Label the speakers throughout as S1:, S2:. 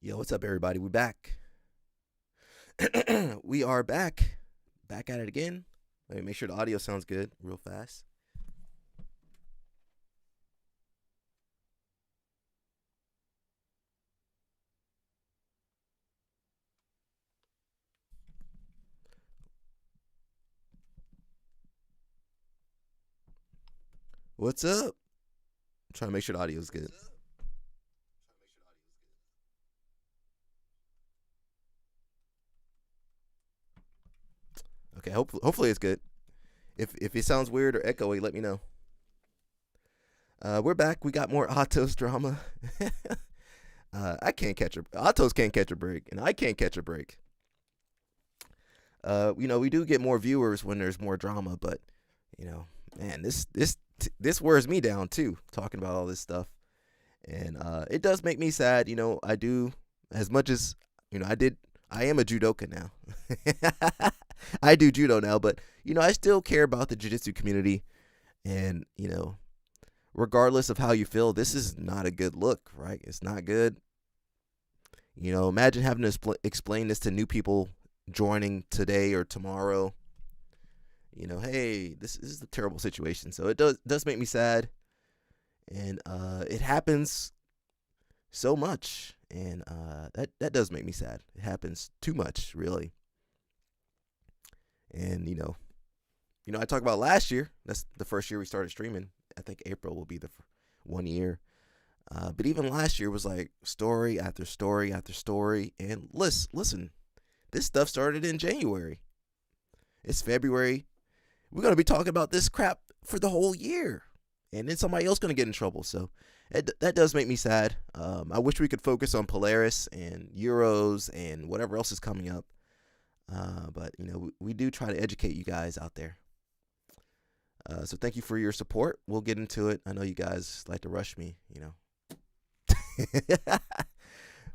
S1: Yo, what's up, everybody? We back. We are back. Back at it again. Let me make sure the audio sounds good real fast. What's up? I'm trying to make sure the audio is good. Okay, hopefully it's good. If it sounds weird or echoey, let me know. We're back. We got more Atos drama. I can't catch a Atos can't catch a break, and I can't catch a break. We do get more viewers when there's more drama, but man, this wears me down too. Talking about all this stuff, and it does make me sad. I do as much as I did. I am a judoka now. I do judo now, but I still care about the jiu-jitsu community, and regardless of how you feel, this is not a good look, right? It's not good. Imagine having to explain this to new people joining today or tomorrow. Hey, this is a terrible situation. So it does make me sad, and it happens so much, and that does make me sad. It happens too much, really. And I talk about last year. That's the first year we started streaming. I think April will be the 1 year. But even last year was like story after story after story. And listen, this stuff started in January. It's February. We're going to be talking about this crap for the whole year. And then somebody else going to get in trouble. So that does make me sad. I wish we could focus on Polaris and Euros and whatever else is coming up. But we do try to educate you guys out there. So thank you for your support. We'll get into it. I know you guys like to rush me,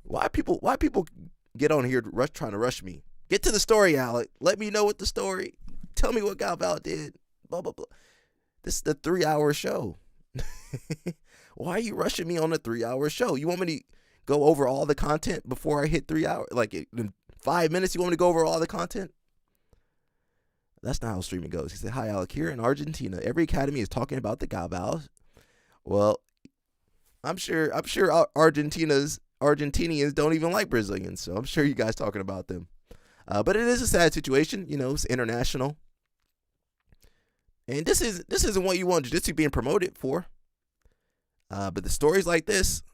S1: Why people get on here trying to rush me? Get to the story, Alec. Let me know what the story. Tell me what Galvao did. Blah blah blah. This is the 3-hour show. Why are you rushing me on a 3-hour show? You want me to go over all the content before I hit 3 hours? Like in 5 minutes, you want me to go over all the content? That's not how streaming goes. He said, "Hi, Alec. Here in Argentina, every academy is talking about the Galvaos." Well, I'm sure Argentinians don't even like Brazilians, so I'm sure you guys talking about them. But it is a sad situation. It's international, and this isn't what you want jiu-jitsu being promoted for. But the stories like this,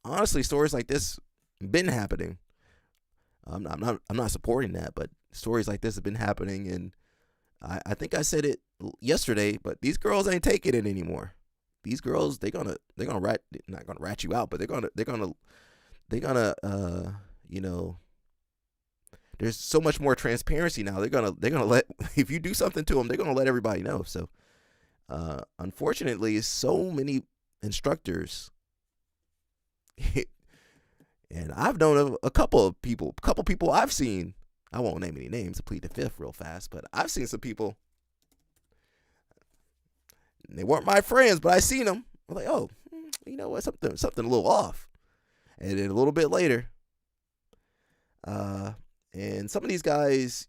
S1: honestly, stories like this been happening. I'm not supporting that, but stories like this have been happening, and I think I said it yesterday, but these girls ain't taking it anymore. These girls, they're gonna not gonna rat you out, but they're gonna there's so much more transparency now. They're gonna let, if you do something to them, they're gonna let everybody know. So unfortunately, so many instructors, and I've known a couple people I've seen. I won't name any names to plead the fifth real fast, but I've seen some people. They weren't my friends, but I seen them. I'm like, oh, you know what? Something a little off. And then a little bit later, and some of these guys,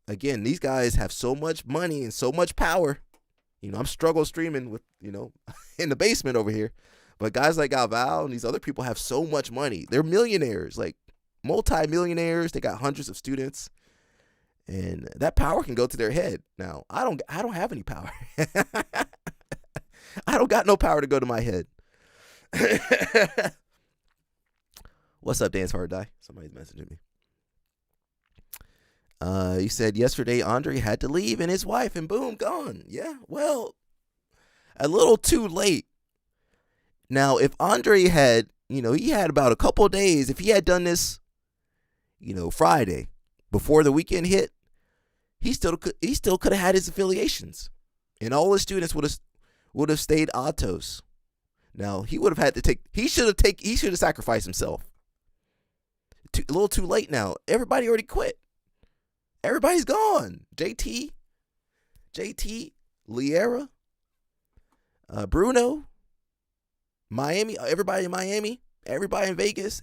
S1: again, these guys have so much money and so much power. I'm struggling streaming with, in the basement over here. But guys like Galvao and these other people have so much money. They're millionaires, like multi-millionaires. They got hundreds of students, and that power can go to their head. Now, I don't have any power. I don't got no power to go to my head. What's up, Dance Hard Die? Somebody's messaging me. You said yesterday Andre had to leave and his wife, and boom, gone. Yeah, well, a little too late. Now, if Andre had, he had about a couple of days. If he had done this, Friday before the weekend hit, he still could have had his affiliations, and all his students would have stayed Atos. Now he would have had to take. He should have sacrificed himself. A little too late now. Everybody already quit. Everybody's gone. JT, Liera, Bruno, Miami. Everybody in Miami. Everybody in Vegas,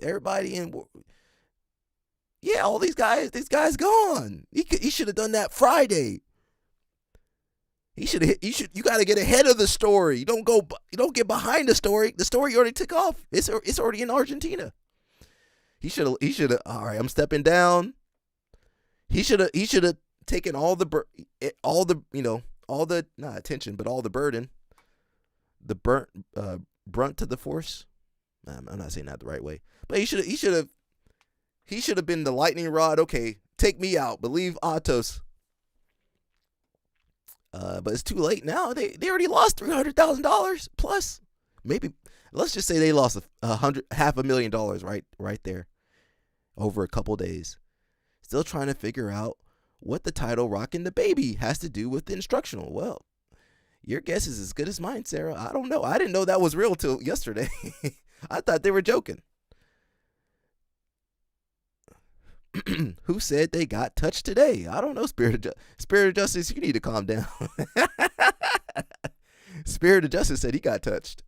S1: all these guys gone. He should have done that Friday. You got to get ahead of the story. You don't get behind the story. The story already took off. It's already in Argentina. He should have. All right, I'm stepping down. He should have taken all the not attention, but all the burden, the brunt to the force. I'm not saying that the right way, but he should have been the lightning rod. Okay, take me out. Believe Atos. But it's too late now. They already lost $300,000 plus. Maybe let's just say they lost $500,000 right there over a couple days. Still trying to figure out what the title "Rockin' the Baby" has to do with the instructional. Well, your guess is as good as mine, Sarah. I don't know. I didn't know that was real till yesterday. I thought they were joking. Who said they got touched today? I don't know, Spirit of Justice, you need to calm down. Spirit of Justice said he got touched.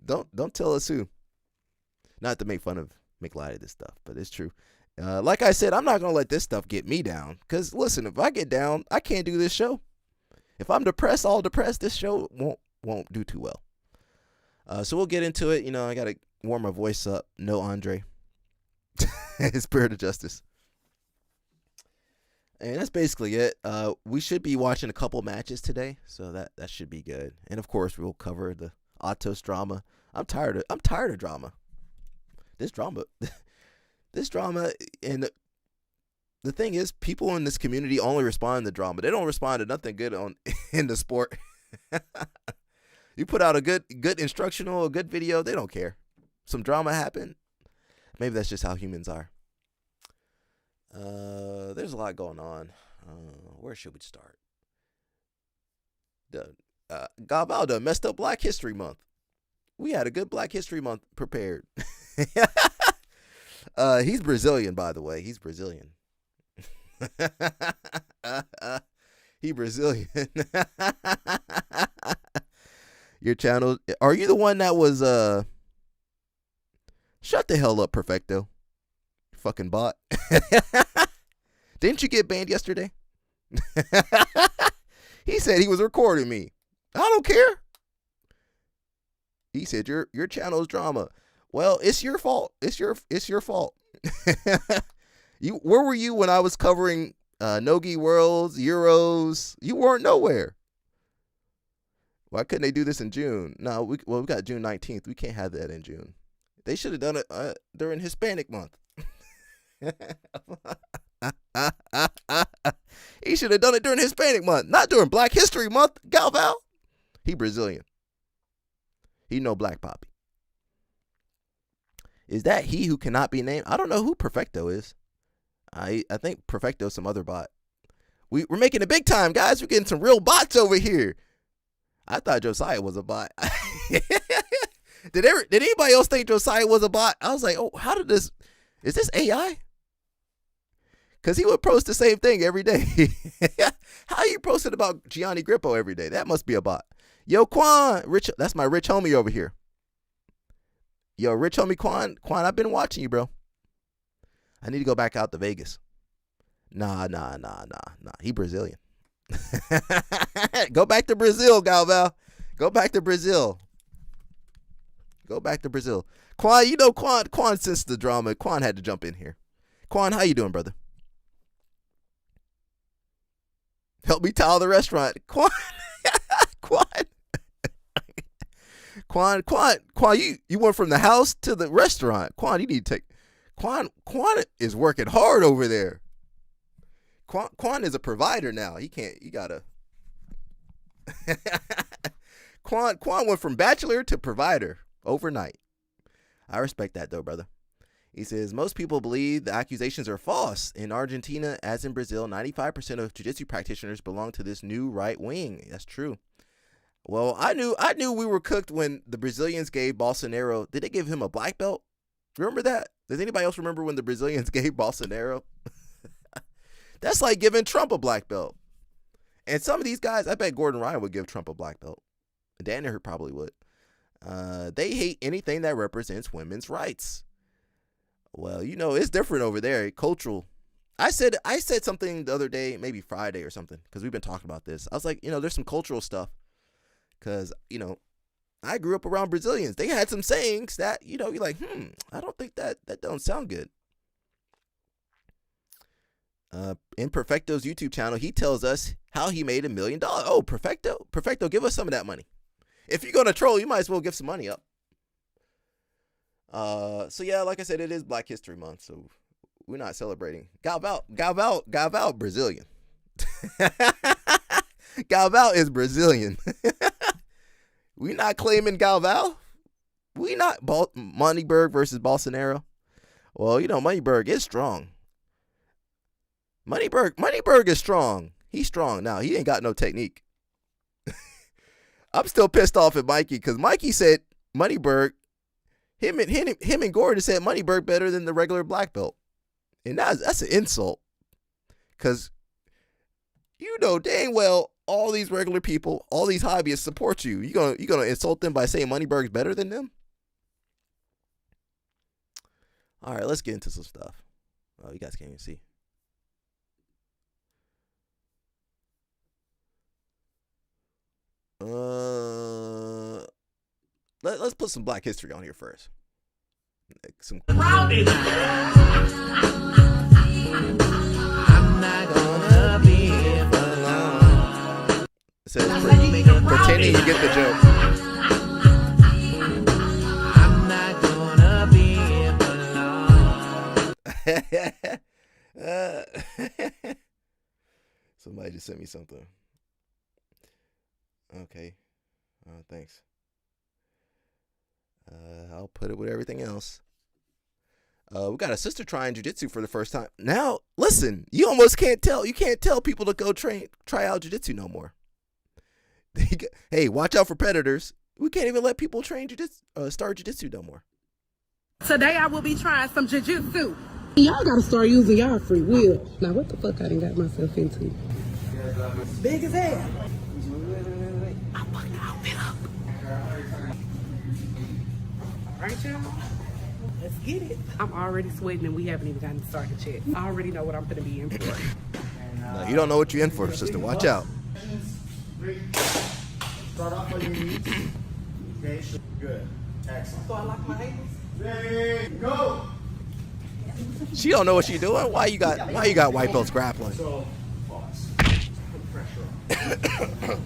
S1: Don't tell us who. Not to make light of this stuff, but it's true. Like I said, I'm not going to let this stuff get me down. Because, listen, if I get down, I can't do this show. If I'm depressed, all depressed, this show won't do too well. So we'll get into it. I got to warm my voice up. No Andre. Spirit of Justice. And that's basically it. We should be watching a couple matches today, so that should be good. And of course, we'll cover the Atos drama. I'm tired of drama. This drama, and the thing is, people in this community only respond to drama. They don't respond to nothing good in the sport. You put out a good instructional, a good video, they don't care. Some drama happened. Maybe that's just how humans are. There's a lot going on. Where should we start? Galvao done messed up Black History Month. We had a good Black History Month prepared. He's Brazilian, by the way. He's Brazilian. He Brazilian. Your channel. Are you the one that was shut the hell up, Perfecto? Fucking bot. Didn't you get banned yesterday? He said he was recording me. I don't care. He said your channel is drama. Well, it's your fault. It's your fault. Where were you when I was covering Nogi Worlds, Euros? You weren't nowhere. Why couldn't they do this in June? No, we got June 19th. We can't have that in June. They should have done it during Hispanic month. He should have done it during Hispanic month, not during Black History Month. Galvao, he Brazilian. He no Black Poppy. Is that he who cannot be named? I don't know who Perfecto is. I think Perfecto is some other bot. We're making it big time, guys. We're getting some real bots over here. I thought Josiah was a bot. Did anybody else think Josiah was a bot? I was like, oh, is this AI? Because he would post the same thing every day. How you posted about Gianni Grippo every day? That must be a bot. Yo, Quan, that's my rich homie over here. Yo, rich homie Quan, I've been watching you, bro. I need to go back out to Vegas. Nah. He Brazilian. Go back to Brazil, Galvao. Go back to Brazil. Quan, Quan sensed the drama. Quan had to jump in here. Quan, how you doing, brother? Help me tile the restaurant. Quan. Quan, you went from the house to the restaurant. Quan, you need to take. Quan is working hard over there. Quan is a provider now. You gotta. Quan went from bachelor to provider overnight. I respect that though, brother. He says, most people believe the accusations are false. In Argentina, as in Brazil, 95% of jiu-jitsu practitioners belong to this new right wing. That's true. Well, I knew we were cooked when the Brazilians gave Bolsonaro. Did they give him a black belt? Remember that? Does anybody else remember when the Brazilians gave Bolsonaro? That's like giving Trump a black belt. And some of these guys, I bet Gordon Ryan would give Trump a black belt. Danaher probably would. They hate anything that represents women's rights. Well, it's different over there. Cultural. I said something the other day, maybe Friday or something, because we've been talking about this. I was like, there's some cultural stuff. Because, I grew up around Brazilians. They had some sayings that, you're like, I don't think that don't sound good. In Perfecto's YouTube channel, he tells us how he made $1 million. Oh, Perfecto, give us some of that money. If you're going to troll, you might as well give some money up. So yeah, like I said, it is Black History Month, so we're not celebrating. Galvao, Brazilian. Galvao is Brazilian. We not claiming Galvao. We not Moneyberg versus Bolsonaro. Well, Moneyberg is strong. Moneyberg is strong. He's strong. Now, he ain't got no technique. I'm still pissed off at Mikey because Mikey said Moneyberg, him and Gordon said Moneyberg better than the regular black belt. And that's an insult. Because dang well all these regular people, all these hobbyists support you. You gonna insult them by saying Moneyberg's better than them? All right, let's get into some stuff. Oh, you guys can't even see. Let's put some Black history on here first. Some rowdy. I'm not gonna be here for long. It says pretending you get the joke. I'm not gonna be here for long. Somebody just sent me something. Okay. Thanks. I'll put it with everything else. We got a sister trying jiu-jitsu for the first time. Now, listen, you almost can't tell. You can't tell people to go try out jiu-jitsu no more. Hey, watch out for predators. We can't even let people start jiu-jitsu no more.
S2: Today I will be trying some jiu-jitsu.
S3: Y'all gotta start using y'all free will. Now what the fuck I done got myself into?
S2: Big as hell.
S3: I fucked the outfit up.
S2: All right, y'all. Let's get it. I'm already sweating and we haven't even gotten started yet. I already know what I'm gonna be in for.
S1: No, you don't know what you're in for, sister. Watch out.
S4: Start off on your knees. Okay, good. Excellent.
S2: So I like my ankles.
S4: There you go.
S1: She don't know what she's doing. Why you got white belts grappling?
S4: So pause. Put pressure on.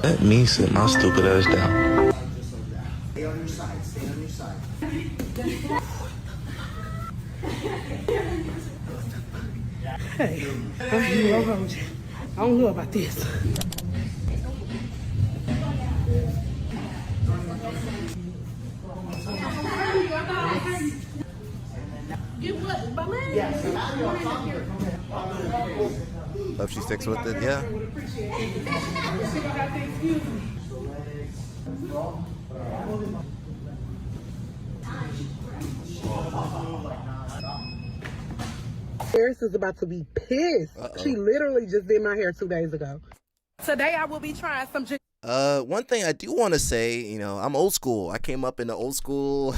S5: Let me sit my stupid ass down.
S4: Just like that. Stay on your side. Stay on your side.
S2: Hey, I don't know about this. Get what, my man?
S4: Yes.
S1: Hope she sticks with it. Yeah.
S3: Paris is about to be pissed. She literally just did my hair 2 days ago.
S2: Today I will be trying some
S1: One thing I do want to say, I'm old school. I came up in the old school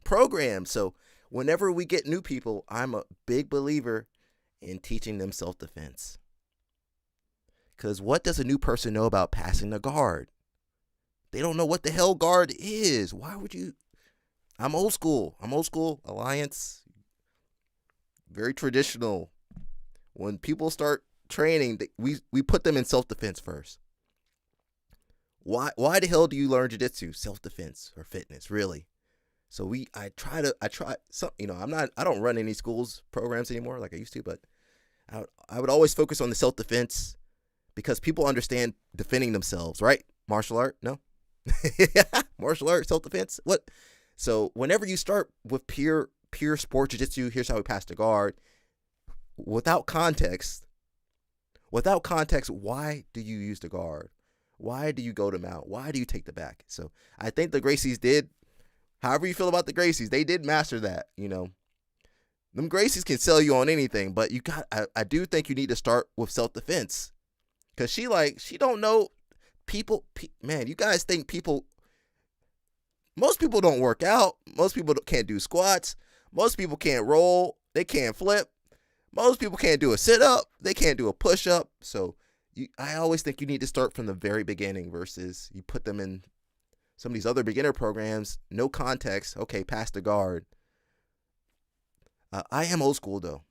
S1: program. So whenever we get new people, I'm a big believer in teaching them self-defense. Because what does a new person know about passing the guard? They don't know what the hell guard is. Why would you? I'm old school. Alliance. Very traditional. When people start training, we put them in self-defense first. Why the hell do you learn jiu-jitsu? Self-defense or fitness, really? So I try some, I don't run any schools programs anymore like I used to, but I would always focus on the self-defense because people understand defending themselves, right? Martial art? No. Martial art, self-defense? What? So whenever you start with pure sport jiu-jitsu, here's how we pass the guard. Without context, why do you use the guard? Why do you go to mount? Why do you take the back? So I think the Gracies did. However you feel about the Gracies, they did master that, Them Gracies can sell you on anything, but I do think you need to start with self-defense. Because she don't know. man, you guys think most people don't work out. Most people can't do squats. Most people can't roll. They can't flip. Most people can't do a sit-up. They can't do a push-up. So I always think you need to start from the very beginning versus you put them in some of these other beginner programs, no context. Okay, pass the guard. I am old school though.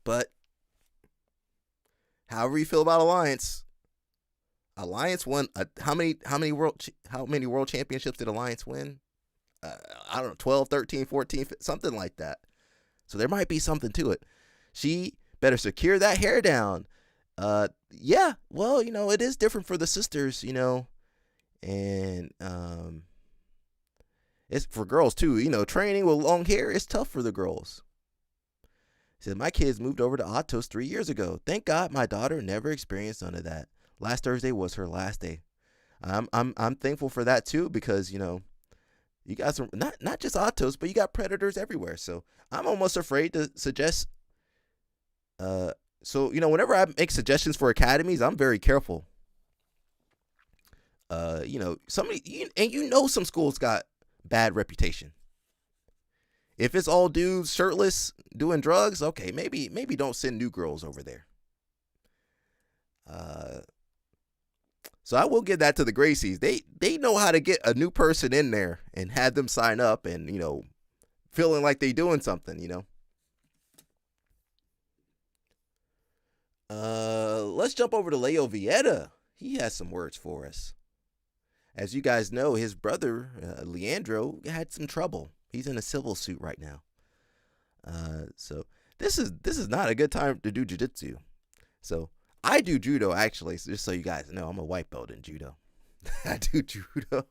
S1: But however you feel about Alliance won how many world championships did Alliance win? I don't know, 12, 13, 14, something like that. So there might be something to it. She better secure that hair down. Yeah, well, it is different for the sisters, and it's for girls too. Training with long hair is tough for the girls. She said, my kids moved over to Atos 3 years ago. Thank God my daughter never experienced none of that. Last Thursday was her last day. I'm thankful for that too, because you got some not just Atos, but you got predators everywhere. So I'm almost afraid to suggest. So whenever I make suggestions for academies, I'm very careful. Somebody some schools got bad reputation. If it's all dudes shirtless doing drugs, okay, maybe don't send new girls over there. So I will give that to the Gracies. They know how to get a new person in there and have them sign up and, feeling like they doing something, Let's jump over to Leo Vieta. He has some words for us. As you guys know, his brother, Leandro, had some trouble. He's in a civil suit right now. So this is not a good time to do jiu-jitsu. So I do judo, actually, so just so you guys know, I'm a white belt in judo. I do judo.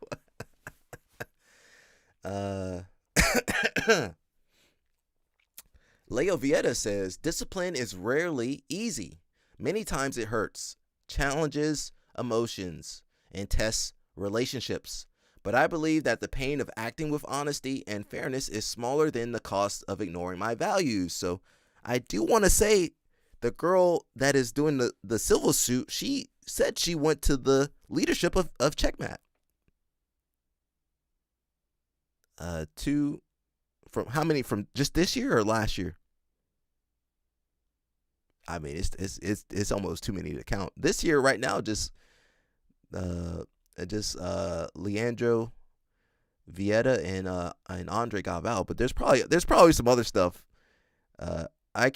S1: Leo Vieta says, discipline is rarely easy. Many times it hurts, challenges emotions, and tests relationships. But I believe that the pain of acting with honesty and fairness is smaller than the cost of ignoring my values. So I do want to say, the girl that is doing the civil suit, she said she went to the leadership of Checkmat. From how many, from just this year or last year? I mean, it's almost too many to count. This year, right now, just Leandro Vieta and Andre Galvao. But there's probably some other stuff. I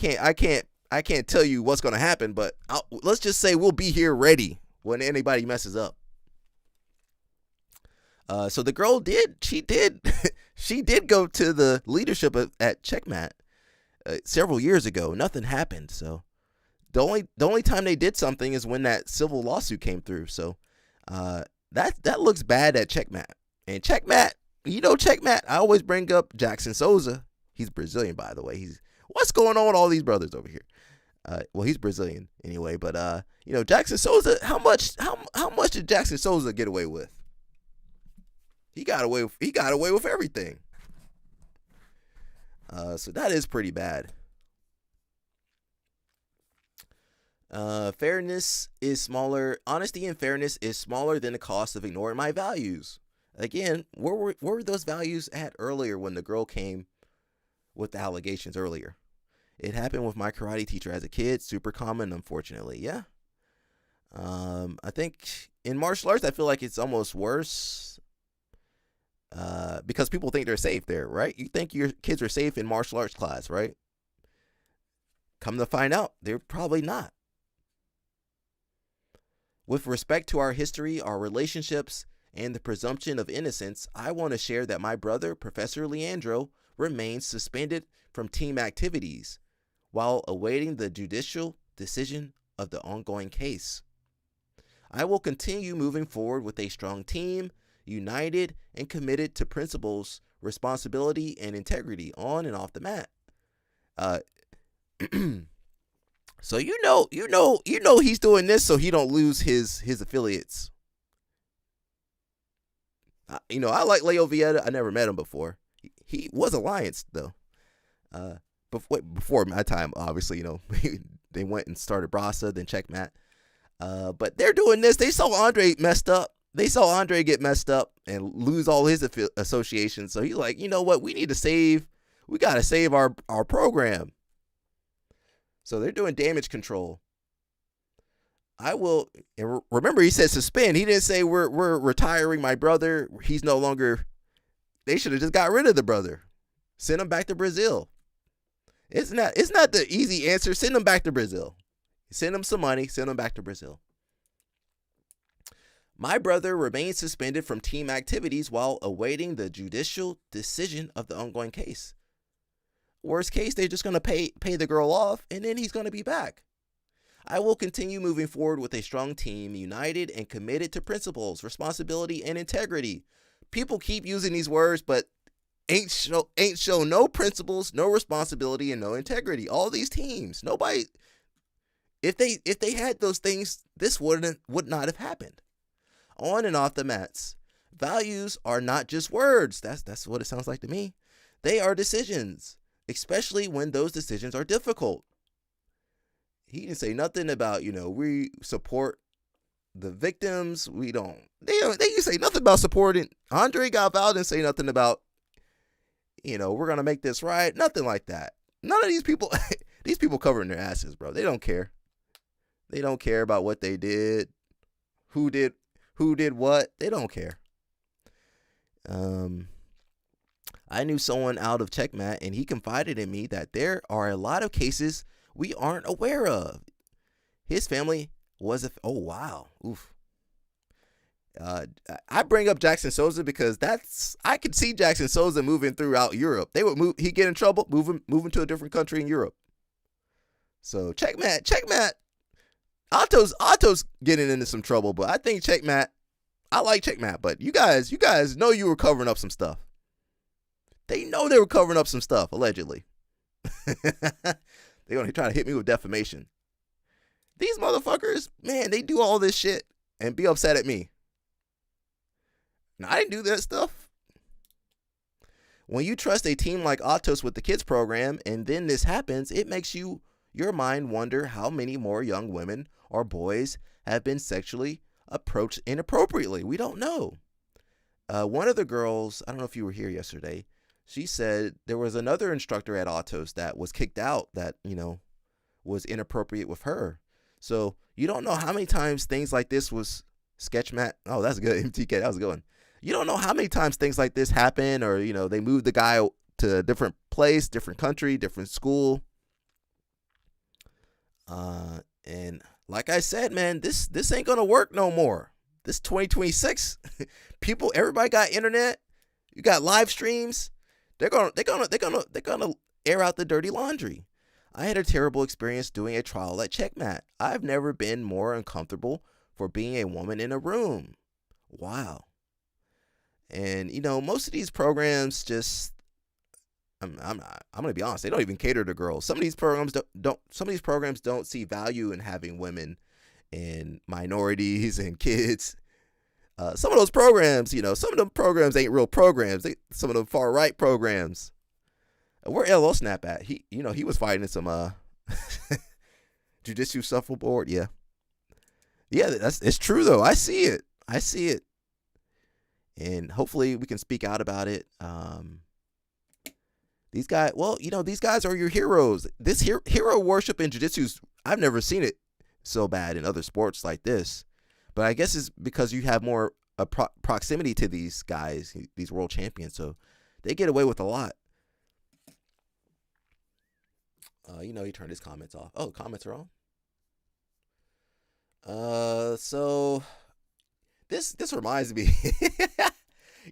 S1: can't tell you what's going to happen, but let's just say we'll be here ready when anybody messes up. So the girl she did go to the leadership at Checkmat several years ago. Nothing happened. So the only time they did something is when that civil lawsuit came through. So that looks bad at Checkmat. And Checkmat, Checkmat, I always bring up Jackson Souza. He's Brazilian, by the way. What's going on with all these brothers over here? Well, he's Brazilian anyway, but Jackson Souza, how much did Jackson Souza get away with? He got away with everything. So that is pretty bad. Fairness is smaller. Honesty and fairness is smaller than the cost of ignoring my values. Again, where were those values at earlier when the girl came with the allegations earlier? It happened with my karate teacher as a kid. Super common, unfortunately. Yeah. I think in martial arts, I feel like it's almost worse. Because people think they're safe there, right? You think your kids are safe in martial arts class, right? Come to find out, they're probably not. With respect to our history, our relationships, and the presumption of innocence, I want to share that my brother, Professor Leandro, remains suspended from team activities while awaiting the judicial decision of the ongoing case. I will continue moving forward with a strong team, united and committed to principles, responsibility, and integrity on and off the mat. So he's doing this so he don't lose his affiliates. I like Leo Vieta. I never met him before. He was Alliance though. Before my time, obviously, they went and started Brasa, then Checkmat. But they're doing this. They saw Andre messed up. They saw Andre get messed up and lose all his associations. So he's like, you know what? We got to save our program. So they're doing damage control. And remember, he said suspend. He didn't say we're retiring my brother. He's no longer. They should have just got rid of the brother. Send him back to Brazil. It's not the easy answer. Send him back to Brazil. Send him some money. Send him back to Brazil. My brother remains suspended from team activities while awaiting the judicial decision of the ongoing case. Worst case, they're just going to pay the girl off, and then he's going to be back. I will continue moving forward with a strong team, united and committed to principles, responsibility, and integrity. People keep using these words, but ain't show no principles, no responsibility, and no integrity. All these teams, nobody. If they had those things, this would not have happened. On and off the mats, values are not just words. That's what it sounds like to me. They are decisions, especially when those decisions are difficult. He didn't say nothing about, we support the victims. We don't. They didn't say nothing about supporting. Andre Galvao didn't say nothing about, we're going to make this right. Nothing like that. None of these people, these people covering their asses, bro. They don't care. They don't care about what they did. Who did what. They don't care. I knew someone out of Checkmat, and he confided in me that there are a lot of cases we aren't aware of. His family was oh wow, oof. I bring up Jackson Souza because I could see Jackson Souza moving throughout Europe. They would move. He'd get in trouble, moving to a different country in Europe. So Checkmat. Atos getting into some trouble, but I think Checkmat. I like Checkmat, but you guys know you were covering up some stuff. They know they were covering up some stuff, allegedly. They're going to try to hit me with defamation. These motherfuckers, man, they do all this shit and be upset at me. Now, I didn't do that stuff. When you trust a team like Atos with the kids program and then this happens, it makes your mind wonder how many more young women or boys have been sexually approached inappropriately. We don't know. One of the girls, I don't know if you were here yesterday, she said there was another instructor at Atos that was kicked out that, was inappropriate with her. So you don't know how many times things like this was Sketchmat. Oh, that's good. MTK, that was a good one. You don't know how many times things like this happen or, they move the guy to a different place, different country, different school. And like I said, man, this ain't going to work no more. This 2026, everybody got internet. You got live streams. They're gonna air out the dirty laundry. I had a terrible experience doing a trial at Checkmat. I've never been more uncomfortable for being a woman in a room. Wow. And most of these programs just, I'm gonna be honest, they don't even cater to girls. Some of these programs don't see value in having women and minorities and kids. Some of those programs, some of them programs ain't real programs. Some of them far right programs. Where LO Snap at? He was fighting some judicial shuffleboard. Yeah, it's true though. I see it, and hopefully we can speak out about it. These guys, these guys are your heroes. This hero worship in jiu-jitsu, I've never seen it so bad in other sports like this. But I guess it's because you have more proximity to these guys, these world champions, so they get away with a lot. He turned his comments off. Oh, comments are on. So this reminds me.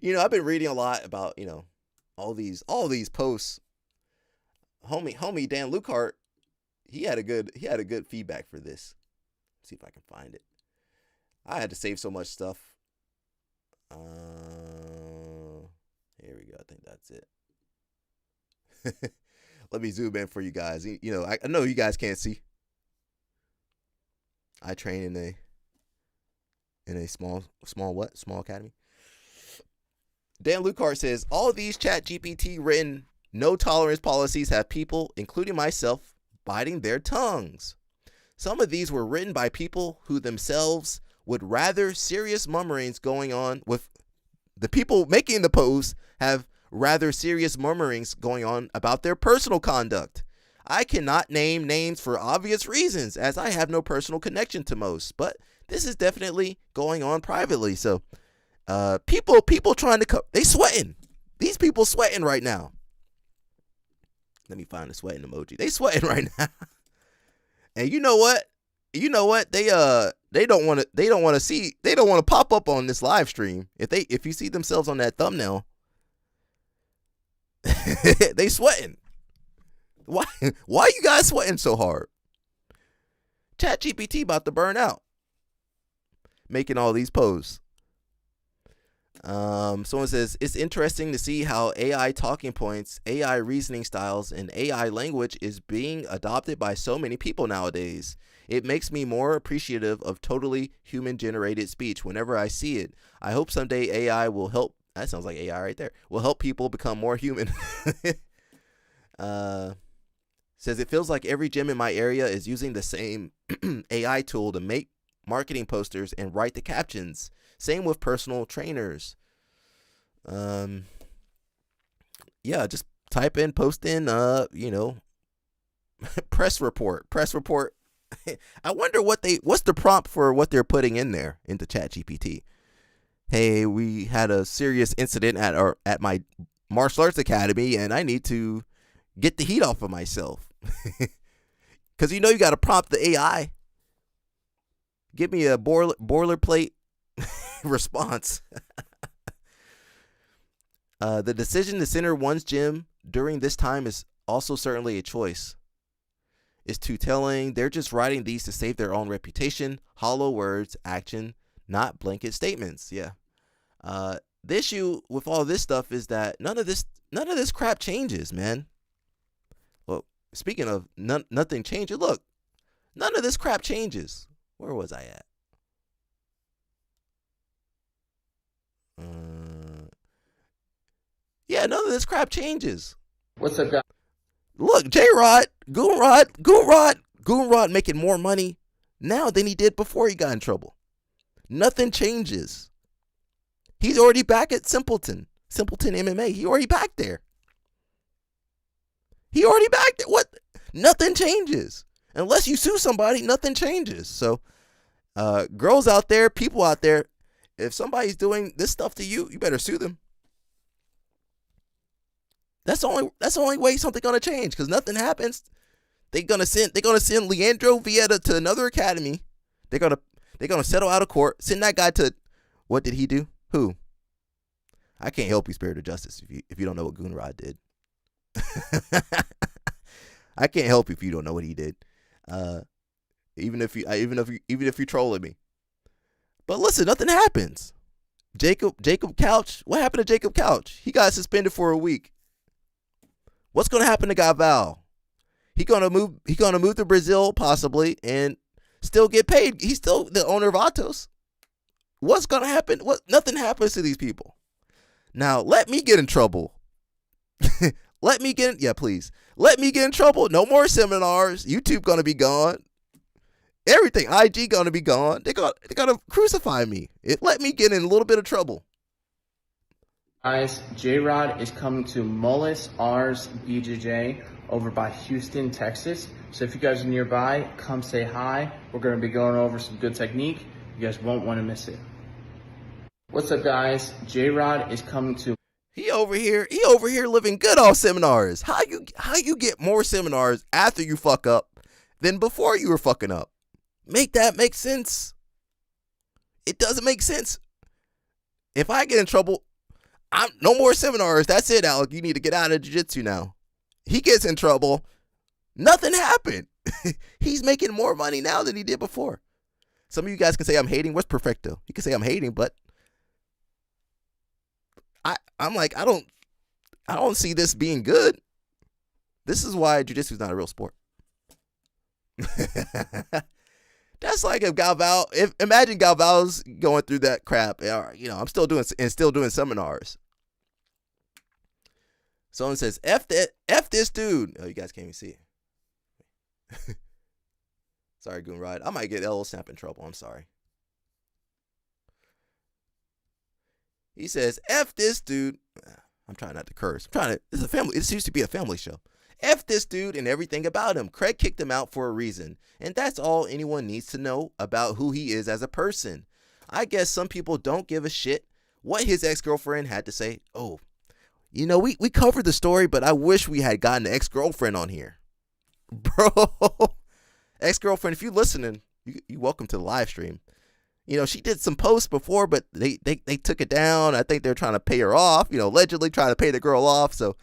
S1: I've been reading a lot about all these posts. Homie Dan Lucart, he had a good feedback for this. Let's see if I can find it. I had to save so much stuff. Here we go. I think that's it. Let me zoom in for you guys. I know you guys can't see. I train in a small academy. Dan Lucart says, all of these chat GPT written no tolerance policies have people, including myself, biting their tongues. Some of these were written by people who themselves would rather serious murmurings going on with the people making the posts have rather serious murmurings going on about their personal conduct. I cannot name names for obvious reasons as I have no personal connection to most, but this is definitely going on privately. So people trying to they sweating. These people sweating right now. Let me find the sweating emoji. They sweating right now. And you know what? They don't want to pop up on this live stream. If you see themselves on that thumbnail, they sweating. Why you guys sweating so hard? ChatGPT about to burn out making all these posts. Someone says, it's interesting to see how AI talking points, AI reasoning styles, and AI language is being adopted by so many people nowadays. It makes me more appreciative of totally human-generated speech whenever I see it. I hope someday AI will help. That sounds like AI right there. Will help people become more human. Says, it feels like every gym in my area is using the same AI tool to make marketing posters and write the captions. Same with personal trainers. Yeah, just type in, post in, press report. I wonder what's the prompt for what they're putting in there into ChatGPT. Hey, we had a serious incident at my martial arts academy, and I need to get the heat off of myself. Because you got to prompt the AI. Give me a boilerplate response. The decision to center one's gym during this time is also certainly a choice. It's too telling. They're just writing these to save their own reputation. Hollow words, action, not blanket statements. Yeah. The issue with all this stuff is that none of this crap changes, man. Well, speaking of nothing changes, look, none of this crap changes. Where was I at? Yeah, none of this crap changes.
S6: What's up, guys?
S1: Look, J-Rod, Goonrod making more money now than he did before he got in trouble. Nothing changes. He's already back at Simpleton MMA. He already back there. What? Nothing changes. Unless you sue somebody, nothing changes. So, girls out there, people out there, if somebody's doing this stuff to you, you better sue them. That's the only way something's gonna change, because nothing happens. They're gonna send Leandro Vieta to another academy. They're gonna settle out of court. Send that guy to, what did he do? Who? I can't help you, Spirit of Justice, if you don't know what Goonrod did. I can't help you if you don't know what he did. Even if you're trolling me. But listen, nothing happens. Jacob Couch. What happened to Jacob Couch? He got suspended for a week. What's going to happen to Galvao? He gonna move to Brazil possibly and still get paid. He's still the owner of Atos. What's gonna happen? Nothing happens to these people. Now let me get in trouble. Let me get in trouble. No more seminars. YouTube gonna be gone. Everything. IG gonna be gone. They're gonna crucify me. Let me get in a little bit of trouble.
S6: Guys, J-Rod is coming to Mullis R's BJJ over by Houston, Texas. So if you guys are nearby, come say hi. We're going to be going over some good technique. You guys won't want to miss it. What's up, guys? J-Rod is coming to...
S1: He over here living good off seminars. How you get more seminars after you fuck up than before you were fucking up? Make that make sense. It doesn't make sense. If I get in trouble, no more seminars. That's it, Alec. You need to get out of jiu-jitsu now. He gets in trouble. Nothing happened. He's making more money now than he did before. Some of you guys can say I'm hating. What's perfecto? You can say I'm hating, but I'm like, I don't see this being good. This is why jiu-jitsu is not a real sport. That's like if Galvao, imagine Galvao's going through that crap. I'm still doing seminars. Someone says, F this dude. Oh, you guys can't even see it. Sorry, Goon Ride. I might get L Snap in trouble. I'm sorry. He says, F this dude. I'm trying not to curse. This is a family. This used to be a family show. F this dude and everything about him. Craig kicked him out for a reason. And that's all anyone needs to know about who he is as a person. I guess some people don't give a shit what his ex-girlfriend had to say. Oh, you know, we covered the story, but I wish we had gotten the ex-girlfriend on here. Bro, ex-girlfriend, if you're listening, you welcome to the live stream. You know, she did some posts before, but they took it down. I think they're trying to pay her off, you know, allegedly trying to pay the girl off. So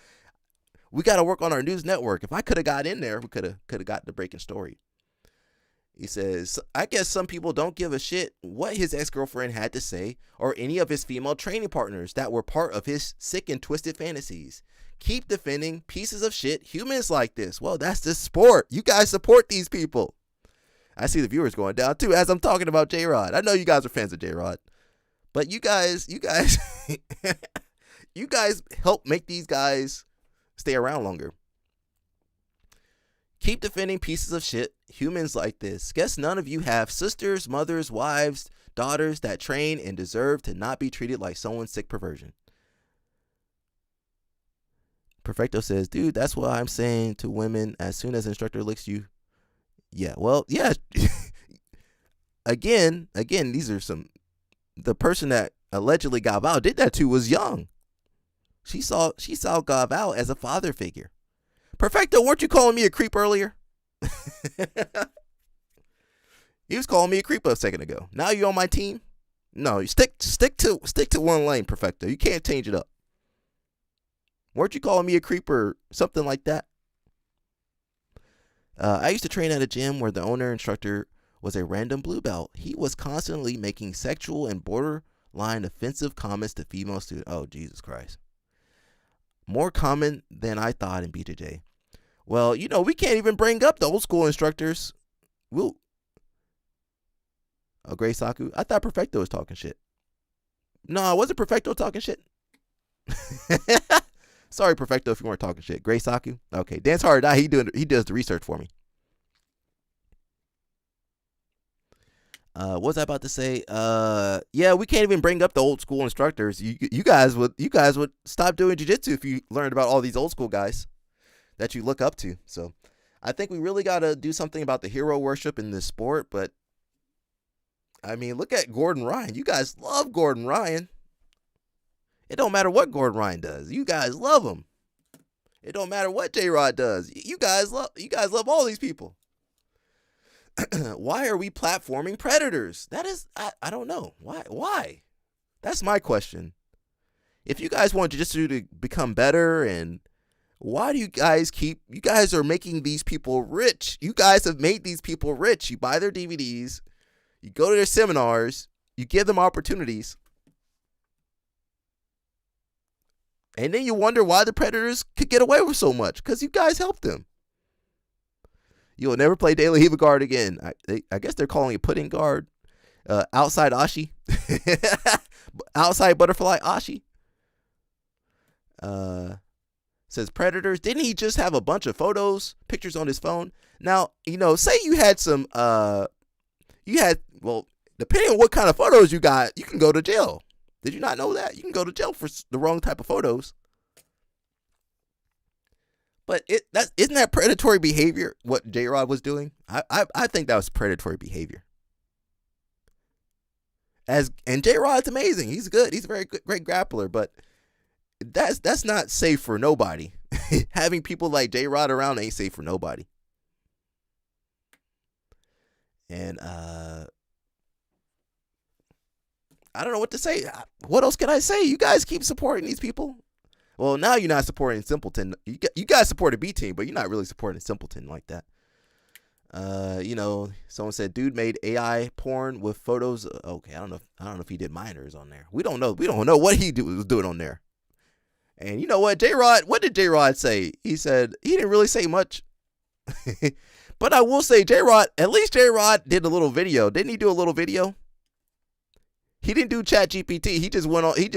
S1: we got to work on our news network. If I could have got in there, we could have got the breaking story. He says, I guess some people don't give a shit what his ex-girlfriend had to say or any of his female training partners that were part of his sick and twisted fantasies. Keep defending pieces of shit humans like this. Well, that's the sport. You guys support these people. I see the viewers going down too as I'm talking about J-Rod. I know you guys are fans of J-Rod, but you guys, you guys help make these guys stay around longer. Keep defending pieces of shit humans like this. Guess none of you have sisters, mothers, wives, daughters that train and deserve to not be treated like someone's sick perversion. Perfecto says, dude, that's what I'm saying to women. As soon as instructor licks you. Yeah, well, yeah. again, these are the person that allegedly Galvao did that to was young. She saw Galvao as a father figure. Perfecto, weren't you calling me a creep earlier? He was calling me a creep a second ago. Now you on my team? No, you stick to one lane, Perfecto. You can't change it up. Weren't you calling me a creep or something like that? I used to train at a gym where the owner instructor was a random blue belt. He was constantly making sexual and borderline offensive comments to female students. Oh, Jesus Christ. More common than I thought in BJJ. Well, you know, we can't even bring up the old school instructors. Oh, Gray Saku. I thought Perfecto was talking shit. No, wasn't Perfecto talking shit? Sorry, Perfecto, if you weren't talking shit. Gray Saku? Okay. Dance Hard Die. He does the research for me. What was I about to say? Yeah, we can't even bring up the old school instructors. You guys would stop doing jiu-jitsu if you learned about all these old school guys that you look up to. So I think we really got to do something about the hero worship in this sport. But I mean, look at Gordon Ryan. You guys love Gordon Ryan. It don't matter what Gordon Ryan does. You guys love him. It don't matter what J-Rod does. You guys love all these people. Why are we platforming predators? That is, I don't know. Why? That's my question. If you guys want jiu-jitsu to become better, and why do you guys are making these people rich. You guys have made these people rich. You buy their DVDs, you go to their seminars, you give them opportunities. And then you wonder why the predators could get away with so much, because you guys helped them. You'll never play De La Riva guard again. I guess they're calling it pudding guard. Outside Ashi. Outside butterfly Ashi. Says predators. Didn't he just have a bunch of pictures on his phone? Now, you know, say you had some, well, depending on what kind of photos you got, you can go to jail. Did you not know that? You can go to jail for the wrong type of photos. But isn't that predatory behavior, what J-Rod was doing? I think that was predatory behavior. And J-Rod's amazing. He's good. He's a very good, great grappler, but that's not safe for nobody. Having people like J-Rod around ain't safe for nobody. And I don't know what to say. What else can I say? You guys keep supporting these people. Well, now you're not supporting Simpleton. You guys support a B team, but you're not really supporting Simpleton like that. You know, someone said dude made AI porn with photos. Okay, I don't know if he did minors on there. We don't know. We don't know what he was doing on there. And you know what, J-Rod? What did J-Rod say? He said he didn't really say much. But I will say, J-Rod, at least J-Rod did a little video. Didn't he do a little video? He didn't do Chat GPT. He just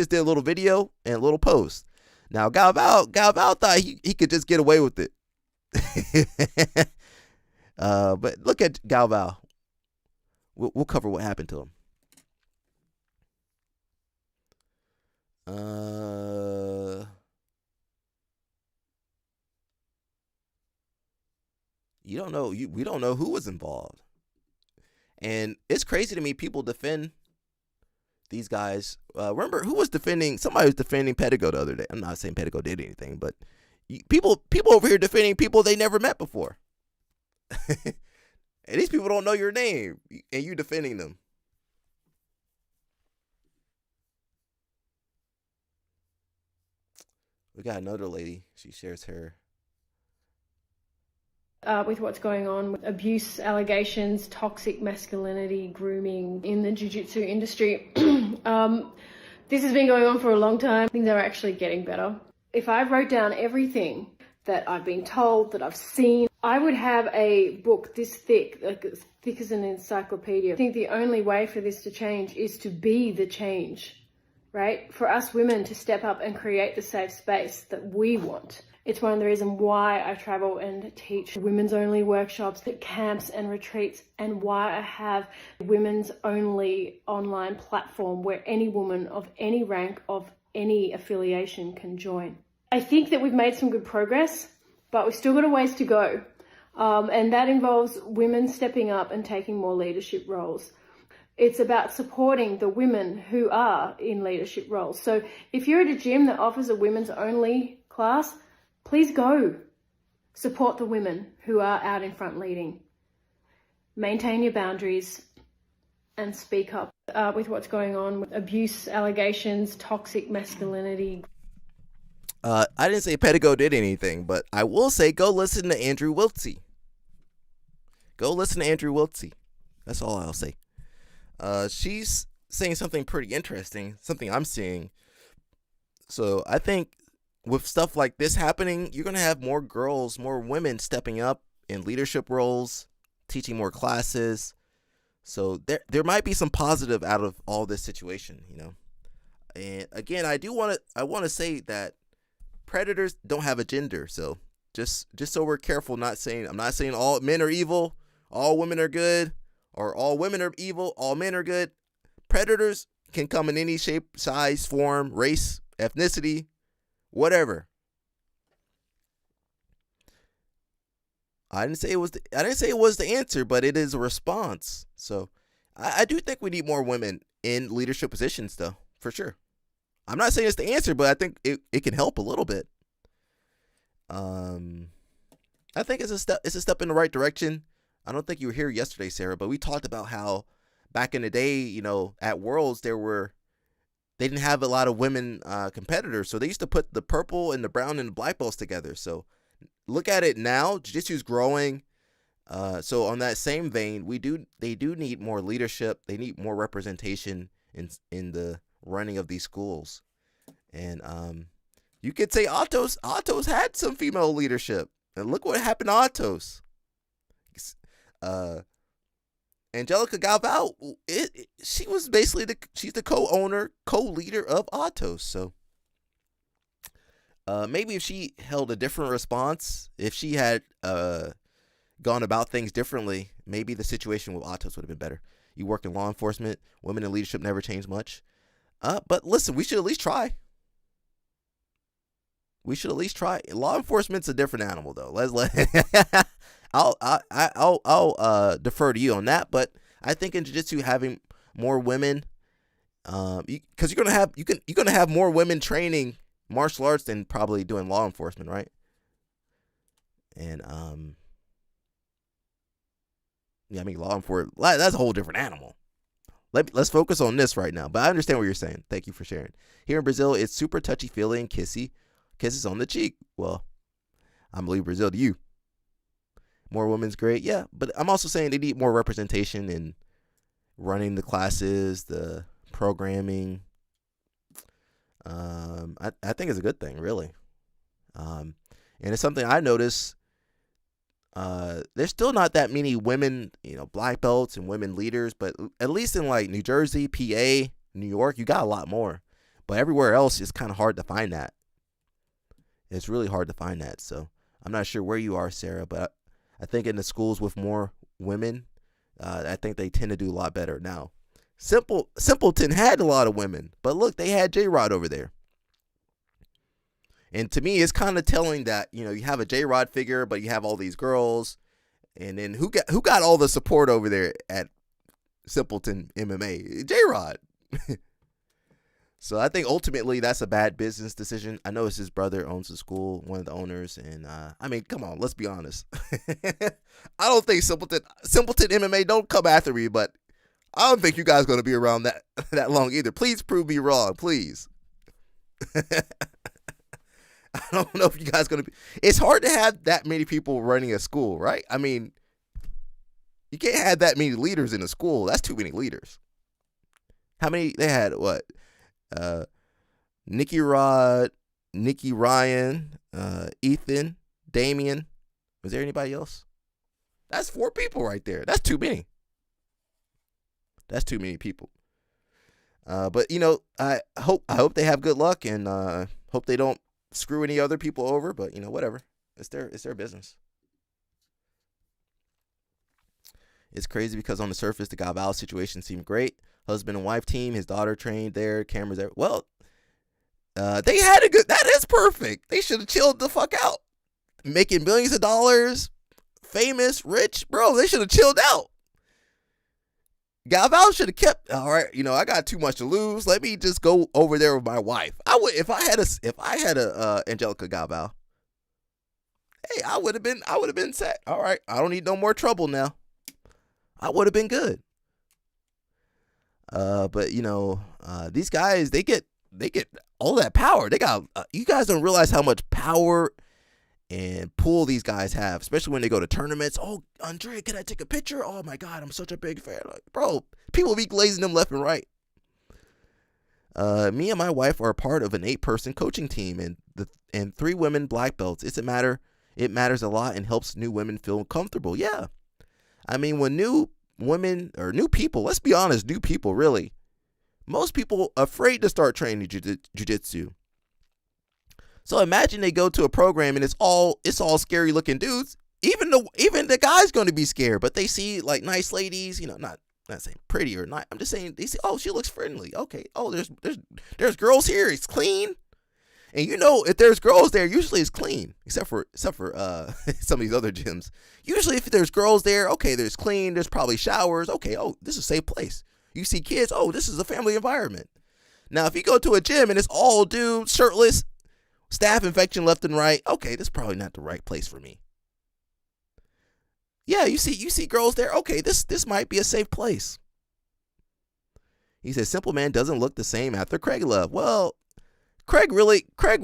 S1: did a little video and a little post. Now Galvao thought he could just get away with it. But look at Galvao. We'll cover what happened to him. You don't know. We don't know who was involved, and it's crazy to me. People defend these guys. Remember who was defending? Somebody was defending Pedigo the other day. I'm not saying Pedigo did anything, but people over here defending people they never met before. And these people don't know your name, and you defending them. We got another lady. She shares her.
S7: With what's going on with abuse allegations, toxic masculinity, grooming in the jiu-jitsu industry. This has been going on for a long time. Things are actually getting better. If I wrote down everything that I've been told, that I've seen, I would have a book this thick, like as thick as an encyclopedia. I think the only way for this to change is to be the change, right? For us women to step up and create the safe space that we want. It's one of the reasons why I travel and teach women's only workshops, camps and retreats, and why I have women's only online platform where any woman of any rank, of any affiliation can join. I think that we've made some good progress, but we've still got a ways to go. And that involves women stepping up and taking more leadership roles. It's about supporting the women who are in leadership roles. So if you're at a gym that offers a women's only class, please go. Support the women who are out in front leading. Maintain your boundaries and speak up with what's going on with abuse allegations, toxic masculinity.
S1: I didn't say Pedigo did anything, but I will say go listen to Andrew Wiltsey. Go listen to Andrew Wiltsey. That's all I'll say. She's saying something pretty interesting, something I'm seeing. So I think with stuff like this happening, you're going to have more girls, more women stepping up in leadership roles, teaching more classes. So there might be some positive out of all this situation, you know. And again, I want to say that predators don't have a gender. So just so we're careful, I'm not saying all men are evil, all women are good, or all women are evil, all men are good. Predators can come in any shape, size, form, race, ethnicity, whatever. I didn't say it was the answer, but it is a response. So I do think we need more women in leadership positions, though, for sure. I'm not saying it's the answer, but I think it can help a little bit. I think it's a step in the right direction. I don't think you were here yesterday, Sarah, but we talked about how back in the day, you know, at Worlds they didn't have a lot of women competitors, so they used to put the purple and the brown and the black belts together. So look at it now, jiu-jitsu's growing. So on that same vein, they do need more leadership. They need more representation in the running of these schools. And you could say Atos had some female leadership, and look what happened to Atos. Angelica Galvao, she was basically she's the co-owner, co-leader of Atos. So maybe if she held a different response, if she had gone about things differently, maybe the situation with Atos would have been better. You work in law enforcement, women in leadership never change much. But listen, we should at least try. Law enforcement's a different animal, though. I'll defer to you on that, but I think in jiu-jitsu having more women, because you're gonna have more women training martial arts than probably doing law enforcement, right? And yeah, I mean law enforcement, that's a whole different animal. Let's focus on this right now. But I understand what you're saying. Thank you for sharing. Here in Brazil, it's super touchy-feely and kissy. Kisses on the cheek. Well, I'm leaving Brazil to you. More women's great, yeah. But I'm also saying they need more representation in running the classes, the programming. I think it's a good thing, really. And it's something I notice. There's still not that many women, black belts and women leaders, but at least in like New Jersey, PA, New York, you got a lot more. But everywhere else, it's kind of hard to find that. It's really hard to find that. So I'm not sure where you are, Sarah, but I think in the schools with more women, I think they tend to do a lot better now. Simpleton had a lot of women, but look, they had J-Rod over there. And to me, it's kind of telling that, you have a J-Rod figure, but you have all these girls. And then who got all the support over there at Simpleton MMA? J-Rod. So I think ultimately that's a bad business decision. I know it's his brother owns the school, one of the owners. And I mean, come on, let's be honest. I don't think Simpleton MMA, don't come after me, but I don't think you guys are going to be around that long either. Please prove me wrong, please. I don't know if you guys going to be. It's hard to have that many people running a school, right? I mean, you can't have that many leaders in a school. That's too many leaders. How many? They had what? Nikki Rod, Nikki Ryan, Ethan, Damian. Was there anybody else? That's 4 people right there. That's too many. That's too many people. But I hope they have good luck, and hope they don't screw any other people over. But whatever. It's their business. It's crazy because on the surface, the Galvao situation seemed great. Husband and wife team, his daughter trained there, cameras there. Well, they had a good. That is perfect. They should have chilled the fuck out. Making millions of dollars, famous, rich, bro. They should have chilled out. Galvao should have kept. All right, I got too much to lose. Let me just go over there with my wife. I would if I had a Angelica Galvao. Hey, I would have been set. All right, I don't need no more trouble now. I would have been good. But these guys, they get all that power. They got. You guys don't realize how much power and pull these guys have, especially when they go to tournaments. Oh, Andre, can I take a picture? Oh my God, I'm such a big fan. Like, bro, people be glazing them left and right. Me and my wife are a part of an 8-person coaching team, and 3 women black belts. It matters a lot and helps new women feel comfortable. Yeah, I mean, when new women or new people, let's be honest, new people really, most people afraid to start training jiu-jitsu. So imagine they go to a program and it's all scary looking dudes. Even the guy's going to be scared, but they see like nice ladies, not saying pretty or not. I'm just saying they see, oh, she looks friendly. Okay. Oh, there's girls here. It's clean. And if there's girls there, usually it's clean, except for some of these other gyms. Usually if there's girls there, okay, there's clean. There's probably showers. Okay. Oh, this is a safe place. You see kids. Oh, this is a family environment. Now, if you go to a gym and it's all dudes, shirtless, staph infection left and right. Okay, this is probably not the right place for me. Yeah, you see girls there. Okay, this might be a safe place. He says, Simple Man doesn't look the same after Craig left. Well, Craig really Craig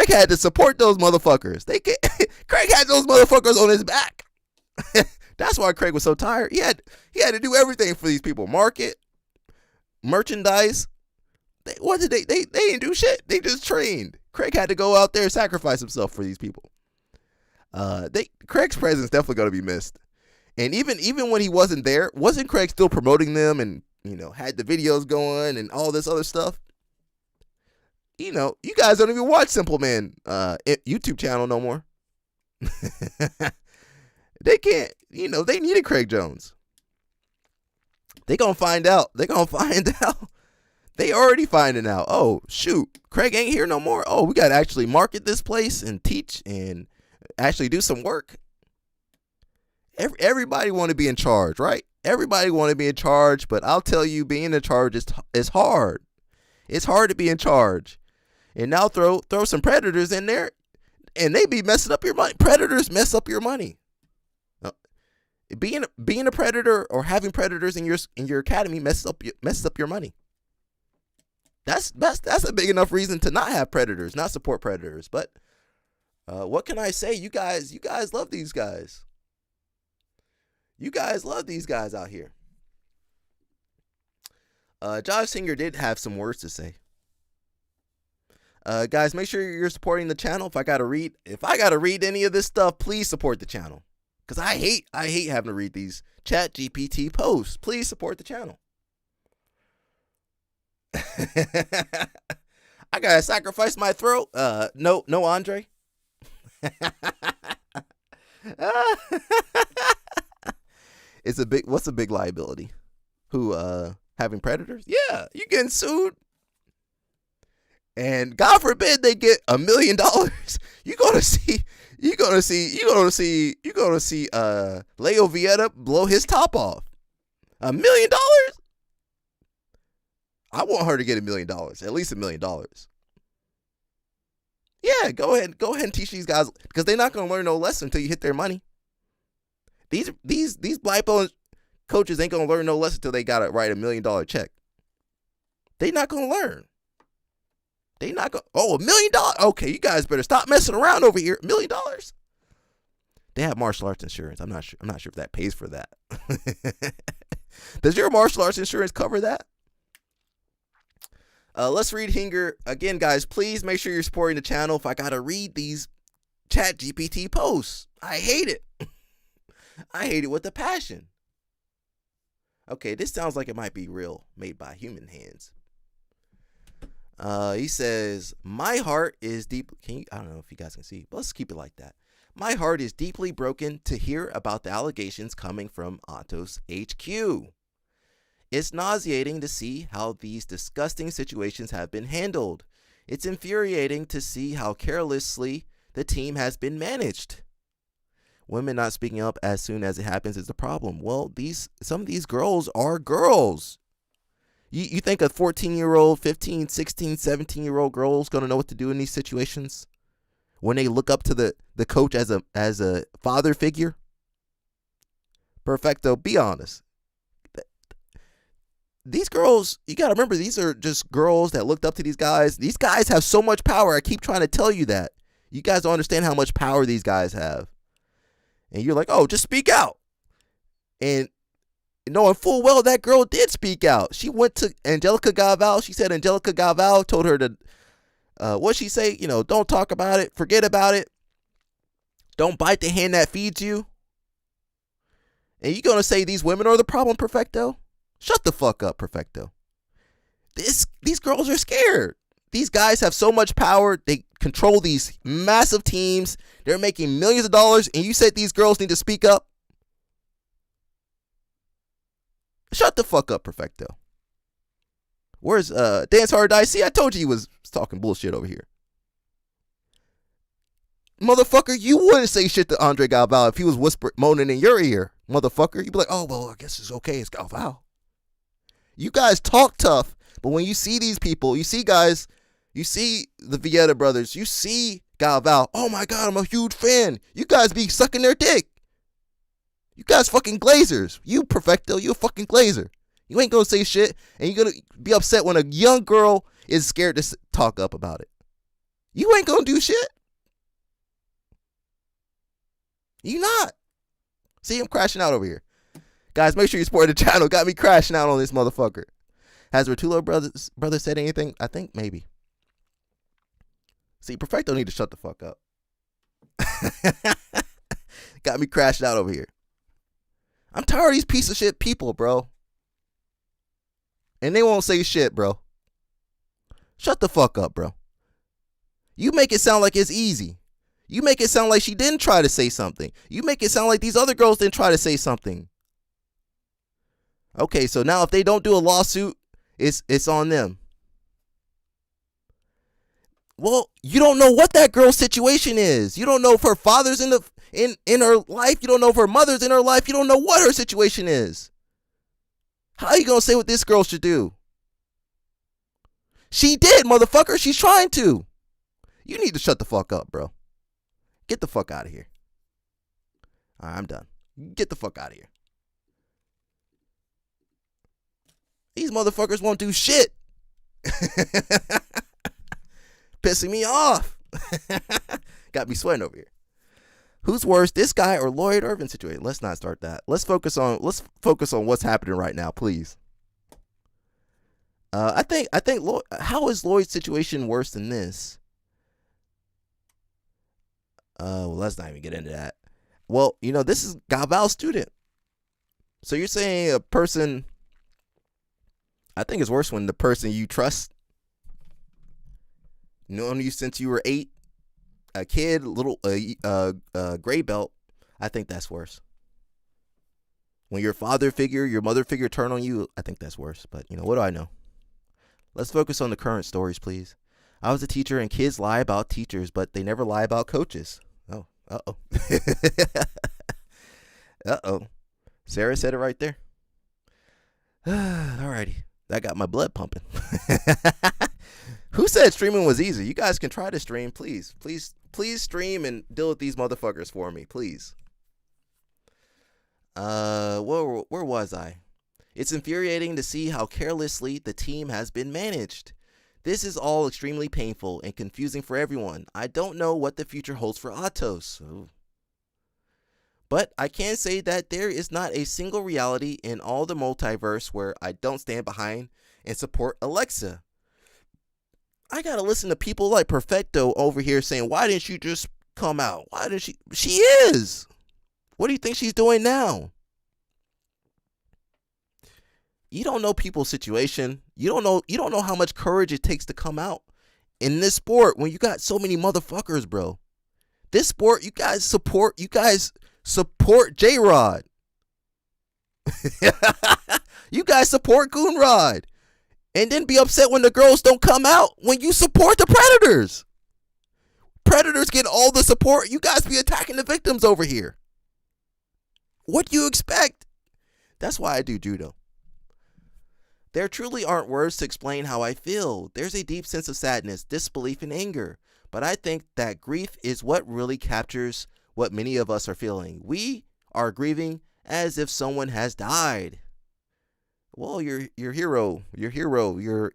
S1: had to support those motherfuckers. Craig had those motherfuckers on his back. That's why Craig was so tired. He had to do everything for these people. Market, merchandise. They didn't do shit. They just trained. Craig had to go out there and sacrifice himself for these people. Craig's presence definitely going to be missed. And even when he wasn't there, wasn't Craig still promoting them and had the videos going and all this other stuff? You guys don't even watch Simple Man YouTube channel no more. They can't. They needed Craig Jones. They gonna find out. They already finding out. Oh, shoot. Craig ain't here no more. Oh, we got to actually market this place and teach and actually do some work. Everybody want to be in charge, right? Everybody want to be in charge, but I'll tell you, being in charge is hard. It's hard to be in charge. And now throw some predators in there, and they be messing up your money. Predators mess up your money. Being a predator or having predators in your academy messes up your money. That's a big enough reason to not have predators, not support predators. But what can I say? You guys love these guys. You guys love these guys out here. Josh Singer did have some words to say. Guys, make sure you're supporting the channel. If I gotta read any of this stuff, please support the channel. Cause I hate having to read these Chat GPT posts. Please support the channel. I gotta sacrifice my throat. No, Andre. It's a big. What's a big liability? Who having predators? Yeah, you getting sued. And God forbid they get $1 million. You're gonna see Leo Vieta blow his top off. $1 million? I want her to get $1 million, at least $1 million. Yeah, go ahead and teach these guys, because they're not gonna learn no lesson until you hit their money. These black belt coaches ain't gonna learn no lesson until they gotta write $1 million check. They not gonna learn. They not gonna. Oh, $1 million. Okay, you guys better stop messing around over here. $1 million. They have martial arts insurance. I'm not sure if that pays for that. Does your martial arts insurance cover that? Let's read Hinger again, guys. Please make sure you're supporting the channel. If I gotta read these Chat GPT posts, I hate it. I hate it with a passion. Okay, this sounds like it might be real, made by human hands. He says, my heart is deep. I don't know if you guys can see, but let's keep it like that. My heart is deeply broken to hear about the allegations coming from Atos HQ. It's nauseating to see how these disgusting situations have been handled. It's infuriating to see how carelessly the team has been managed. Women not speaking up as soon as it happens is the problem. Well, some of these girls are girls. You think a 14-year-old, 15, 16, 17-year-old girl is going to know what to do in these situations when they look up to the coach as a father figure? Perfecto, be honest. These girls, you got to remember, these are just girls that looked up to these guys. These guys have so much power. I keep trying to tell you that. You guys don't understand how much power these guys have. And you're like, oh, just speak out. And knowing full well that girl did speak out. She went to Angelica Galvao. She said Angelica Galvao told her to, what'd she say? Don't talk about it. Forget about it. Don't bite the hand that feeds you. And you going to say these women are the problem, Perfecto? Shut the fuck up, Perfecto. These girls are scared. These guys have so much power. They control these massive teams. They're making millions of dollars. And you said these girls need to speak up? Shut the fuck up, Perfecto. Where's Dance Hard Die? See, I told you he was talking bullshit over here. Motherfucker, you wouldn't say shit to Andre Galvao if he was moaning in your ear. Motherfucker, you'd be like, oh, well, I guess it's okay. It's Galvao. You guys talk tough, but when you see these people, you see guys, you see the Vieta brothers, you see Galvao. Oh my God, I'm a huge fan. You guys be sucking their dick. You guys fucking glazers. You, Perfecto, you a fucking glazer. You ain't gonna say shit, and you're gonna be upset when a young girl is scared to talk up about it. You ain't gonna do shit. You not. See, I'm crashing out over here. Guys, make sure you support the channel. Got me crashing out on this motherfucker. Has Rotulo brother said anything? I think maybe. See, Perfecto need to shut the fuck up. Got me crashing out over here. I'm tired of these piece of shit people, bro. And they won't say shit, bro. Shut the fuck up, bro. You make it sound like it's easy. You make it sound like she didn't try to say something. You make it sound like these other girls didn't try to say something. Okay, so now if they don't do a lawsuit, it's on them. Well, you don't know what that girl's situation is. You don't know if her father's in her life. You don't know if her mother's in her life. You don't know what her situation is. How are you going to say what this girl should do? She did, motherfucker. She's trying to. You need to shut the fuck up, bro. Get the fuck out of here. All right, I'm done. Get the fuck out of here. These motherfuckers won't do shit. Pissing me off. Got me sweating over here. Who's worse, this guy or Lloyd Irvin situation? Let's not start that. Let's focus on what's happening right now, please. I think how is Lloyd's situation worse than this? Well, let's not even get into that. Well, this is Galvao's student. So you're saying a person, I think it's worse when the person you trust, known you since you were 8, a kid, little gray belt. I think that's worse. When your father figure, your mother figure turn on you, I think that's worse. But, what do I know? Let's focus on the current stories, please. I was a teacher, and kids lie about teachers, but they never lie about coaches. Oh, uh-oh. Uh-oh. Sarah said it right there. Alrighty. That got my blood pumping. Who said streaming was easy? You guys can try to stream, please. Please stream and deal with these motherfuckers for me, please. Where was I? It's infuriating to see how carelessly the team has been managed. This is all extremely painful and confusing for everyone. I don't know what the future holds for Atos. Ooh. But I can say that there is not a single reality in all the multiverse where I don't stand behind and support Alexa. I gotta listen to people like Perfecto over here saying, why didn't you just come out? Why didn't she? She is. What do you think she's doing now? You don't know people's situation. You don't know how much courage it takes to come out in this sport when you got so many motherfuckers, bro. This sport, you guys support J-Rod. You guys support Goonrod. And then be upset when the girls don't come out when you support the predators. Predators get all the support. You guys be attacking the victims over here. What do you expect? That's why I do judo. There truly aren't words to explain how I feel. There's a deep sense of sadness, disbelief, and anger. But I think that grief is what really captures what many of us are feeling. We are grieving as if someone has died. Well, your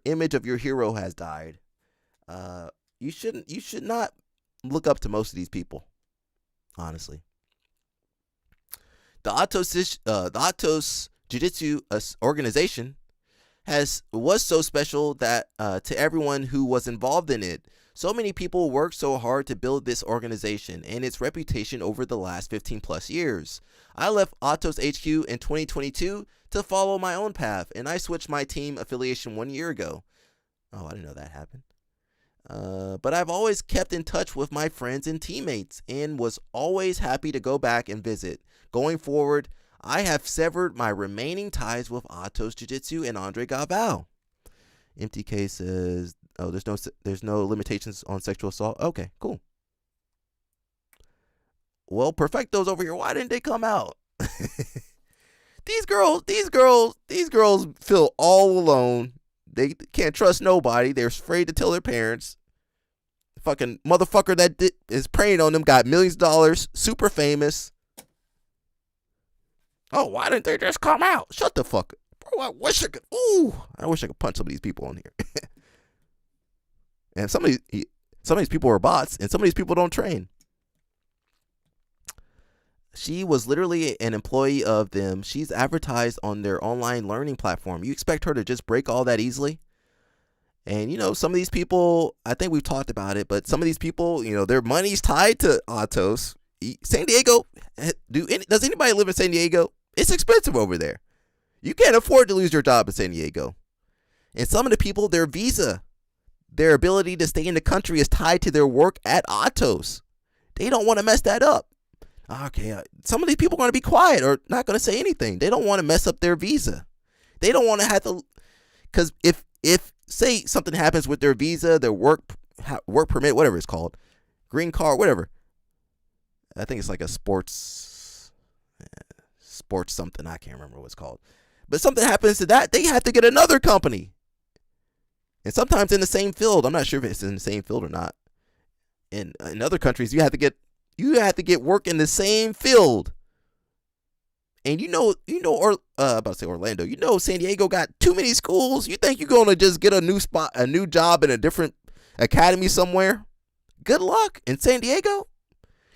S1: image of your hero has died. You should not look up to most of these people, honestly. The Atos Jiu-Jitsu organization was so special that to everyone who was involved in it. So many people worked so hard to build this organization and its reputation over the last 15 plus years. I left Atos HQ in 2022 to follow my own path, and I switched my team affiliation 1 year ago. Oh, I didn't know that happened. But I've always kept in touch with my friends and teammates and was always happy to go back and visit. Going forward, I have severed my remaining ties with Atos Jiu-Jitsu and Andre Galvao. MTK says, oh, there's no limitations on sexual assault. Okay, cool. Well, Perfecto's over here. Why didn't they come out? These girls feel all alone. They can't trust nobody. They're afraid to tell their parents. Fucking motherfucker that is preying on them got millions of dollars, super famous. Oh, why didn't they just come out? Shut the fuck up. Bro, I wish I could punch some of these people on here. And some of these people are bots, and some of these people don't train. She was literally an employee of them. She's advertised on their online learning platform. You expect her to just break all that easily? And, some of these people, I think we've talked about it, but some of these people, their money's tied to Atos. San Diego, does anybody live in San Diego? It's expensive over there. You can't afford to lose your job in San Diego. And some of the people, their visa, their ability to stay in the country is tied to their work at Atos. They don't want to mess that up. Okay, some of these people are going to be quiet or not going to say anything. They don't want to mess up their visa. They don't want to have to, because if say something happens with their visa, their work permit, whatever it's called, green card, whatever. I think it's like a sports something. I can't remember what it's called. But something happens to that, they have to get another company. And sometimes in the same field. I'm not sure if it's in the same field or not. In other countries, you have to get work in the same field. And about to say Orlando. San Diego got too many schools. You think you're gonna just get a new job in a different academy somewhere? Good luck in San Diego.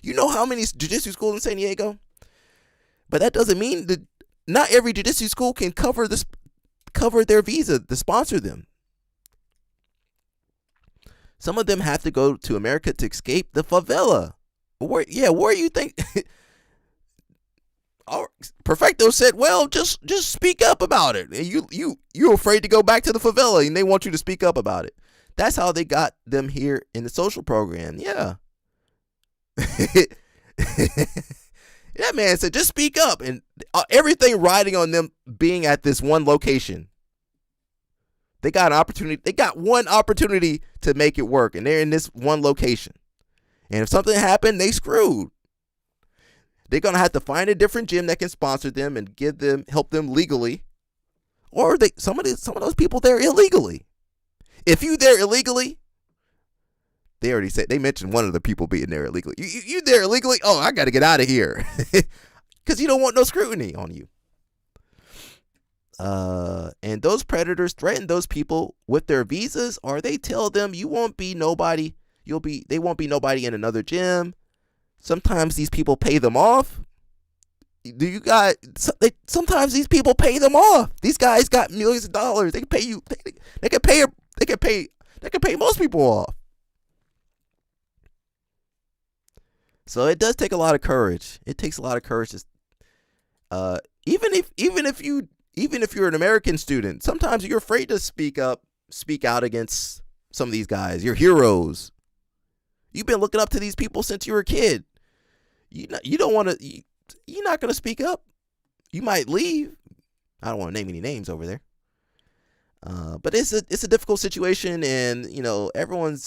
S1: You know how many jiu-jitsu schools in San Diego? But that doesn't mean that not every jiu-jitsu school can cover their visa to sponsor them. Some of them have to go to America to escape the favela. Where you think? Perfecto said, well, just speak up about it. And you're afraid to go back to the favela, and they want you to speak up about it. That's how they got them here in the social program. Yeah. That man said, just speak up. And everything riding on them being at this one location. They got an opportunity. They got one opportunity to make it work. And they're in this one location. And if something happened, they screwed. They're going to have to find a different gym that can sponsor them and help them legally. Or some of those people there illegally. If you there illegally, they already said, they mentioned one of the people being there illegally. You there illegally? Oh, I got to get out of here. Because you don't want no scrutiny on you. And those predators threaten those people with their visas, or they tell them you won't be nobody. They won't be nobody in another gym. Sometimes these people pay them off. Sometimes these people pay them off. These guys got millions of dollars. They can pay you. They can pay most people off. So it does take a lot of courage. It takes a lot of courage to, even if you're an American student, sometimes you're afraid to speak out against some of these guys. You're heroes. You've been looking up to these people since you were a kid. You don't want to. You're not going to speak up. You might leave. I don't want to name any names over there. But it's a difficult situation, and everyone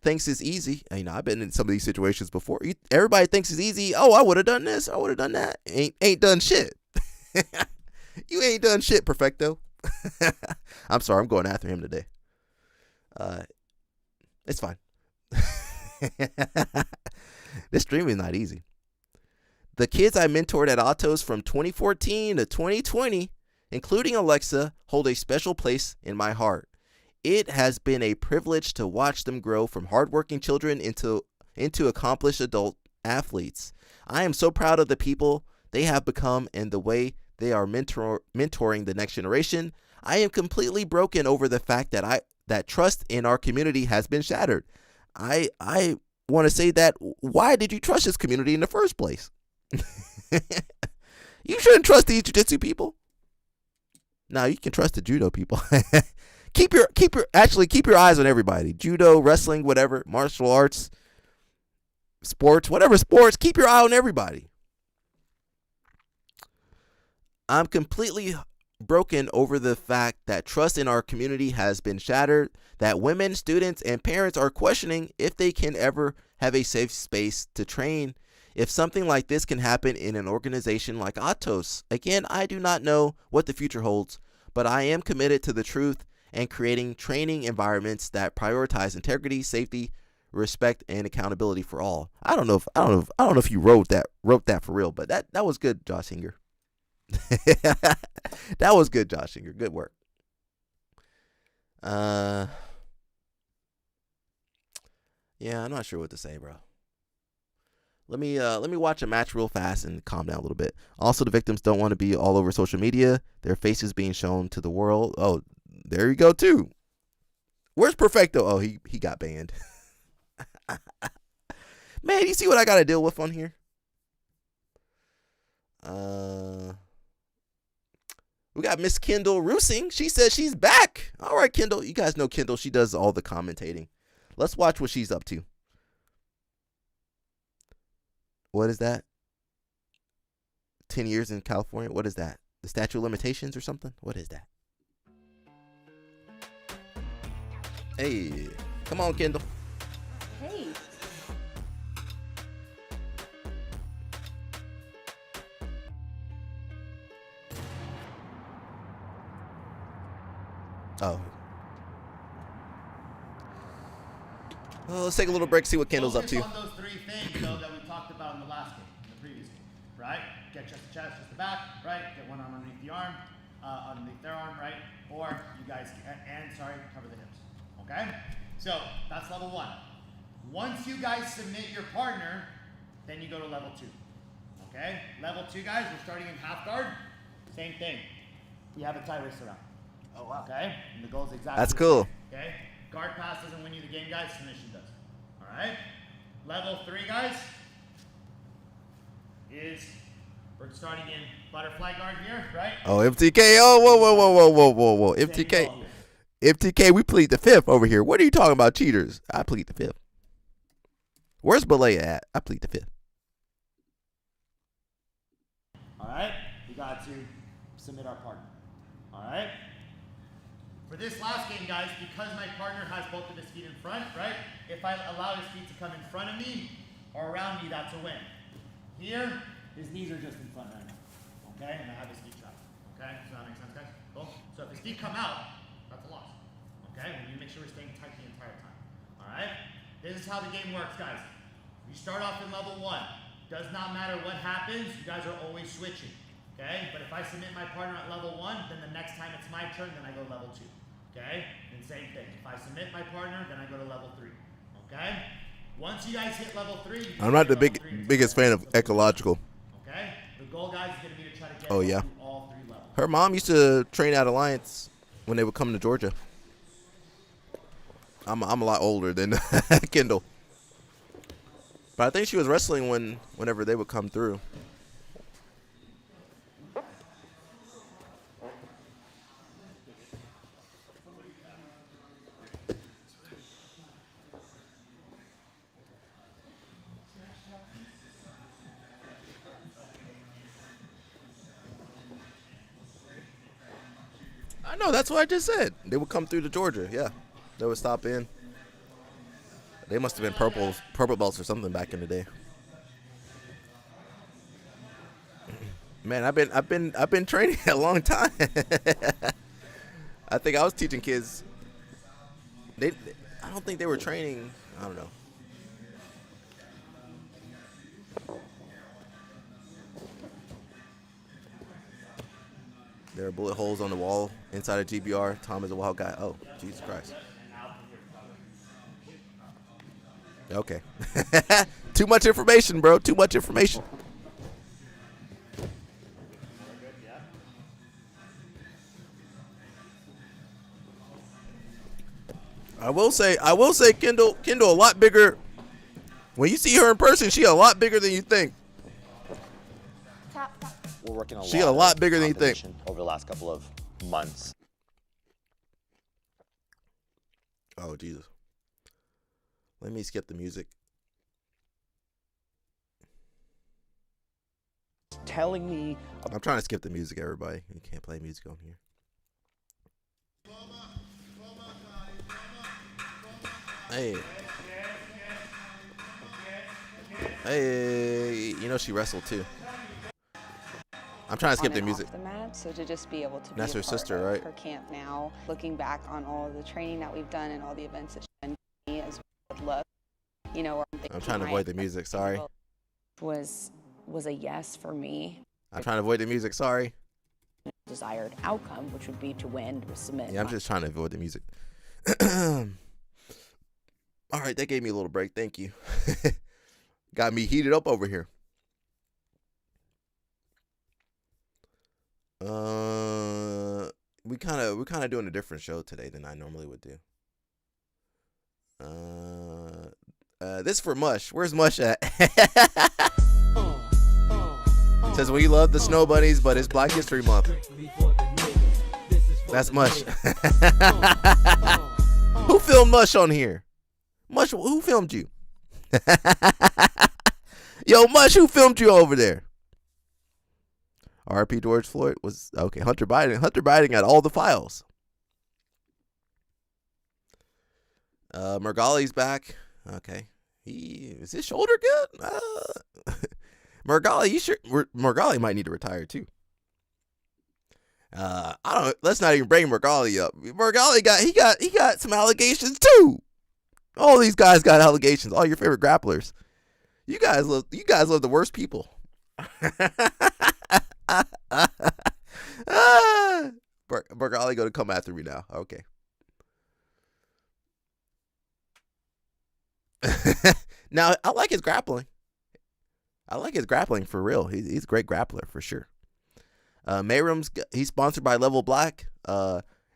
S1: thinks it's easy. I've been in some of these situations before. Everybody thinks it's easy. Oh, I would have done this. I would have done that. Ain't done shit. You ain't done shit, Perfecto. I'm sorry. I'm going after him today. It's fine. This streaming is not easy. The kids I mentored at Atos from 2014 to 2020, including Alexa, hold a special place in my heart. It has been a privilege to watch them grow from hardworking children into accomplished adult athletes. I am so proud of the people they have become and the way they are mentoring the next generation. I am completely broken over the fact that trust in our community has been shattered. I want to say that, why did you trust this community in the first place? You shouldn't trust these jiu-jitsu people. No, you can trust the judo people. keep your eyes on everybody. Judo, wrestling, whatever, martial arts, sports, whatever sports, keep your eye on everybody. I'm completely broken over the fact that trust in our community has been shattered, that women, students, and parents are questioning if they can ever have a safe space to train. If something like this can happen in an organization like Atos, again, I do not know what the future holds, but I am committed to the truth and creating training environments that prioritize integrity, safety, respect, and accountability for all. I don't know if you wrote that for real, but that was good, Josh Hinger. That was good, Josh Hinger. Good work. Yeah, I'm not sure what to say, bro. Let me watch a match real fast and calm down a little bit. Also, the victims don't want to be all over social media. Their faces being shown to the world. Oh, there you go too. Where's Perfecto? Oh, he got banned. Man, you see what I got to deal with on here? We got Miss Kendall Roosing. She says she's back. All right, Kendall. You guys know Kendall. She does all the commentating. Let's watch what she's up to. What is that? 10 years in California? What is that? The statute of limitations or something? What is that? Hey, come on, Kendall.
S8: Hey.
S1: Oh. Well, let's take a little break, see what Kendall's up to.
S4: On those three things, though, that we talked about in the last game, in the previous game, right? Get chest to chest, chest to back, right? Get one arm underneath the arm, underneath their arm, right? Or you guys, cover the hips, okay? So that's level one. Once you guys submit your partner, then you go to level two, okay? Level two, guys, we're starting in half guard. Same thing. We have a tie wrist around. Oh, wow. Okay? And the goal is exactly
S1: That's
S4: the
S1: cool.
S4: same, okay? Guard pass doesn't win you the game, guys. Submission does. All right? Level three, guys, is we're starting in butterfly guard here, right?
S1: Oh, MTK. Oh, whoa. MTK, we plead the fifth over here. What are you talking about, cheaters? I plead the fifth. Where's Balea at? I plead the fifth.
S4: All right? We got to submit our partner. All right? For this last game, guys, because my partner has both of his feet in front, right? If I allow his feet to come in front of me or around me, that's a win. Here, his knees are just in front right now. Okay? And I have his feet trapped. Okay? Does that make sense, guys? Cool? So if his feet come out, that's a loss. Okay? We need to make sure we're staying tight the entire time. All right? This is how the game works, guys. You start off in level 1. Does not matter what happens, you guys are always switching. Okay? But if I submit my partner at level 1, then the next time it's my turn, then I go level 2. Okay? And same thing. If I submit my partner, then I go to level 3. Okay? Once you guys hit level 3,
S1: I'm not the biggest fan of ecological.
S4: Okay? The goal, guys, is going to be to try to get
S1: Oh, yeah.
S4: through all 3 levels.
S1: Her mom used to train at Alliance when they would come to Georgia. I'm a lot older than Kendall. But I think she was wrestling whenever they would come through. I know, that's what I just said. They would come through to Georgia, yeah. They would stop in. They must have been purple belts or something back in the day. Man, I've been training a long time. I think I was teaching kids. I don't think they were training. I don't know. There are bullet holes on the wall inside of GBR. Tom is a wild guy. Oh, Jesus Christ. Okay. Too much information, bro. Too much information. I will say, Kendall a lot bigger. When you see her in person, she a lot bigger than you think.
S8: We're working
S1: She a lot bigger than you think.
S8: Over the last couple of months.
S1: Oh, Jesus. Let me skip the music.
S8: Telling me.
S1: I'm trying to skip the music, everybody. You can't play music on here. Hey. Hey. You know she wrestled too. I'm trying to skip the music.
S9: Off the mat, so to just be able to
S1: That's
S9: be
S1: her
S9: a part
S1: sister,
S9: of
S1: right?
S9: her camp now, looking back on all the training that we've done and all the events that she's been to me as well as look, you know,
S1: I'm trying to avoid the music. Sorry.
S9: Was a yes for me.
S1: I'm trying to avoid the music. Sorry.
S9: Desired outcome, which would be to win, to submit.
S1: Yeah, I'm just trying to avoid the music. All right, that gave me a little break. Thank you. Got me heated up over here. We're kind of doing a different show today than I normally would do. This for Mush. Where's Mush at? Says we love the snow bunnies, but it's Black History Month. That's Mush. Who filmed Mush on here? Mush, who filmed you? Yo, Mush, who filmed you over there? R.P. George Floyd was okay. Hunter Biden got all the files. Mergali's back. Okay, is his shoulder good? Mergali, you sure? Mergali might need to retire too. I don't. Let's not even bring Mergali up. Mergali got some allegations too. All these guys got allegations. All your favorite grapplers. You guys love the worst people. Mergali gonna come after me now. Okay. Now I like his grappling. For real. He's a great grappler for sure. Mayrim's he's sponsored by Level Black.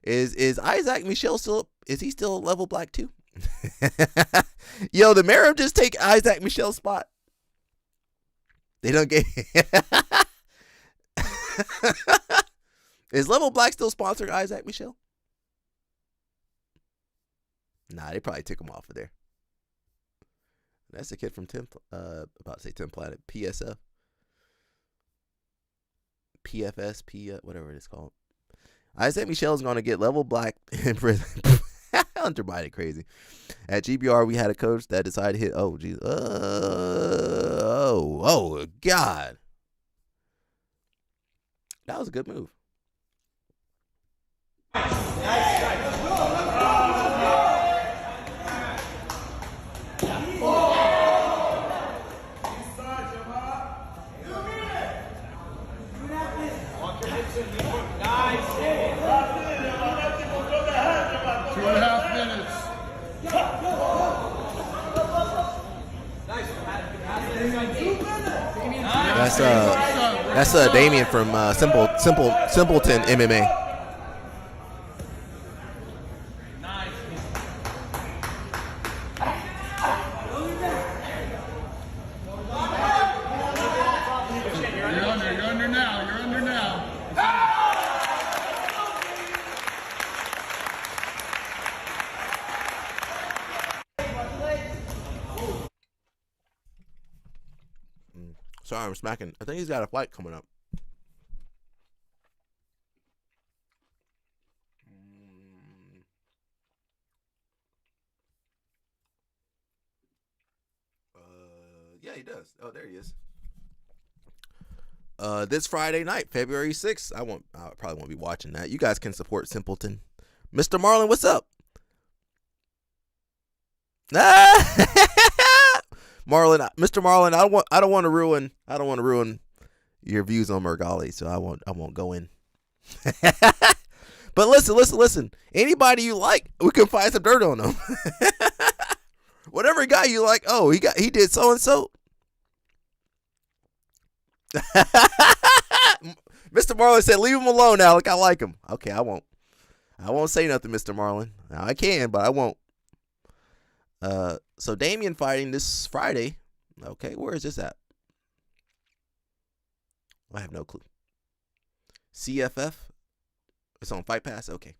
S1: Is Isaac Michelle still? Is he still Level Black too? Yo, did Mayrim just take Isaac Michelle's spot? They don't get. Is Level Black still sponsoring Isaac Michelle? Nah, they probably took him off of there. That's the kid from Tim Planet, PSF. PFS, whatever it's called. Isaac Michelle's going to get level black in prison. Hunter Biden crazy. At GBR, we had a coach that decided to hit. Oh, geez. Oh, God. That was a good move. That's Damien from Simpleton MMA.
S10: You're under now.
S1: Sorry, I'm smacking. I think he's got a fight coming up. Yeah, he does. Oh, there he is. This Friday night, February 6th. I probably won't be watching that. You guys can support Simpleton. Mr. Marlon, what's up? Marlon, Mr. Marlon, I don't want to ruin your views on Mergali, so I won't go in. But listen. Anybody you like, we can find some dirt on them. Whatever guy you like, he did so and so. Mr. Marlon said, "Leave him alone, Alec. I like him." Okay, I won't say nothing, Mr. Marlon. Now, I can, but I won't. So Damien fighting this Friday. Okay, where is this at? I have no clue. CFF. It's on Fight Pass. Okay.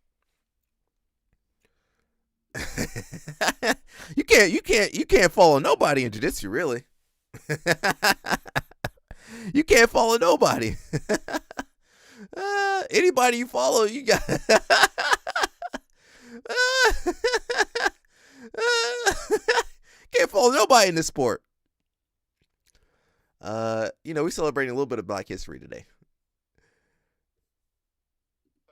S1: You can't follow nobody in jiu-jitsu, really. You can't follow nobody. Anybody you follow, you got. Can't follow nobody in this sport. We're celebrating a little bit of Black History today.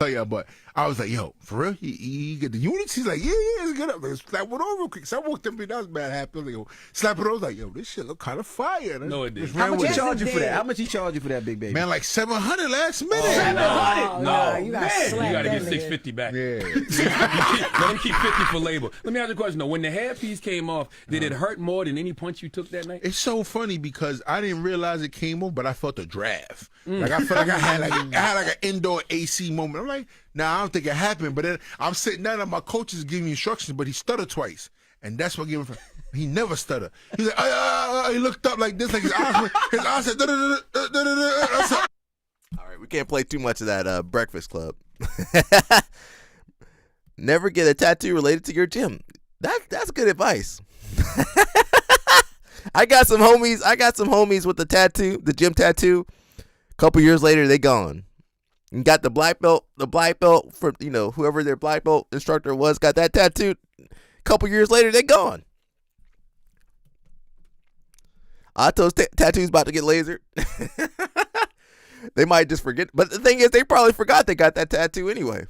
S10: Oh yeah, but I was like, yo, for real, he get the units. He's like, yeah, it's good up. Slap it on real quick. So I walked up and that was bad happy. I was like, yo, slap it on. I was like, yo, this shit look kind of fire.
S11: No, it didn't.
S12: How much he charge you for that? How much he charge you for that, big baby?
S10: Man, like $700 last minute.
S11: No,
S12: you gotta
S11: get $650 back.
S10: Yeah.
S11: Let him keep 50 for labor. Let me ask you a question though. When the hairpiece came off, did it hurt more than any punch you took that night?
S10: It's so funny because I didn't realize it came off, but I felt a draft. Like I felt like I had like an indoor AC moment. I'm like, nah, I don't think it happened. But then I'm sitting down and my coach is giving me instructions, but he stuttered twice. And that's what gave him. He never stuttered. He's like, he looked up like this, like his eyes said,
S1: All right, we can't play too much of that Breakfast Club. Never get a tattoo related to your gym. That's good advice. I got some homies with the gym tattoo. A couple years later, they gone. And got the black belt for whoever their black belt instructor was, got that tattooed. A couple years later, they gone. Atos tattoo's about to get lasered. They might just forget, but the thing is, they probably forgot they got that tattoo anyway.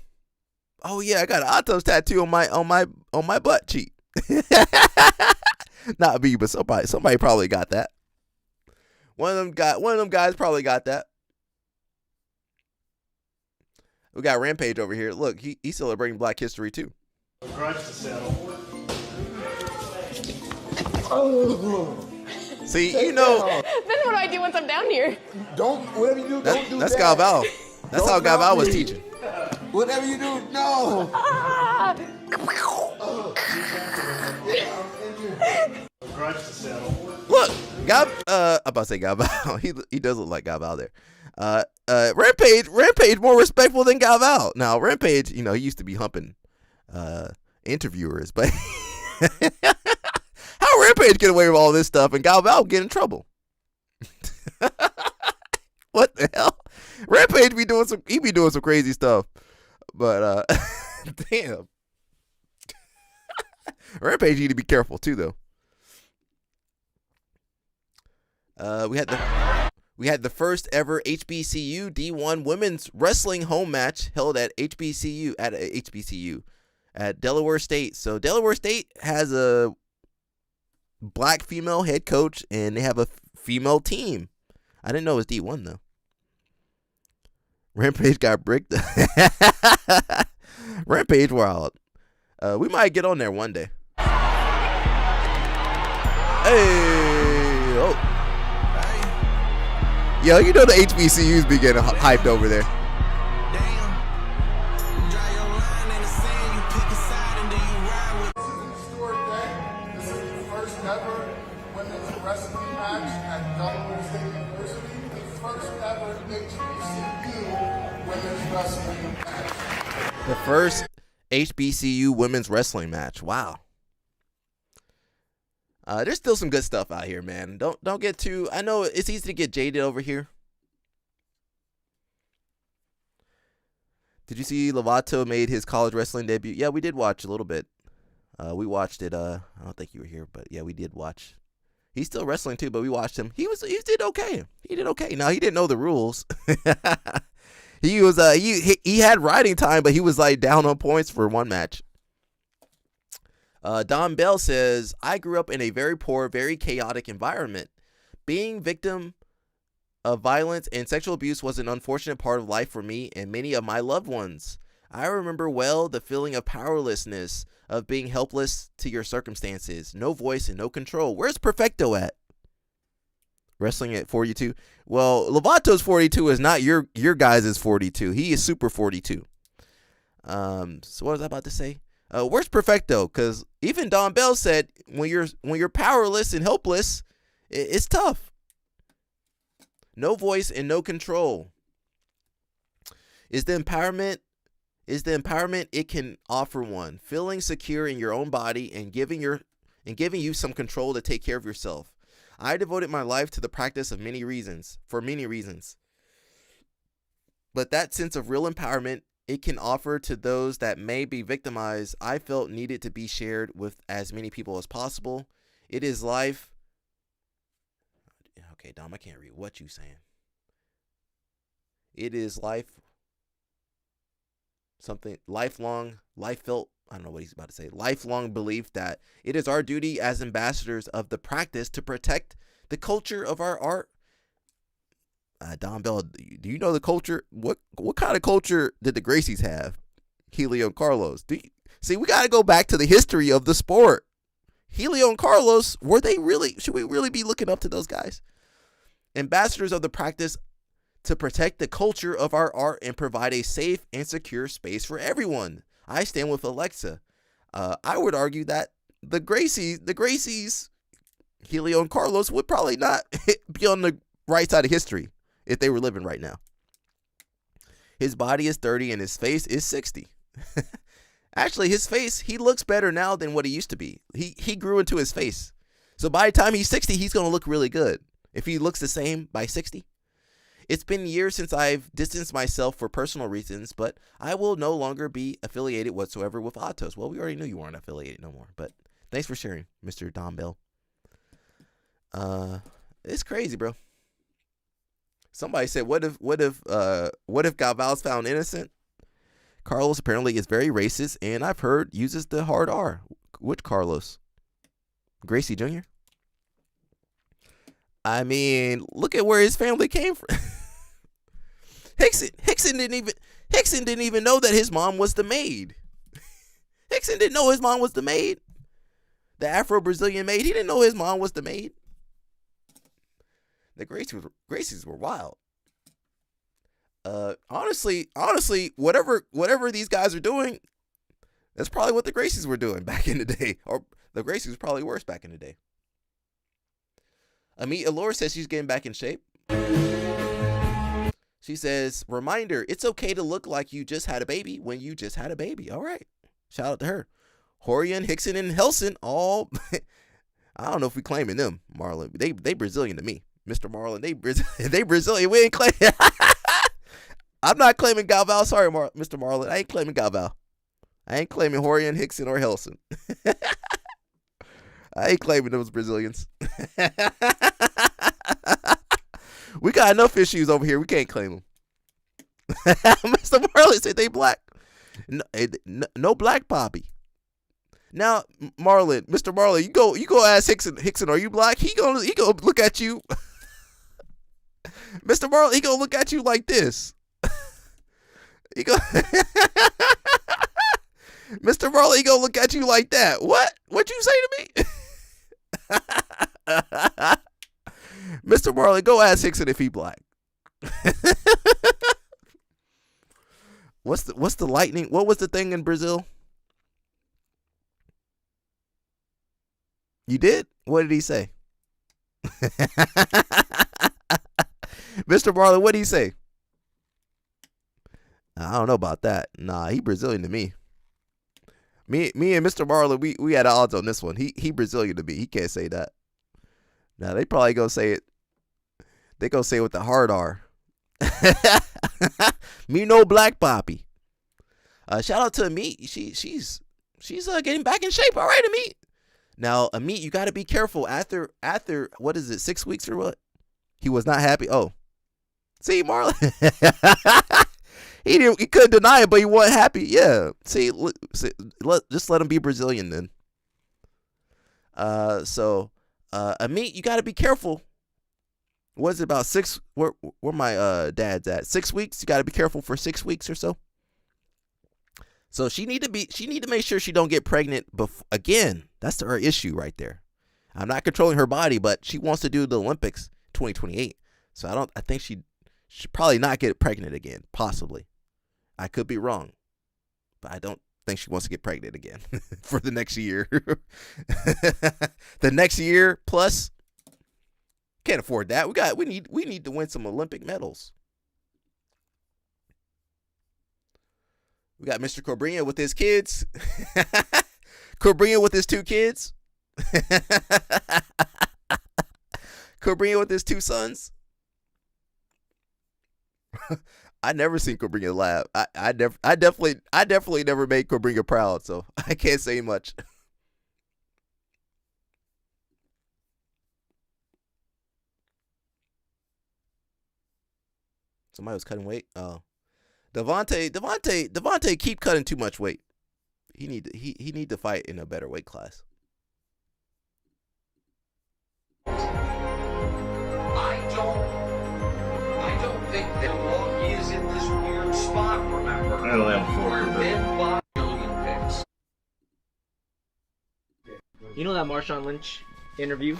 S1: Oh yeah, I got an Atos tattoo on my butt cheek. Not me, but somebody probably got that. One of them guys probably got that. We got Rampage over here. Look, he's celebrating Black History too.
S4: Grudge to settle.
S1: See,
S7: Then what do I do once I'm down here?
S12: Whatever you do, don't do
S1: that's
S12: that.
S1: Galvao. That's how Galvao was teaching.
S12: Whatever you do, no.
S4: Grudge to settle.
S1: Look, I'm about to say Galvao. He does look like Galvao there. Rampage more respectful than Galvao. Now, Rampage, he used to be humping interviewers, but how Rampage get away with all this stuff and Galvao get in trouble? What the hell? Rampage be doing some crazy stuff. But damn. Rampage need to be careful too though. We had the first ever HBCU D1 women's wrestling home match held at HBCU at Delaware State. So Delaware State has a black female head coach and they have a female team. I didn't know it was D1 though. Rampage got bricked. Rampage wild. We might get on there one day. Hey, oh. Yo, you know the HBCUs be getting hyped over there.
S10: This is the first ever women's wrestling match at Delaware State University. The first ever HBCU women's wrestling match.
S1: The first HBCU women's wrestling match. Wow. There's still some good stuff out here, man. Don't get too. I know it's easy to get jaded over here. Did you see Lovato made his college wrestling debut? Yeah, we did watch a little bit. We watched it. I don't think you were here, but yeah, we did watch. He's still wrestling too, but we watched him. He did okay. He did okay. Now he didn't know the rules. He was he had riding time, but he was like down on points for one match. Don Bell says, I grew up in a very poor, very chaotic environment. Being victim of violence and sexual abuse was an unfortunate part of life for me and many of my loved ones. I remember well the feeling of powerlessness, of being helpless to your circumstances. No voice and no control. Where's Perfecto at? Wrestling at 42. Well, Lovato's 42 is not your guys' 42. He is super 42. So what was I about to say? Where's Perfecto? Because even Don Bell said when you're powerless and helpless, it's tough. No voice and no control. Is the empowerment it can offer one, feeling secure in your own body and giving you some control to take care of yourself. I devoted my life to the practice for many reasons. But that sense of real empowerment it can offer to those that may be victimized, I felt needed to be shared with as many people as possible. It is life. Okay, Dom, I can't read what you saying. It is life. Something lifelong, I don't know what he's about to say. Lifelong belief that it is our duty as ambassadors of the practice to protect the culture of our art. Don Bell, do you know the culture? What kind of culture did the Gracies have? Helio and Carlos. See, we got to go back to the history of the sport. Helio and Carlos, should we really be looking up to those guys? Ambassadors of the practice to protect the culture of our art and provide a safe and secure space for everyone. I stand with Alexa. I would argue that the Gracies, Helio and Carlos would probably not be on the right side of history if they were living right now. His body is 30 and his face is 60. Actually, his face, he looks better now than what he used to be. He grew into his face. So by the time he's 60, he's going to look really good. If he looks the same by 60. It's been years since I've distanced myself for personal reasons, but I will no longer be affiliated whatsoever with Atos. Well, we already knew you weren't affiliated no more, but thanks for sharing, Mr. Don Bell. It's crazy, bro. Somebody said, what if Galvao's found innocent? Carlos apparently is very racist, and I've heard uses the hard R. Which Carlos? Gracie Jr.? I mean, look at where his family came from. Hickson didn't even know that his mom was the maid. Hickson didn't know his mom was the maid. The Afro-Brazilian maid. He didn't know his mom was the maid. The Gracies were wild. Honestly, whatever these guys are doing, that's probably what the Gracies were doing back in the day. Or the Gracies was probably worse back in the day. Amit Allure says she's getting back in shape. She says, reminder, it's okay to look like you just had a baby when you just had a baby. All right. Shout out to her. Horian, Hickson, and Helson, all, I don't know if we claiming them, Marlon. They Brazilian to me. Mr. Marlon, they Brazilian. We ain't claiming. I'm not claiming Galvao. Sorry, Mr. Marlon. I ain't claiming Galvao. I ain't claiming Horian, Hickson, or Helson. I ain't claiming those Brazilians. We got enough issues over here. We can't claim them. Mr. Marlon said they black. No black Bobby. Now, Marlon, Mr. Marlon, you go ask Hickson, are you black? He gonna look at you. Mr. Marlon, he gonna look at you like this. He go Mr. Marley, he gonna look at you like that. What? What'd you say to me? Mr. Marley, go ask Hickson if he black. What's the lightning? What was the thing in Brazil? You did? What did he say? Mr. Marley, what did he say? I don't know about that. Nah, he Brazilian to me. Me and Mr. Marlon, we had odds on this one. He Brazilian to me. He can't say that. Now they probably gonna say it. They gonna say it with the hard R. Me no black poppy. Shout out to Amit. She's getting back in shape. All right, Amit. Now Amit, you got to be careful after what is it, 6 weeks or what? He was not happy. Oh, see Marlon. He couldn't deny it, but he wasn't happy. Yeah. See, just let him be Brazilian then. So Amit, you got to be careful. What is it about 6? Where my dad's at? 6 weeks. You got to be careful for 6 weeks or so. So she need to make sure she don't get pregnant again. That's her issue right there. I'm not controlling her body, but she wants to do the Olympics 2028. So I think she should probably not get pregnant again. Possibly. I could be wrong, but I don't think she wants to get pregnant again for the next year. The next year plus, can't afford that. We need to win some Olympic medals. We got Mr. Cobrinha with his kids. Cobrinha with his 2 kids. Cobrinha with his 2 sons. I never seen Cobrinha laugh. I definitely never made Cobrinha proud, so I can't say much. Somebody was cutting weight. Oh, Devontae keep cutting too much weight. He need to fight in a better weight class.
S13: I don't think that long is in this weird spot, remember?
S14: I only have 4.
S13: Where then 5 million picks.
S6: You know that Marshawn Lynch interview?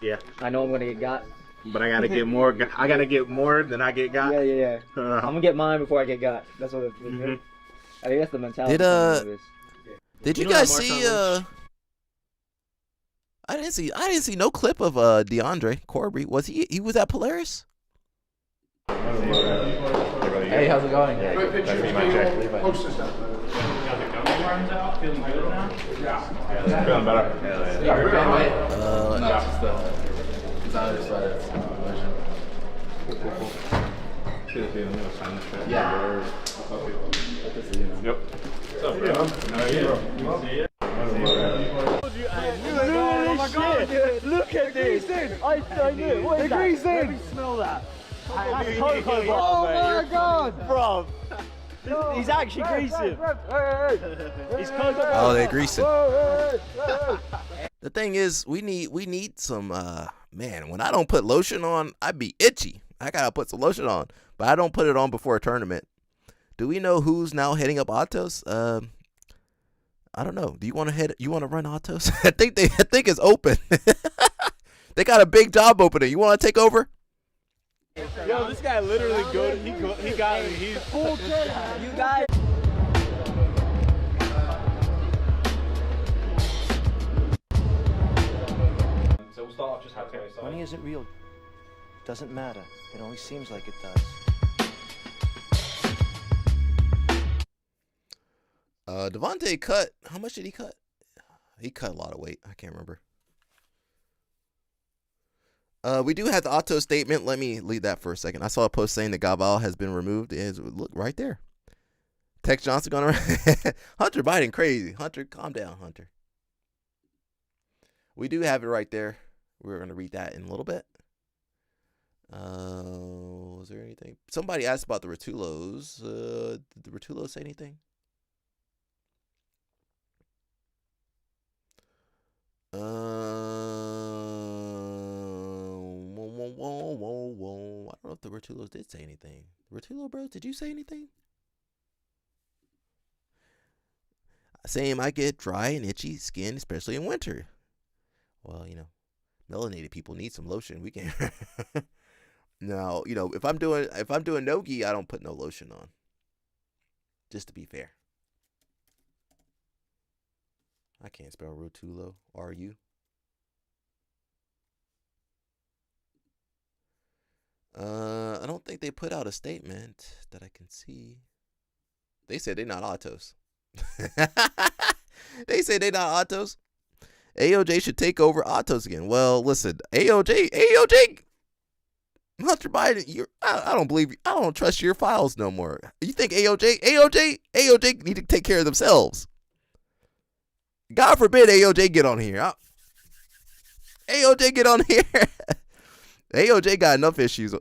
S14: Yeah.
S6: I know I'm gonna get got.
S14: But I gotta get more. I gotta get more than I get got.
S6: Yeah. I'm gonna get mine before I get got. That's what it's. I think that's the mentality.
S1: Did you guys see? I didn't see no clip of DeAndre Corby. He was at Polaris?
S6: Hey, how's it going?
S14: Yeah, that's me, my check.
S15: Feeling good now?
S14: Yeah. Feeling better.
S15: Yeah.
S14: Yep. What's up, bro? How are you?
S15: Oh my god, dude. Look at this. I knew it. What is that? Let me smell that. That's cocoa butter, oh my god. Bro. He's actually greasing. He's cocoa butter.
S1: Oh, they're greasing. The thing is, we need some, man, when I don't put lotion on, I be itchy. I gotta put some lotion on, but I don't put it on before a tournament. Do we know who's now heading up Atos? I don't know. Do you want to run Atos? I think it's open. They got a big job opening. You want to take over?
S15: Yo, this guy literally good. He got me. He's full you guys.
S8: So we'll start off just how
S16: Money isn't real. Doesn't matter. It always seems like it does.
S1: Devontae cut. How much did he cut? He cut a lot of weight. I can't remember. We do have the Atos statement. Let me leave that for a second. I saw a post saying that Galvao has been removed. Look right there. Tex Johnson going around. Hunter Biden crazy. Hunter, calm down, Hunter. We do have it right there. We're going to read that in a little bit. Was there anything? Somebody asked about the Rotulos. Did the Rotulos say anything? I don't know if the Rotulos did say anything. Rotulo bros, did you say anything? Saying I get dry and itchy skin, especially in winter. Well, you know, melanated people need some lotion. We can. Now, you know, if I'm doing no-gi, I don't put no lotion on. Just to be fair. I can't spell Rotulo. R-U. I don't think they put out a statement that I can see. They said they're not Atos. They say they're not Atos. AOJ should take over Atos again. Well, listen, AOJ, Hunter Biden, I don't believe you. I don't trust your files no more. You think AOJ need to take care of themselves. God forbid AOJ get on here. AOJ get on here. AOJ got enough issues.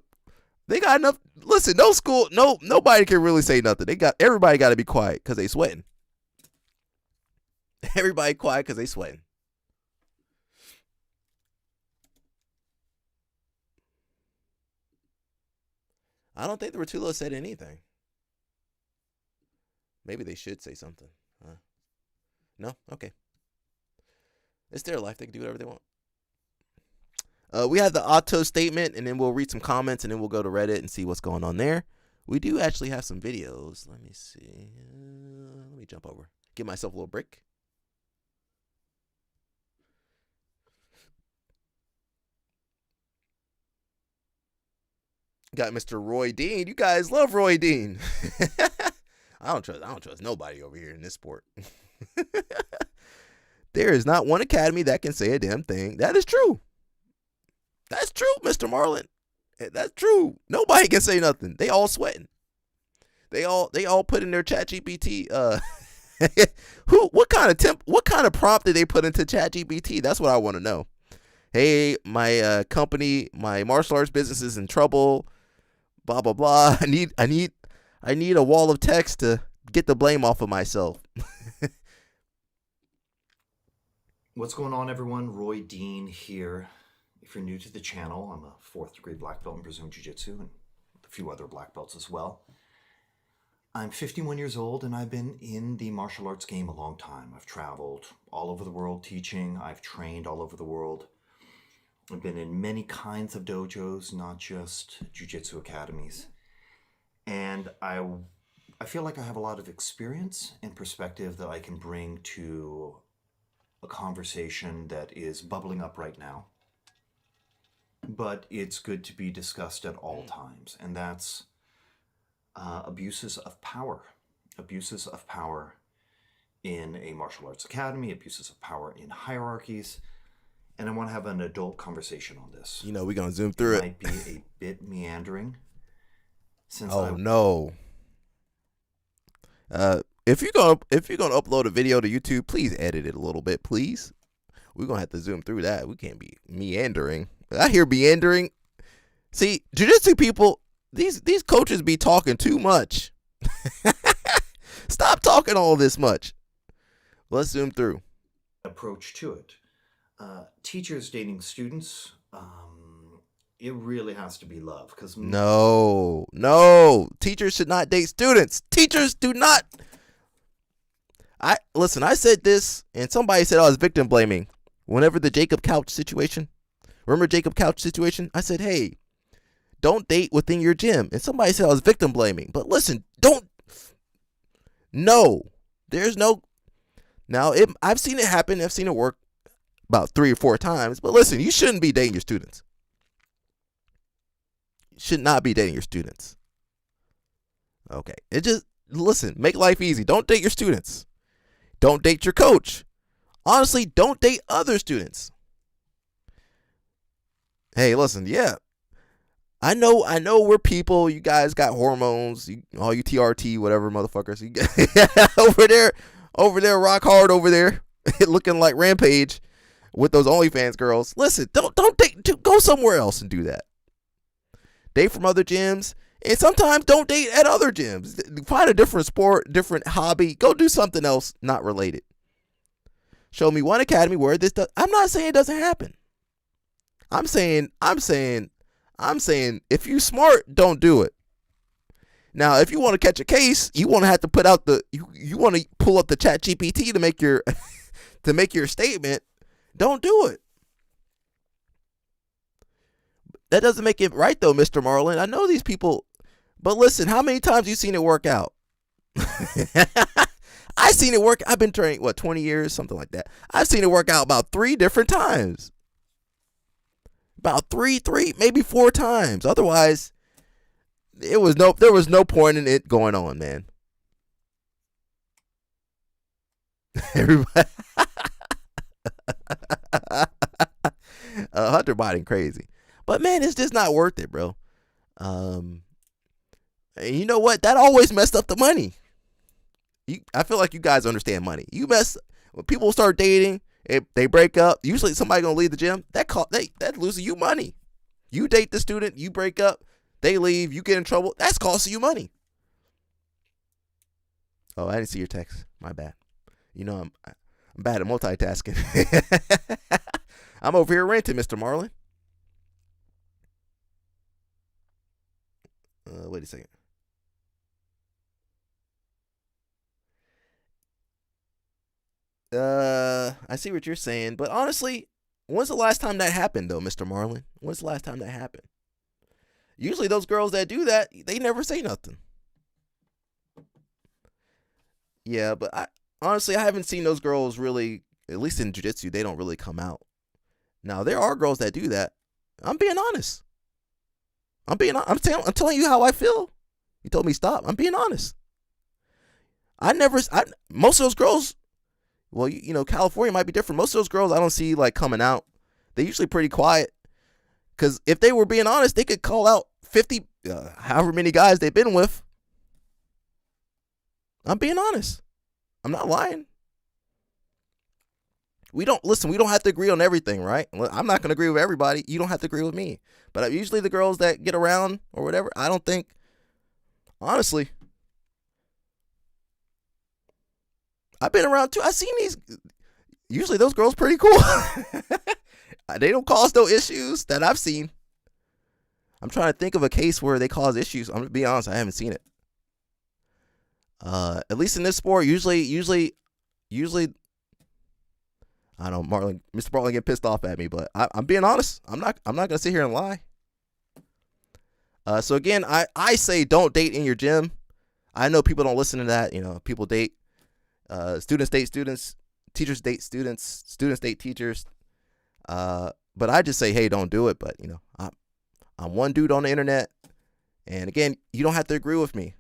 S1: They got enough. Listen, nobody can really say nothing. Everybody got to be quiet because they sweating. Everybody quiet because they sweating. I don't think the Rotulo said anything. Maybe they should say something. No? Okay. It's their life. They can do whatever they want. We have the Atos statement, and then we'll read some comments, and then we'll go to Reddit and see what's going on there. We do actually have some videos. Let me see. Let me jump over. Give myself a little break. Got Mr. Roy Dean. You guys love Roy Dean. I don't trust nobody over here in this sport. There is not one academy that can say a damn thing. That is true. That's true, Mr. Marlin. That's true. Nobody can say nothing. They all sweating. They all put in their ChatGPT. What kind of prompt did they put into ChatGPT? That's what I want to know. Hey, my company, my martial arts business is in trouble. Blah blah blah. I need a wall of text to get the blame off of myself.
S17: What's going on, everyone? Roy Dean here. If you're new to the channel, I'm a 4th degree black belt in Brazilian Jiu-Jitsu and a few other black belts as well. I'm 51 years old and I've been in the martial arts game a long time. I've traveled all over the world teaching. I've trained all over the world. I've been in many kinds of dojos, not just jiu-jitsu academies. And I feel like I have a lot of experience and perspective that I can bring to a conversation that is bubbling up right now. But it's good to be discussed at all times. And that's abuses of power. Abuses of power in a martial arts academy, abuses of power in hierarchies. And I want to have an adult conversation on this.
S1: You know, we're going to zoom through it.
S17: Might be a bit meandering.
S1: No. If you're gonna upload a video to YouTube, please edit it a little bit, please. We're gonna have to zoom through that. We can't be meandering. I hear meandering. See, jiu-jitsu people, these coaches be talking too much. Stop talking all this much. Let's zoom through.
S17: Approach to it. Teachers dating students, it really has to be love. Because
S1: No. Teachers should not date students. Teachers do not. Listen, I said this, and somebody said I was victim blaming. Whenever the Jacob Couch situation, remember Jacob Couch situation? I said, hey, don't date within your gym. And somebody said I was victim blaming. But listen, there's no. Now, I've seen it happen. I've seen it work about 3 or 4 times. But listen, you shouldn't be dating your students. You should not be dating your students. Okay. Listen, make life easy. Don't date your students. Don't date your coach. Honestly, don't date other students. Hey, listen, yeah. I know we're people. You guys got hormones. All you TRT, whatever motherfuckers. You over there, rock hard over there, looking like Rampage with those OnlyFans girls. Listen, don't go somewhere else and do that. Date from other gyms, and sometimes don't date at other gyms. Find a different sport, different hobby. Go do something else not related. Show me one academy where this does. I'm not saying it doesn't happen. I'm saying if you smart, don't do it. Now, if you want to catch a case, you want to have to put out you want to pull up the Chat GPT to make your to make your statement. Don't do it. That doesn't make it right though, Mr. Marlin. I know these people, but listen, how many times you seen it work out? I seen it work. I've been training 20 years, something like that. I've seen it work out about 3 different times. About three, maybe 4 times. Otherwise, there was no point in it going on, man. Everybody, Hunter Biden crazy, but man, it's just not worth it, bro. And you know what? That always messed up the money. I feel like you guys understand money. When people start dating. If they break up, usually somebody gonna leave the gym. That loses you money. You date the student, you break up, they leave, you get in trouble. That's costing you money. Oh, I didn't see your text. My bad. You know I'm bad at multitasking. I'm over here renting, Mr. Marlin. Wait a second. I see what you're saying, but honestly, when's the last time that happened, though, Mr. Marlin? When's the last time that happened? Usually those girls that do that, they never say nothing. Yeah, but I haven't seen those girls really, at least in jiu-jitsu, they don't really come out. Now, there are girls that do that. I'm being honest. I'm telling you how I feel. You told me stop. I'm being honest. Most of those girls, well, you know, California might be different. Most of those girls I don't see like coming out. They're usually pretty quiet. Because if they were being honest, they could call out 50, however many guys they've been with. I'm being honest. I'm not lying. We don't have to agree on everything, right? I'm not going to agree with everybody. You don't have to agree with me. But usually the girls that get around or whatever, I don't think, honestly, I've been around too. I've seen these. Usually those girls pretty cool. They don't cause no issues that I've seen. I'm trying to think of a case where they cause issues. I'm going to be honest. I haven't seen it. At least in this sport, usually, I don't know, Mr. Marlin get pissed off at me, but I'm being honest. I'm not going to sit here and lie. So again, I say don't date in your gym. I know people don't listen to that. You know, people date. Students date students, teachers date students, students date teachers. But I just say, hey, don't do it. But you know, I'm one dude on the internet, and again, you don't have to agree with me.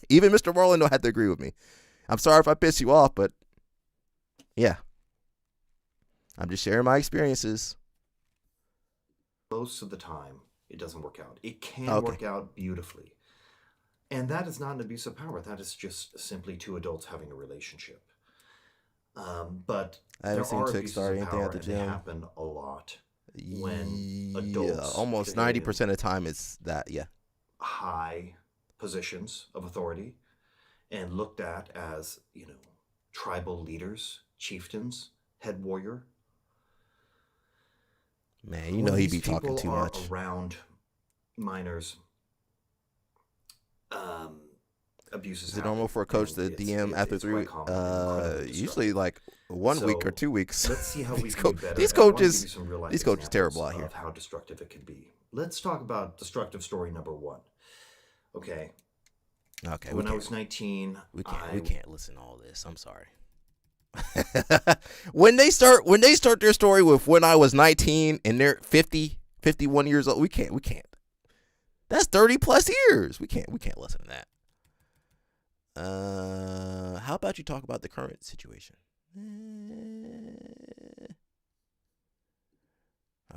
S1: Even Mr. Marlin don't have to agree with me. I'm sorry if I piss you off, but yeah, I'm just sharing my experiences.
S17: Most of the time, it doesn't work out. It can work out beautifully. And that is not an abuse of power. That is just simply 2 adults having a relationship. But
S1: I haven't seen chicks start anything at the
S17: and
S1: gym.
S17: they happen a lot when adults,
S1: almost 90% of the time it's that. Yeah,
S17: high positions of authority and looked at as, you know, tribal leaders, chieftains, head warrior.
S1: Man, you know he be talking too much
S17: around minors. Abuses.
S1: Is it normal for a coach to DM after 3 weeks? Usually like 1 week or 2 weeks.
S17: Let's see how we can do better.
S1: These coaches terrible out here.
S17: Of how destructive it can be. Let's talk about destructive story number 1. Okay.
S1: Okay.
S17: When I was 19,
S1: we can't listen to all this. I'm sorry. when they start their story with when I was 19 and they're 50, 51 years old, we can't. That's 30 plus years. We can't listen to that. How about you talk about the current situation?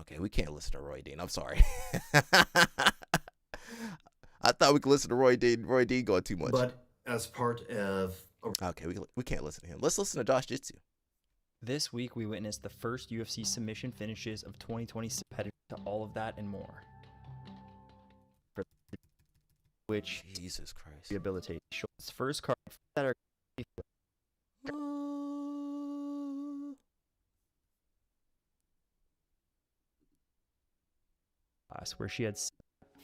S1: Okay, we can't listen to Roy Dean. I'm sorry. I thought we could listen to Roy Dean. Roy Dean going too much.
S17: But as part of
S1: okay, we can't listen to him. Let's listen to Josh Jitsu.
S18: This week, we witnessed the first UFC submission finishes of 2026. To all of that and more. Which
S1: Jesus Christ
S18: rehabilitate Schultz's first card that are where she had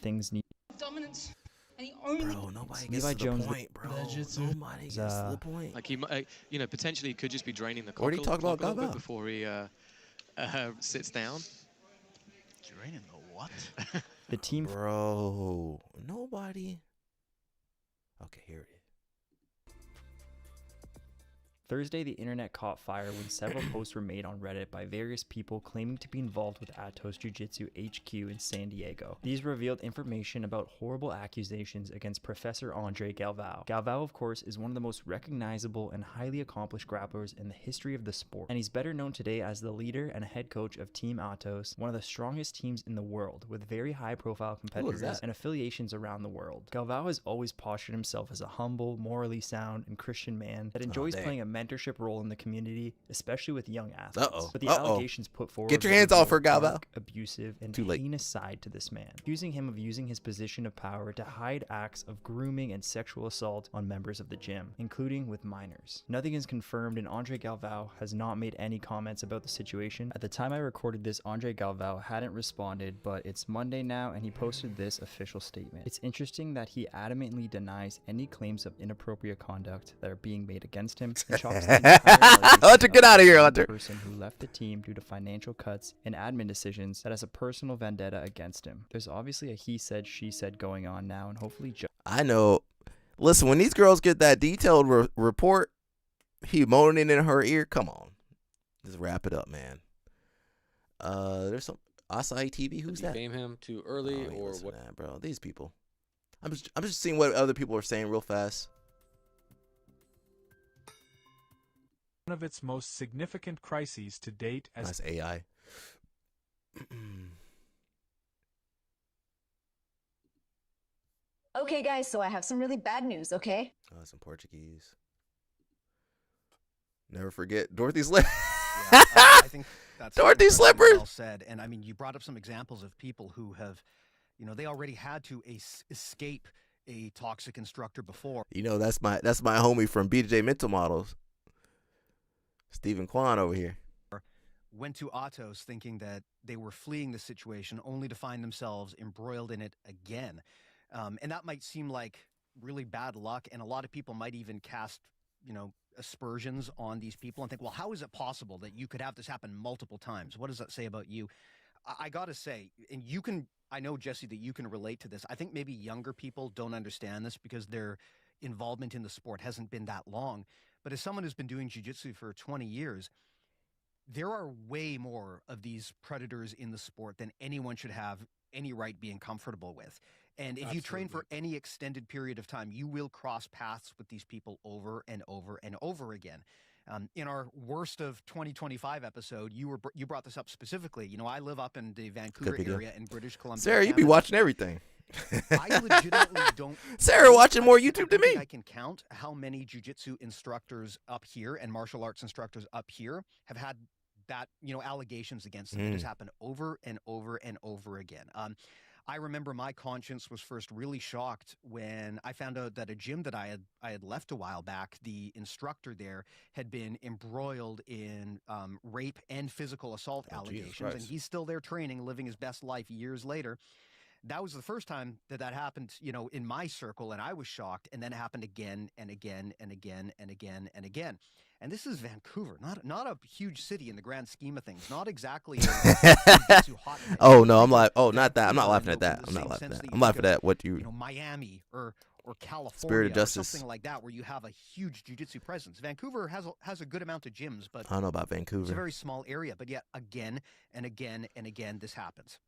S18: things need
S19: dominance. And he only
S1: bro, nobody gets to the point, bro. Nobody gets to the point.
S20: Like he, potentially he could just be draining the.
S1: What are you talking about, Galvao?
S20: Before he sits down.
S4: Draining the what?
S18: The team,
S1: bro. Nobody. Okay, here it is.
S18: Thursday, the internet caught fire when several posts were made on Reddit by various people claiming to be involved with Atos Jiu-Jitsu HQ in San Diego. These revealed information about horrible accusations against Professor Andre Galvao. Galvao, of course, is one of the most recognizable and highly accomplished grapplers in the history of the sport, and he's better known today as the leader and head coach of Team Atos, one of the strongest teams in the world, with very high-profile competitors and affiliations around the world. Galvao has always postured himself as a humble, morally sound, and Christian man that enjoys playing a mentorship role in the community, especially with young athletes. But the allegations put forward,
S1: get your hands off her, Galvao.
S18: Abusive and heinous side to this man, accusing him of using his position of power to hide acts of grooming and sexual assault on members of the gym, including with minors. Nothing is confirmed, and Andre Galvao has not made any comments about the situation. At the time I recorded this, Andre Galvao hadn't responded, but it's Monday now, and he posted this official statement. It's interesting that he adamantly denies any claims of inappropriate conduct that are being made against him, and
S1: Hunter, get out of here, Hunter.
S18: Person who left the team due to financial cuts and admin decisions that has a personal vendetta against him. There's obviously a he said, she said going on now, and hopefully
S1: I know. Listen, when these girls get that detailed report, he moaning in her ear. Come on, just wrap it up, man. There's some Asahi TV. Who's that?
S21: Defame him too early or what?
S1: That, bro, these people. I'm just seeing what other people are saying real fast.
S22: One of its most significant crises to date as
S1: nice AI.
S23: Okay, guys, so I have some really bad news, okay?
S1: Oh, some Portuguese. Never forget Dorothy Slippers.
S24: I think that's
S1: Dorothy Slippers.
S24: Well said. And I mean, you brought up some examples of people who have, they already had to escape a toxic instructor before.
S1: That's my homie from BJJ Mental Models. Stephen Kwan over here.
S24: Went to Atos thinking that they were fleeing the situation only to find themselves embroiled in it again. And that might seem like really bad luck. And a lot of people might even cast, aspersions on these people and think, well, how is it possible that you could have this happen multiple times? What does that say about you? I got to say, and I know, Jesse, that you can relate to this. I think maybe younger people don't understand this because their involvement in the sport hasn't been that long. But as someone who's been doing jiu-jitsu for 20 years, there are way more of these predators in the sport than anyone should have any right being comfortable with. And if you train for any extended period of time, you will cross paths with these people over and over and over again. In our worst of 2025 episode, you brought this up specifically. I live up in the Vancouver area in British Columbia.
S1: Sarah, you be watching everything.
S24: I legitimately don't.
S1: Sarah watching more YouTube than me.
S24: I can count how many jiu-jitsu instructors up here and martial arts instructors up here have had that, allegations against them. It has happened over and over and over again. I remember my conscience was first really shocked when I found out that a gym that I had left a while back, the instructor there had been embroiled in rape and physical assault allegations, and he's still there training, living his best life years later. That was the first time that happened, in my circle, and I was shocked. And then it happened again and again and again and again and again. And this is Vancouver, not a huge city in the grand scheme of things. Not exactly.
S1: Oh no, not that. I'm not laughing at that. I'm not laughing at that. I'm laughing at what you.
S24: Miami or California,
S1: Spirit of Justice,
S24: or something like that, where you have a huge jiu-jitsu presence. Vancouver has a good amount of gyms, but
S1: I don't know about Vancouver.
S24: It's a very small area. But yet again and again and again, this happens.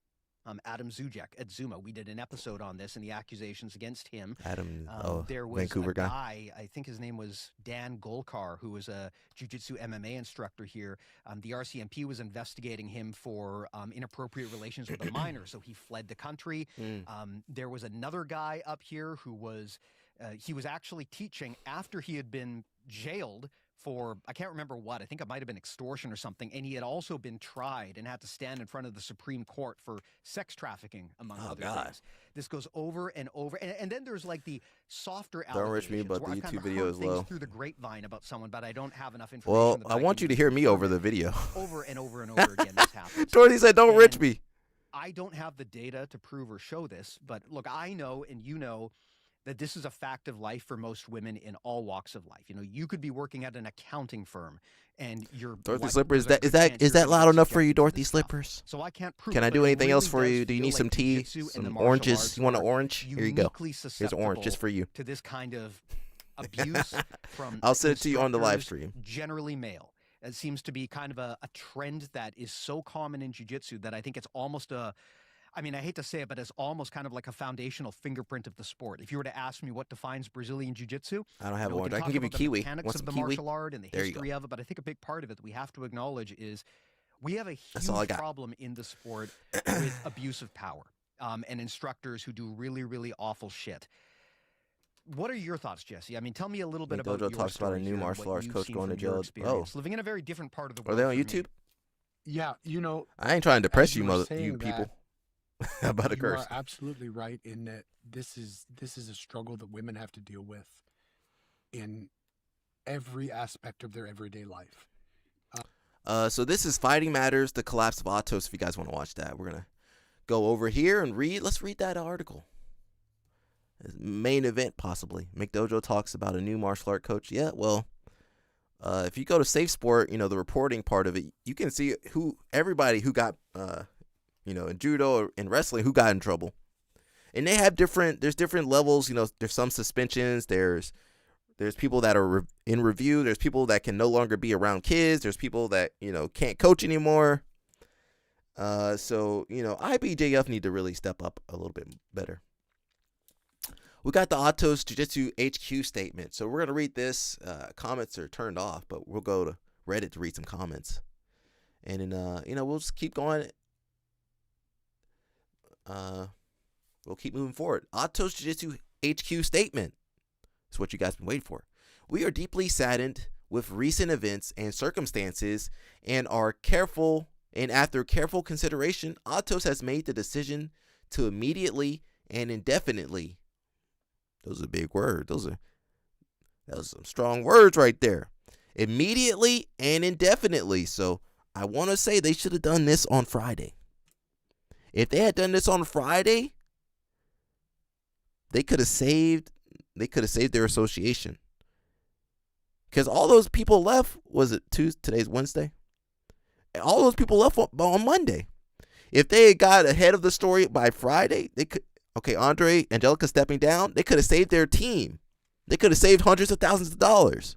S24: Adam Zuzek at Zuma. We did an episode on this and the accusations against him.
S1: Adam,
S24: there was
S1: Vancouver
S24: a
S1: guy.
S24: I think his name was Dan Golkar, who was a jiu-jitsu MMA instructor here. The RCMP was investigating him for inappropriate relations with a minor, so he fled the country. There was another guy up here who was he was actually teaching after he had been jailed for, I can't remember what, I think it might have been extortion or something, and he had also been tried and had to stand in front of the Supreme Court for sex trafficking, among other things. This goes over and over, and then there's like the softer
S1: Don't reach me, but the
S24: where I've
S1: YouTube
S24: kind of
S1: video
S24: heard
S1: is low.
S24: things through the grapevine about someone, but I don't have enough information.
S1: Well,
S24: that
S1: I want you to hear me over the video.
S24: Over and over and over again, this happens.
S1: Dorothy said, "Don't rich me."
S24: I don't have the data to prove or show this, but look, I know and you know that this is a fact of life for most women in all walks of life. You know, you could be working at an accounting firm and your
S1: Dorothy Slippers, is that loud enough for you, Dorothy Slippers?
S24: So I can't prove.
S1: Can I do anything else for you? Do you need some tea, some oranges? You want an orange? Here you go. Here's an orange just for you.
S24: To this kind of abuse from
S1: I'll send it to you on the live stream.
S24: Generally male. It seems to be kind of a trend that is so common in jiu-jitsu that I think it's almost I mean, I hate to say it, but it's almost kind of like a foundational fingerprint of the sport. If you were to ask me what defines Brazilian jiu-jitsu,
S1: I don't have
S24: we
S1: orange.
S24: can
S1: I
S24: talk
S1: can give you
S24: about the
S1: kiwi.
S24: mechanics
S1: Want
S24: of
S1: some
S24: the
S1: kiwi?
S24: martial art and the
S1: There you
S24: history
S1: go.
S24: of it, but I think a big part of it that we have to acknowledge is we have a
S1: That's all I
S24: huge
S1: got.
S24: problem in the sport with abuse of power and instructors who do really, really awful shit. What are your thoughts, Jesse? I mean, tell me a little bit about your
S1: Dojo talks about a
S24: story
S1: new
S24: here and
S1: martial
S24: what
S1: arts
S24: you've
S1: coach
S24: seen
S1: going to
S24: from your
S1: jail.
S24: experience, living in a very different part of the
S1: Are
S24: world.
S1: they on
S24: from me.
S1: YouTube?
S2: Yeah, you know,
S1: I ain't trying to depress
S2: as
S1: you,
S2: were
S1: mother,
S2: saying
S1: you people.
S2: that,
S1: About a
S2: you
S1: curse.
S2: are absolutely right in that this is a struggle that women have to deal with in every aspect of their everyday life.
S1: So this is Fighting Matters, the collapse of Atos. If you guys want to watch that, we're gonna go over here and read. Let's read that article. Main event, possibly. McDojo talks about a new martial art coach. Yeah, well, if you go to Safe Sport, you know, the reporting part of it, you can see everybody who got, in judo or in wrestling, who got in trouble. And they have there's different levels. You know, there's some suspensions. There's people that are in review. There's people that can no longer be around kids. There's people that, can't coach anymore. So, IBJF need to really step up a little bit better. We got the Atos Jiu-Jitsu HQ statement. So we're going to read this. Comments are turned off, but we'll go to Reddit to read some comments. And then, we'll just keep going. We'll keep moving forward. Atos Jiu-Jitsu HQ statement. That's what you guys been waiting for. We are deeply saddened with recent events and circumstances and after careful consideration, Atos has made the decision to immediately and indefinitely. Those are big words. Those are some strong words right there. Immediately and indefinitely. So I want to say they should have done this on Friday. If they had done this on Friday, they could have saved their association. Because all those people left, was it today's Wednesday? All those people left on Monday. If they had got ahead of the story by Friday, they could. Okay, Angelica stepping down, they could have saved their team. They could have saved hundreds of thousands of dollars.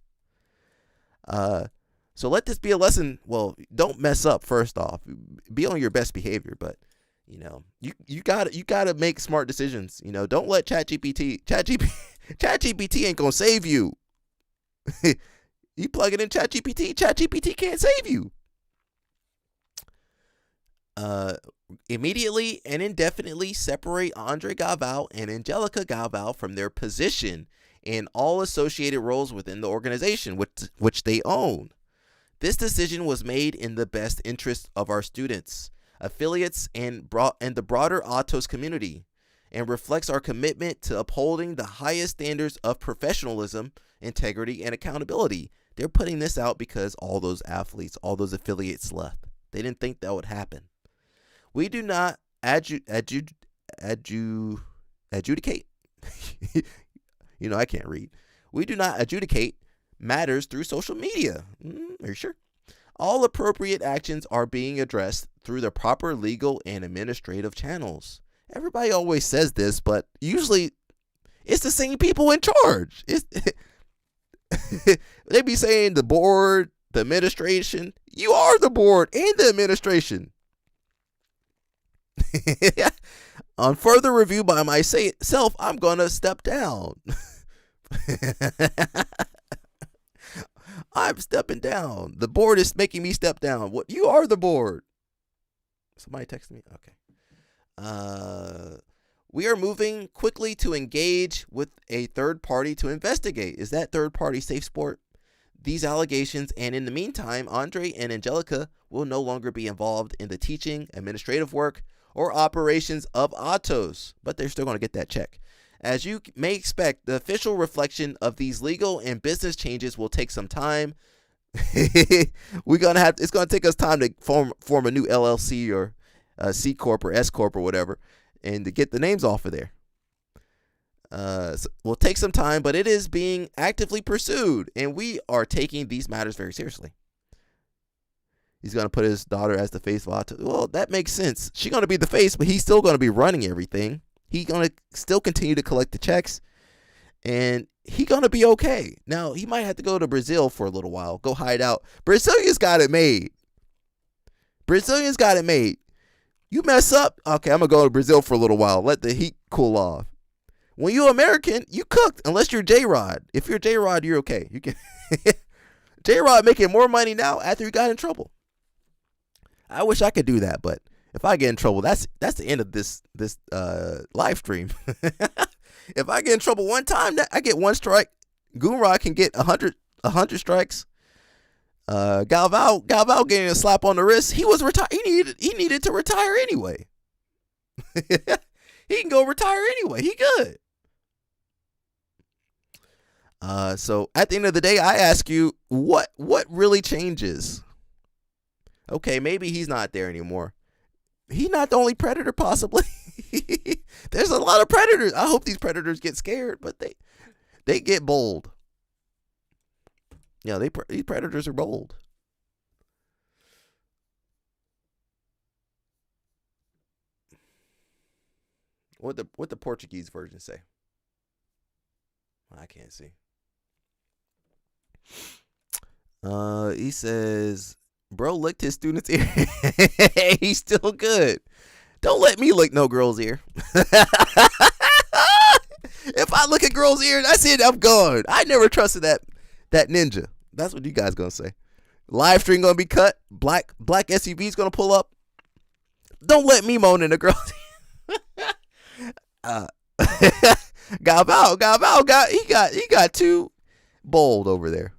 S1: So let this be a lesson. Well, don't mess up. First off, be on your best behavior. But you gotta make smart decisions. Don't let ChatGPT ain't gonna save you. You plug it in ChatGPT can't save you. Immediately and indefinitely separate Andre Galvao and Angelica Galvao from their position and all associated roles within the organization, which they own. This decision was made in the best interest of our students, affiliates, and the broader Atos community, and reflects our commitment to upholding the highest standards of professionalism, integrity, and accountability. They're putting this out because all those athletes, all those affiliates left. They didn't think that would happen. We do not adjudicate. I can't read. We do not adjudicate matters through social media. Are you sure? All appropriate actions are being addressed through the proper legal and administrative channels. Everybody always says this, but usually it's the same people in charge. They be saying the board, the administration. You are the board and the administration. On further review by myself, I'm going to step down. I'm stepping down. The board is making me step down. What? You are the board. Somebody texted me? Okay. We are moving quickly to engage with a third party to investigate. Is that third party Safe Sport? These allegations, and in the meantime, Andre and Angelica will no longer be involved in the teaching, administrative work, or operations of Atos, but they're still going to get that check. As you may expect, the official reflection of these legal and business changes will take some time. It's going to take us time to form a new LLC or C Corp or S Corp or whatever, and to get the names off of there. So will take some time, but it is being actively pursued, and we are taking these matters very seriously. He's going to put his daughter as the face of Atos. Well, that makes sense. She's going to be the face, but he's still going to be running everything. He's going to still continue to collect the checks, and he's going to be okay. Now, he might have to go to Brazil for a little while, go hide out. Brazilians got it made. You mess up, okay, I'm going to go to Brazil for a little while. Let the heat cool off. When you're American, you cooked, unless you're J-Rod. If you're J-Rod, you're okay. You can J-Rod making more money now after he got in trouble. I wish I could do that, but if I get in trouble, that's the end of this live stream. If I get in trouble one time, I get one strike. Goonrod can get 100 strikes. Galvao getting a slap on the wrist. He was retired. He needed to retire anyway. He can go retire anyway. He good. So at the end of the day, I ask you, what really changes? Okay, maybe he's not there anymore. He's not the only predator, possibly. There's a lot of predators. I hope these predators get scared, but they get bold. Yeah, these predators are bold. What the Portuguese version say? I can't see. He says, bro licked his student's ear. He's still good. Don't let me lick no girl's ear. If I look at girl's ear, that's it. I'm gone. I never trusted that ninja. That's what you guys gonna say. Live stream gonna be cut. Black SUV's gonna pull up. Don't let me moan in the girl's ear. Galvao he got too bold over there.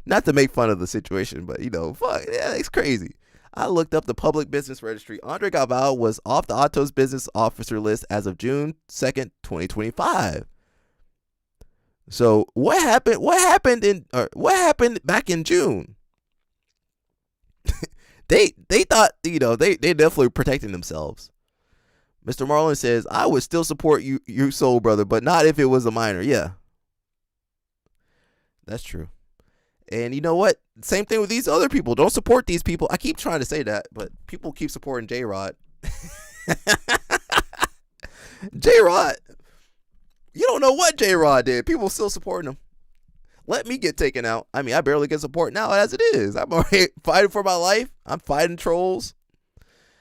S1: Not to make fun of the situation, but fuck, yeah, it's crazy. I looked up the public business registry. Andre Galvao was off the Atos business officer list as of June 2nd, 2025. So what happened back in June? they thought, they definitely protecting themselves. Mr. Marlin says, I would still support you soul brother, but not if it was a minor. Yeah. That's true. And you know what? Same thing with these other people. Don't support these people. I keep trying to say that, but people keep supporting J-Rod. J-Rod. You don't know what J-Rod did. People still supporting him. Let me get taken out. I mean, I barely get support now as it is. I'm already fighting for my life. I'm fighting trolls.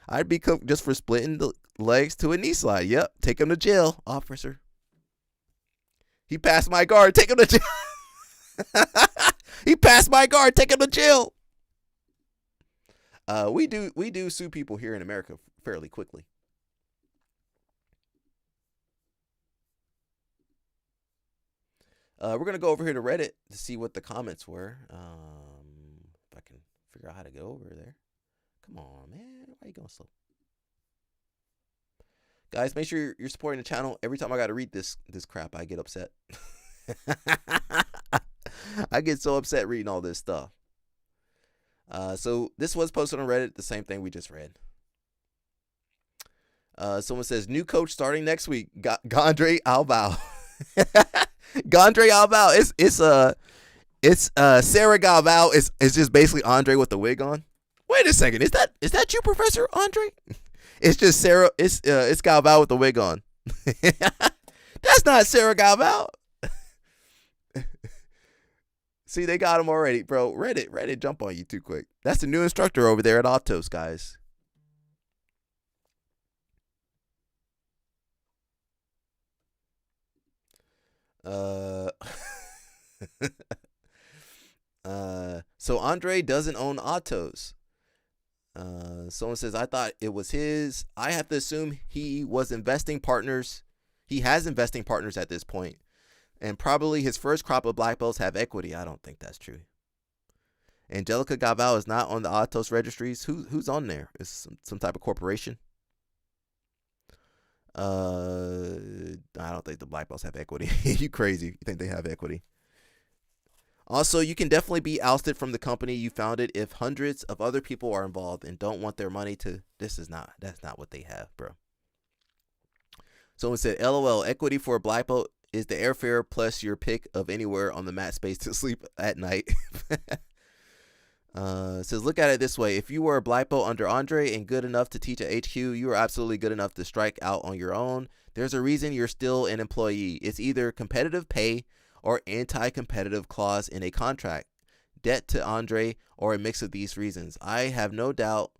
S1: I'd be cooked just for splitting the legs to a knee slide. Yep. Take him to jail, officer. He passed my guard. Take him to jail. He passed my guard. Take him to jail. We do sue people here in America fairly quickly. We're gonna go over here to Reddit to see what the comments were. If I can figure out how to go over there. Come on, man. Why are you going slow? Guys, make sure you're supporting the channel. Every time I got to read this crap, I get upset. I get so upset reading all this stuff. So this was posted on Reddit, the same thing we just read. Someone says, new coach starting next week, Gondre Galvao. Gondre Galvao. It's Sarah Galvao. It's just basically Andre with the wig on. Wait a second, is that you, Professor Andre? It's just Sarah. It's Galvao with the wig on. That's not Sarah Galvao. See, they got him already, bro. Reddit jump on you too quick. That's the new instructor over there at Atos, guys. So Andre doesn't own Atos. Someone says, I thought it was his. I have to assume he was investing partners. He has investing partners at this point. And probably his first crop of black belts have equity. I don't think that's true. Angelica Galvao is not on the Atos registries. Who's on there? Is some type of corporation? I don't think the black belts have equity. You crazy? You think they have equity? Also, you can definitely be ousted from the company you founded if hundreds of other people are involved and don't want their money to. That's not what they have, bro. Someone said, LOL, equity for a black belt is the airfare plus your pick of anywhere on the mat space to sleep at night. Says, look at it this way. If you were a black belt under Andre and good enough to teach at HQ, you are absolutely good enough to strike out on your own. There's a reason you're still an employee. It's either competitive pay or anti-competitive clause in a contract, debt to Andre, or a mix of these reasons. I have no doubt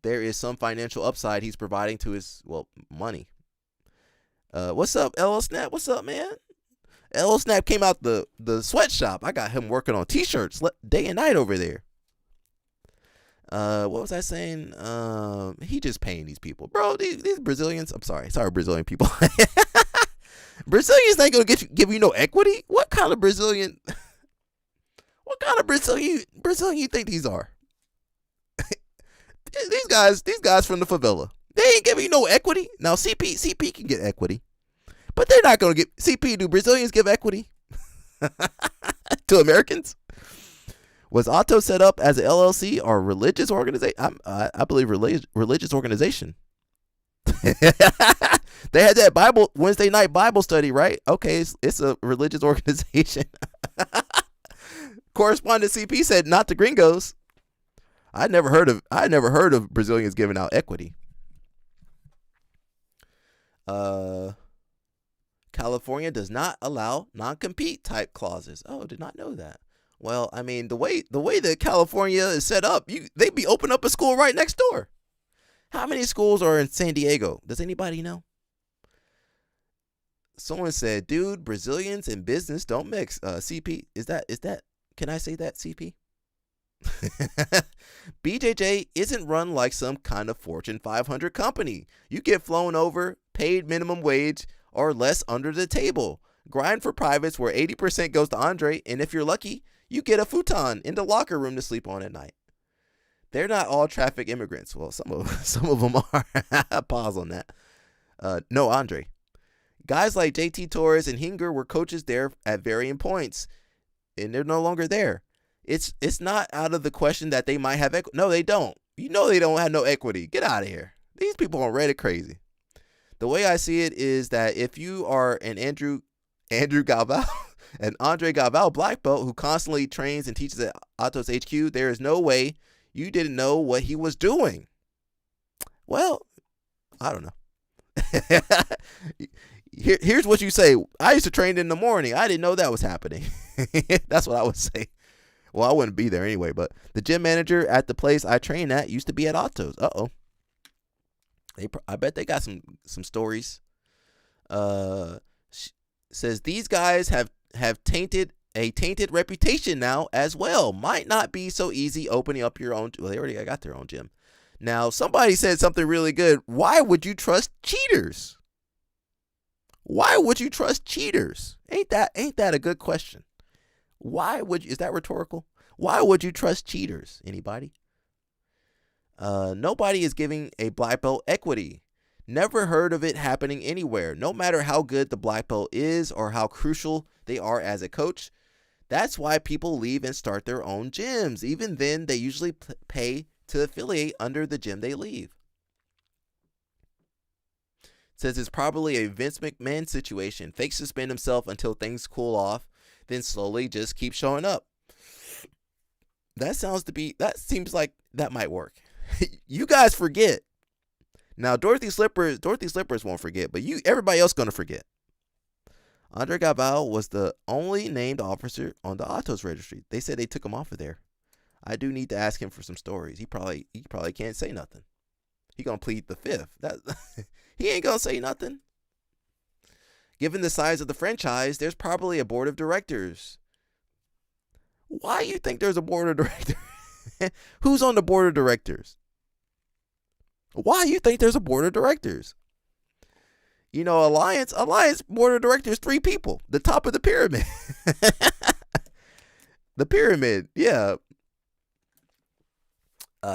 S1: there is some financial upside he's providing to his, money. What's up, LL Snap? What's up, man? LL Snap came out the sweatshop. I got him working on t-shirts day and night over there. What was I saying? He just paying these people, bro. These Brazilians. I'm sorry, Brazilian people. Brazilians not gonna give you no equity. What kind of Brazilian? What kind of Brazilian you think these are? These guys from the favela. They ain't giving you no equity. Now CP can get equity, but they're not gonna get CP. Do Brazilians give equity to Americans? Was Atos set up as an LLC or religious organization? I believe religious organization. They had that Wednesday night Bible study, right? Okay, it's a religious organization. Correspondent CP said, not the gringos. I never heard of Brazilians giving out equity. California does not allow non-compete type clauses. Oh, did not know that. Well, I mean, the way that California is set up, they'd be open up a school right next door. How many schools are in San Diego? Does anybody know? Someone said, dude, Brazilians and business don't mix. CP, is that, can I say that, CP? BJJ isn't run like some kind of Fortune 500 company. You get flown over, paid minimum wage, or less under the table. Grind for privates where 80% goes to Andre, and if you're lucky, you get a futon in the locker room to sleep on at night. They're not all traffic immigrants. Well, some of them are. Pause on that. No, Andre. Guys like JT Torres and Hinger were coaches there at varying points, and they're no longer there. It's not out of the question that they might have equity. No, they don't. You know they don't have no equity. Get out of here. These people on Reddit crazy. The way I see it is that if you are an Andrew Galvao, an Andre Galvao black belt who constantly trains and teaches at Atos HQ, there is no way you didn't know what he was doing. Well, I don't know. Here's what you say. I used to train in the morning. I didn't know that was happening. That's what I would say. Well, I wouldn't be there anyway, but the gym manager at the place I train at used to be at Atos. Uh-oh. I bet they got some stories. Says these guys have tainted reputation now as well. Might not be so easy opening up your own. Well, they already got their own gym. Now, somebody said something really good. Why would you trust cheaters? Why would you trust cheaters? Ain't that a good question? Is that rhetorical? Why would you trust cheaters? Anybody? Nobody is giving a black belt equity. Never heard of it happening anywhere. No matter how good the black belt is or how crucial they are as a coach. That's why people leave and start their own gyms. Even then, they usually pay to affiliate under the gym they leave. Says it's probably a Vince McMahon situation. Fake suspend himself until things cool off, then slowly just keep showing up. That seems like that might work. You guys forget. Now Dorothy Slippers won't forget, but everybody else gonna forget. Andre Galvao was the only named officer on the Atos registry. They said they took him off of there. I do need to ask him for some stories. He probably can't say nothing. He gonna plead the fifth. He ain't gonna say nothing. Given the size of the franchise, there's probably a board of directors. Why you think there's a board of directors? Who's on the board of directors? Why you think there's a board of directors? You know, Alliance board of directors, 3 people, the top of the pyramid. The pyramid, yeah.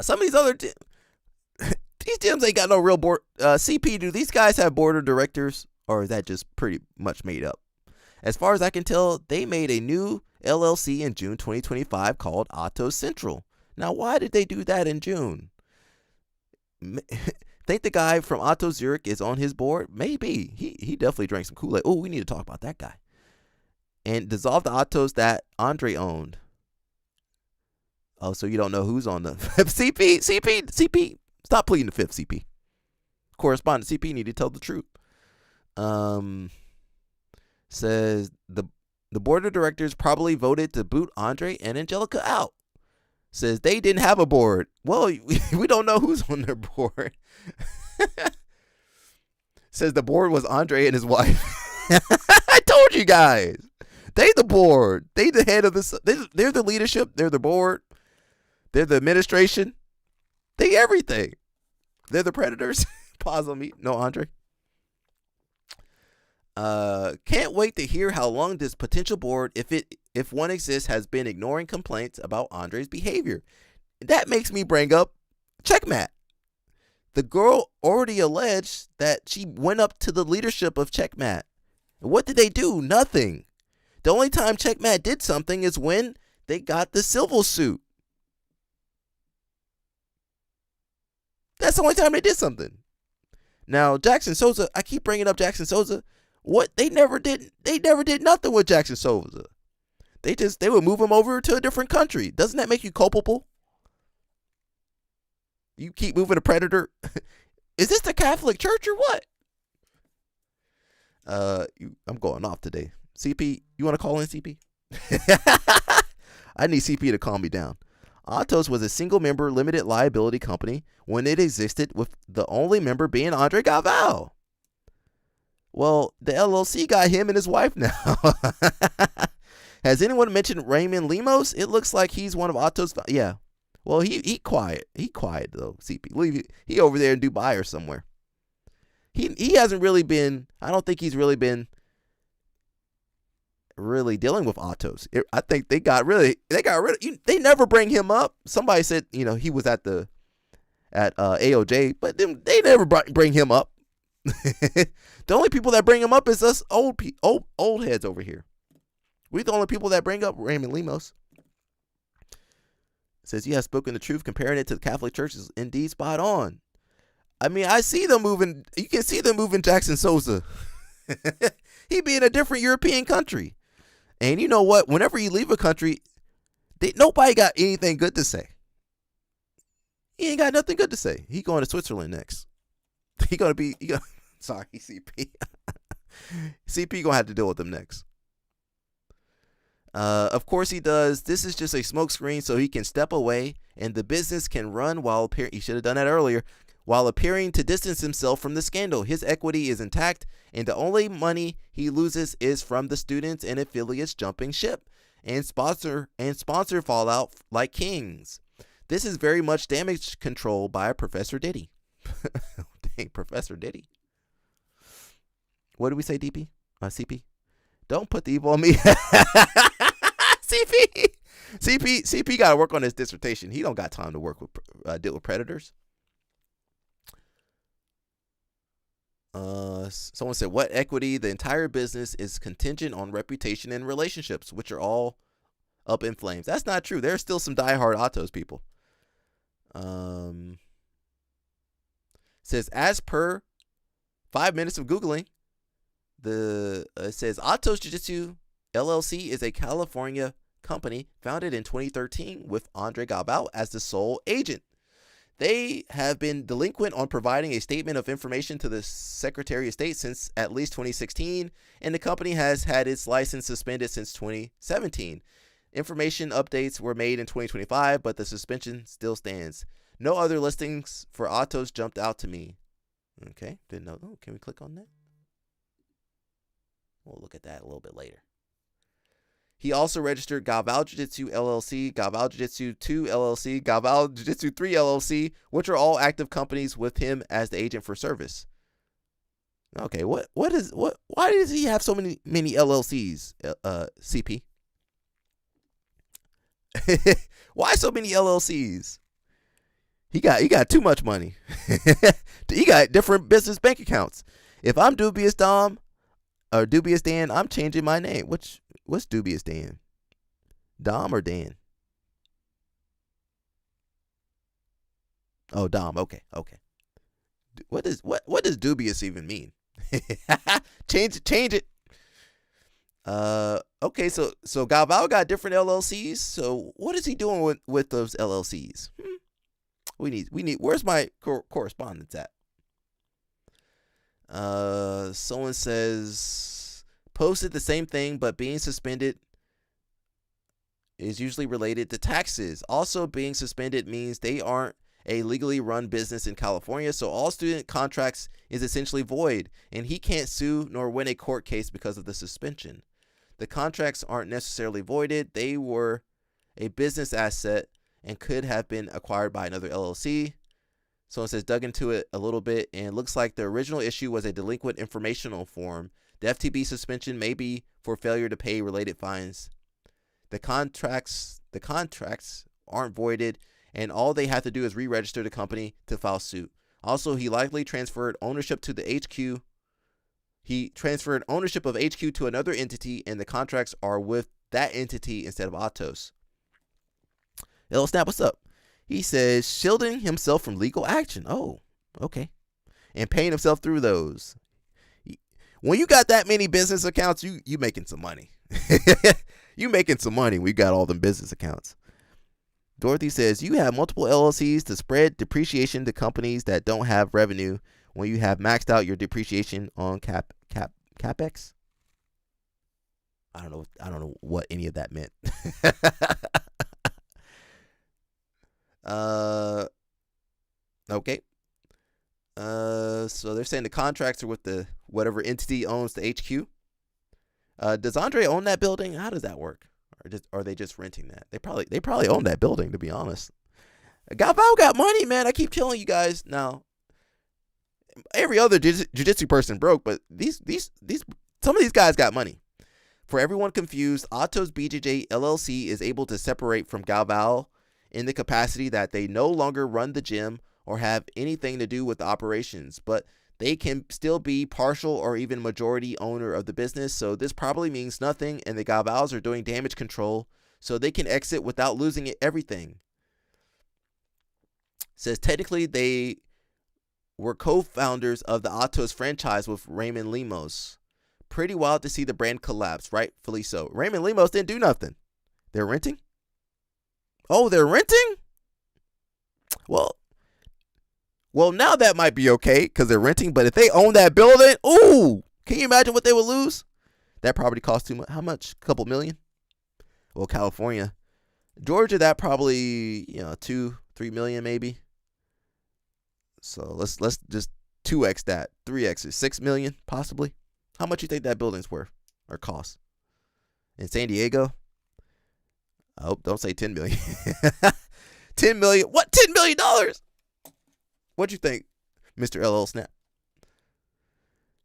S1: Some of these other these gyms ain't got no real board. CP, do these guys have board of directors, or is that just pretty much made up? As far as I can tell, they made a new LLC in June 2025 called Atos Central. Now, why did they do that in June? Think the guy from Atos Zurich is on his board? Maybe. He definitely drank some Kool-Aid. Oh, we need to talk about that guy. And dissolved the Atos that Andre owned. Oh, so you don't know who's on the CP. Stop pleading the fifth, CP. Correspondent CP need to tell the truth. Says the board of directors probably voted to boot Andre and Angelica out. Says they didn't have a board. Well, we don't know who's on their board. Says the board was Andre and his wife. I told you guys. They the board. They the head of this. They're the leadership. They're the board. They're the administration. They everything. They're the predators. Pause on me. No, Andre. Can't wait to hear how long this potential board, if one exists, has been ignoring complaints about Andre's behavior. That makes me bring up Checkmat. The girl already alleged that she went up to the leadership of Checkmat. What did they do? Nothing. The only time Checkmat did something is when they got the civil suit. That's the only time they did something. Now, Jackson Souza, I keep bringing up Jackson Souza. What they never did nothing with Jackson Souza. They would move him over to a different country. Doesn't that make you culpable? You keep moving a predator. Is this the Catholic Church or what? I'm going off today. CP, you want to call in, CP? I need CP to calm me down. Atos was a single member limited liability company when it existed, with the only member being Andre Galvao. Well, the LLC got him and his wife now. Has anyone mentioned Raymond Lemos? It looks like he's one of Atos. Yeah. Well, he quiet. He quiet though. CP. He over there in Dubai or somewhere. He hasn't really been. I don't think he's really been dealing with Atos. I think they got rid of. They never bring him up. Somebody said he was at AOJ, but they never bring him up. The only people that bring him up is us old heads over here. We're the only people that bring up Raymond Lemos. Says you have spoken the truth. Comparing it to the Catholic Church is indeed spot on. I mean, I see them moving. You can see them moving Jackson Souza. He be in a different European country. And you know what? Whenever you leave a country, nobody got anything good to say. He ain't got nothing good to say. He going to Switzerland next. Sorry, CP. CP going to have to deal with them next. Of course he does. This is just a smokescreen so he can step away and the business can run while appearing. He should have done that earlier. While appearing to distance himself from the scandal. His equity is intact and the only money he loses is from the students and affiliates jumping ship and sponsor fallout like kings. This is very much damage control by Professor Diddy. Dang, Professor Diddy. What did we say, DP? CP? Don't put the evil on me. CP got to work on his dissertation. He don't got time to work with deal with predators. Someone said, what equity? The entire business is contingent on reputation and relationships, which are all up in flames. That's not true. There's still some diehard Atos people. Says, as per 5 minutes of Googling, it says Atos Jiu-Jitsu LLC is a California company founded in 2013 with Andre Galvao as the sole agent. They have been delinquent on providing a statement of information to the Secretary of State since at least 2016, and the company has had its license suspended since 2017. Information updates were made in 2025, but the suspension still stands. No other listings for Atos jumped out to me. Okay, didn't know. Oh, can we click on that? We'll look at that a little bit later. He also registered Galvao Jiu-Jitsu LLC, Galvao Jiu-Jitsu 2 LLC, Galvao Jiu-Jitsu 3 LLC, which are all active companies with him as the agent for service. Okay, why does he have so many LLCs, CP? Why so many LLCs? He got too much money. He got different business bank accounts. If I'm Dubious Dom or Dubious Dan, I'm changing my name. What's Dubious Dan? Dom or Dan? Oh, Dom. Okay. What does dubious even mean? Change it. Okay, so Galvao got different LLCs. So what is he doing with those LLCs? We need. Where's my correspondence at? Someone says posted the same thing, but being suspended is usually related to taxes. Also, being suspended means they aren't a legally run business in California, so all student contracts is essentially void, and he can't sue nor win a court case because of the suspension. The contracts aren't necessarily voided. They were a business asset and could have been acquired by another LLC. Someone says dug into it a little bit, and it looks like the original issue was a delinquent informational form. The FTB suspension may be for failure to pay related fines. The contracts aren't voided, and all they have to do is re-register the company to file suit. Also, he likely transferred ownership to the HQ. He transferred ownership of HQ to another entity, and the contracts are with that entity instead of Atos. It'll snap us up. He says shielding himself from legal action. Oh, okay. And paying himself through those. When you got that many business accounts, you making some money. You making some money when you got all them business accounts. Dorothy says you have multiple LLCs to spread depreciation to companies that don't have revenue when you have maxed out your depreciation on CapEx. I don't know what any of that meant. Okay. So they're saying the contracts are with the whatever entity owns the HQ. Does Andre own that building? How does that work? Or are they just renting that? They probably own that building, to be honest. Galvao got money, man. I keep telling you guys. Now, every other jiu-jitsu person broke, but some of these guys got money. For everyone confused, Atos BJJ LLC is able to separate from Galvao in the capacity that they no longer run the gym or have anything to do with the operations, but they can still be partial or even majority owner of the business. So this probably means nothing, and the Galvaos are doing damage control so they can exit without losing everything. Says technically they were co-founders of the Atos franchise with Raymond Lemos. Pretty wild to see the brand collapse, rightfully so. Raymond Lemos didn't do nothing. They're renting? Oh, they're renting? Well, now that might be okay because they're renting, but if they own that building, ooh, can you imagine what they would lose? That property cost too much. How much? A couple million? Well, California. Georgia, that probably, 2-3 million maybe. So let's just 2x that, 3x it, 6 million possibly. How much you think that building's worth or cost? In San Diego? I hope don't say 10 million. 10 million. What? $10 million? What'd you think, Mr. LL Snap?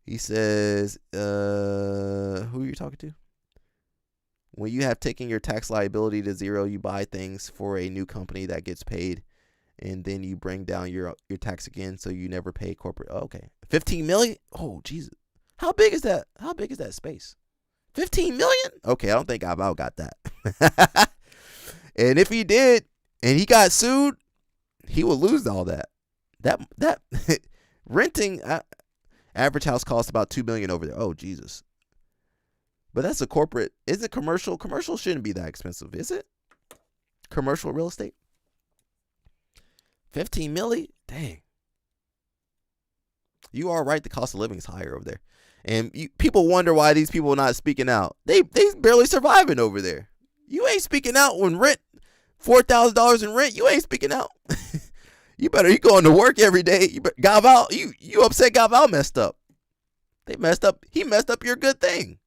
S1: He says, who are you talking to? When you have taken your tax liability to zero, you buy things for a new company that gets paid, and then you bring down your tax again, so you never pay corporate. Oh, okay. 15 million? Oh, Jesus. How big is that? How big is that space? 15 million? Okay, I don't think Galvao got that. And if he did, and he got sued, he would lose all that. That renting, average house costs about $2 million over there. Oh, Jesus. But that's a corporate. Is it commercial? Commercial shouldn't be that expensive, is it? Commercial real estate? 15 million? Dang. You are right. The cost of living is higher over there. And people wonder why these people are not speaking out. They barely surviving over there. You ain't speaking out when rent, $4,000 in rent. You ain't speaking out. You going to work every day. Galvao, you upset Galvao messed up. They messed up. He messed up your good thing.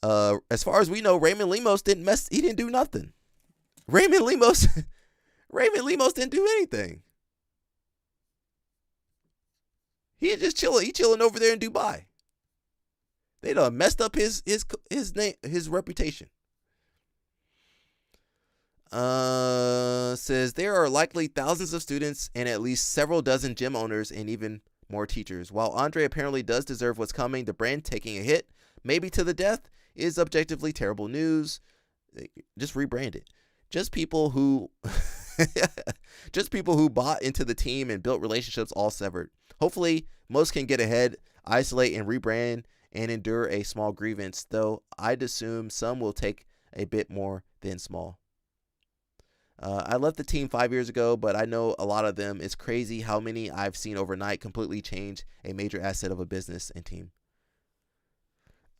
S1: As far as we know, Raymond Lemos didn't mess. He didn't do nothing. Raymond Lemos didn't do anything. He just chilling. He chilling over there in Dubai. They done messed up his name, his reputation. Says there are likely thousands of students and at least several dozen gym owners and even more teachers. While Andre apparently does deserve what's coming, the brand taking a hit, maybe to the death, is objectively terrible news. Just rebrand it. Just people who bought into the team and built relationships all severed. Hopefully, most can get ahead, isolate and rebrand and endure a small grievance, though I'd assume some will take a bit more than small. I left the team 5 years ago, but I know a lot of them. It's crazy how many I've seen overnight completely change a major asset of a business and team.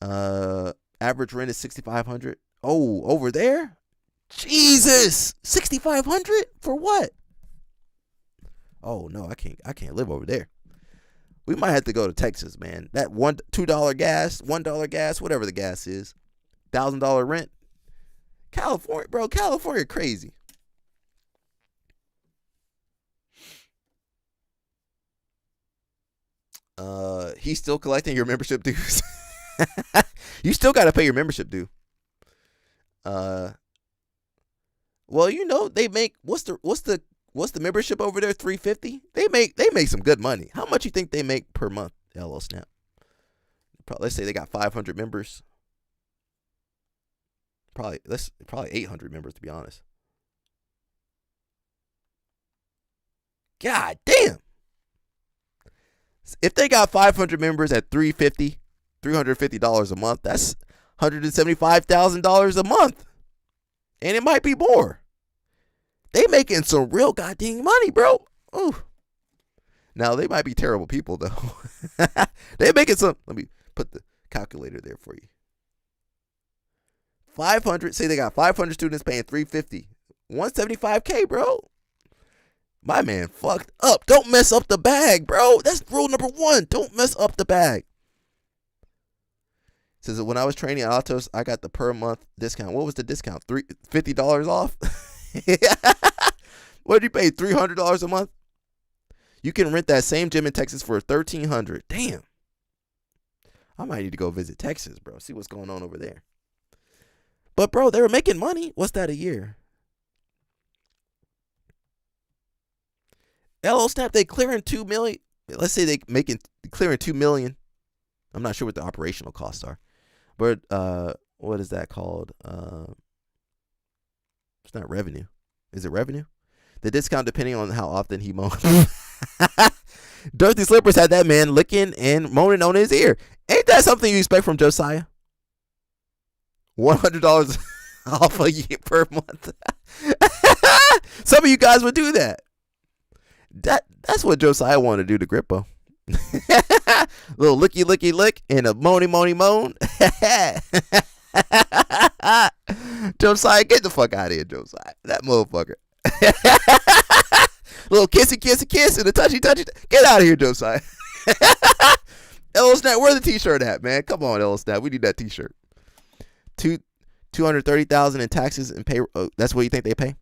S1: Average rent is $6,500. Oh, over there? Jesus, $6,500 for what? Oh no, I can't live over there. We might have to go to Texas, man. That $2 gas, $1 gas, whatever the gas is, $1,000 rent. California, bro, California crazy. He's still collecting your membership dues. You still got to pay your membership due. Well, you know they make what's the membership over there? $350. They make some good money. How much you think they make per month? LO Snap. Let's say they got 500 members. Probably 800 members, to be honest. God damn. If they got 500 members at $350 a month, that's $175,000 a month. And it might be more. They making some real goddamn money, bro. Ooh. Now, they might be terrible people, though. They making some. Let me put the calculator there for you. 500. Say they got 500 students paying $350. $175K, bro. My man fucked up. Don't mess up the bag, bro. That's rule number 1. Don't mess up the bag. Says that when I was training at Atos, I got the per month discount. What was the discount? $50 off? What did you pay? $300 a month? You can rent that same gym in Texas for $1,300. Damn. I might need to go visit Texas, bro. See what's going on over there. But bro, they were making money. What's that a year? LO Snap, they clearing $2 million. Let's say they clearing $2 million. I'm not sure what the operational costs are. But what is that called? It's not revenue. Is it revenue? The discount depending on how often he moans. Dirty Slippers had that man licking and moaning on his ear. Ain't that something you expect from Josiah? $100 off a year per month. Some of you guys would do that. That's what Josiah wanted to do to Grippo. Little licky licky lick and a moany moany moan. Josiah, get the fuck out of here, Josiah. That motherfucker. Little kissy kissy kiss and a touchy touchy. Get out of here, Josiah. LO Snap, where the t-shirt at, man? Come on, LO Snap. We need that t-shirt. $230,000 in taxes and pay. That's what you think they pay?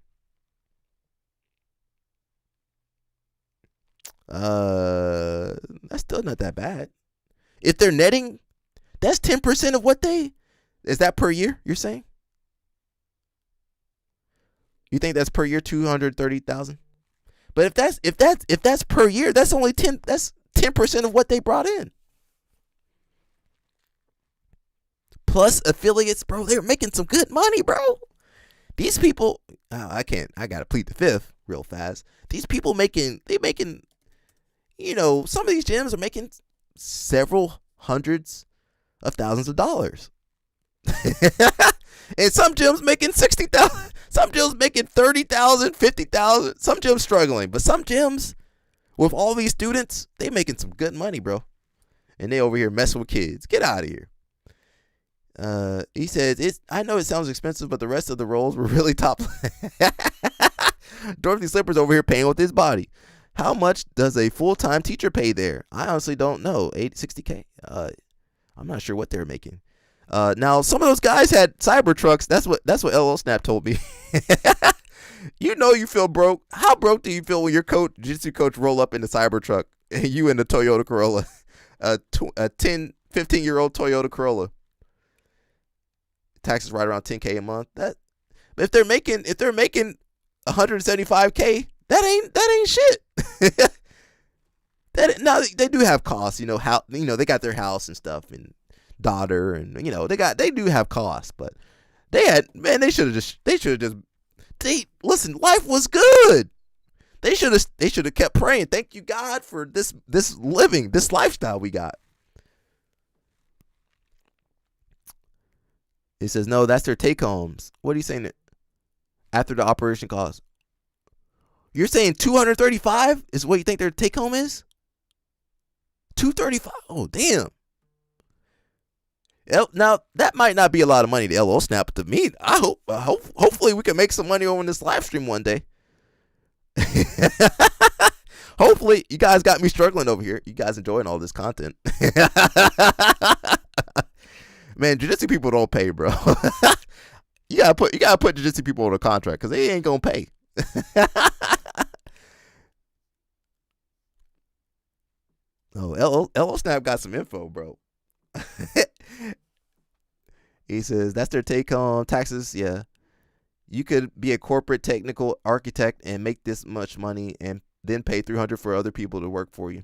S1: That's still not that bad. If they're netting, that's 10% of what they. Is that per year? You're saying? You think that's per year, 230,000? But if that's per year, that's only 10. That's 10% of what they brought in. Plus affiliates, bro. They're making some good money, bro. These people, I gotta plead the fifth real fast. These people making. You know, some of these gyms are making several hundreds of thousands of dollars. And some gyms making 60,000, some gyms making 30,000, 50,000, some gyms struggling, but some gyms with all these students, they making some good money, bro. And they over here messing with kids. Get out of here. He says, I know it sounds expensive, but the rest of the roles were really top. Dorothy Slippers over here paying with his body. How much does a full-time teacher pay there? I honestly don't know. $60K. I'm not sure what they're making. Now some of those guys had cyber trucks. That's what LL Snap told me. You know you feel broke. How broke do you feel when your jiu-jitsu coach roll up in the cyber truck and you in the Toyota Corolla, a 10, 15-year-old Toyota Corolla? Taxes right around $10K a month. That if they're making $175K, that ain't shit. Now they do have costs, they got their house and stuff and daughter and they do have costs, but they should have just listen, life was good. They should have kept praying. Thank you, God, for this living, this lifestyle we got. He says, no, that's their take homes. What are you saying? After the operation cost. You're saying 235 is what you think their take home is? 235? Oh, damn. Now, that might not be a lot of money to LO Snap, but to me, hopefully we can make some money on this live stream one day. Hopefully, you guys got me struggling over here. You guys enjoying all this content. Man, jiu-jitsu people don't pay, bro. You gotta put jiu-jitsu people on a contract because they ain't gonna pay. Oh, LO Snap got some info, bro. He says that's their take home taxes. Yeah, you could be a corporate technical architect and make this much money and then pay $300 for other people to work for you.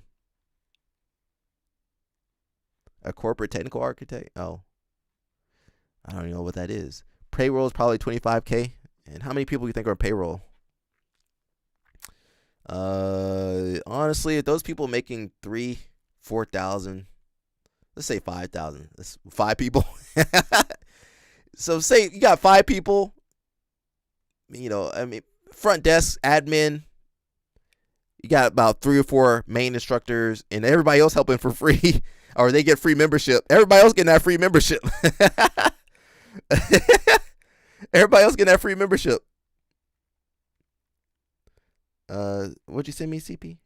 S1: A corporate technical architect? Oh, I don't even know what that is. Payroll is probably $25K. And how many people do you think are on payroll? Honestly, if those people making $4,000, let's say 5,000. That's 5 people. So say you got 5 people. Front desk, admin. You got about 3 or 4 main instructors, and everybody else helping for free, or they get free membership. Everybody else getting that free membership. Everybody else getting that free membership. What'd you send me, CP?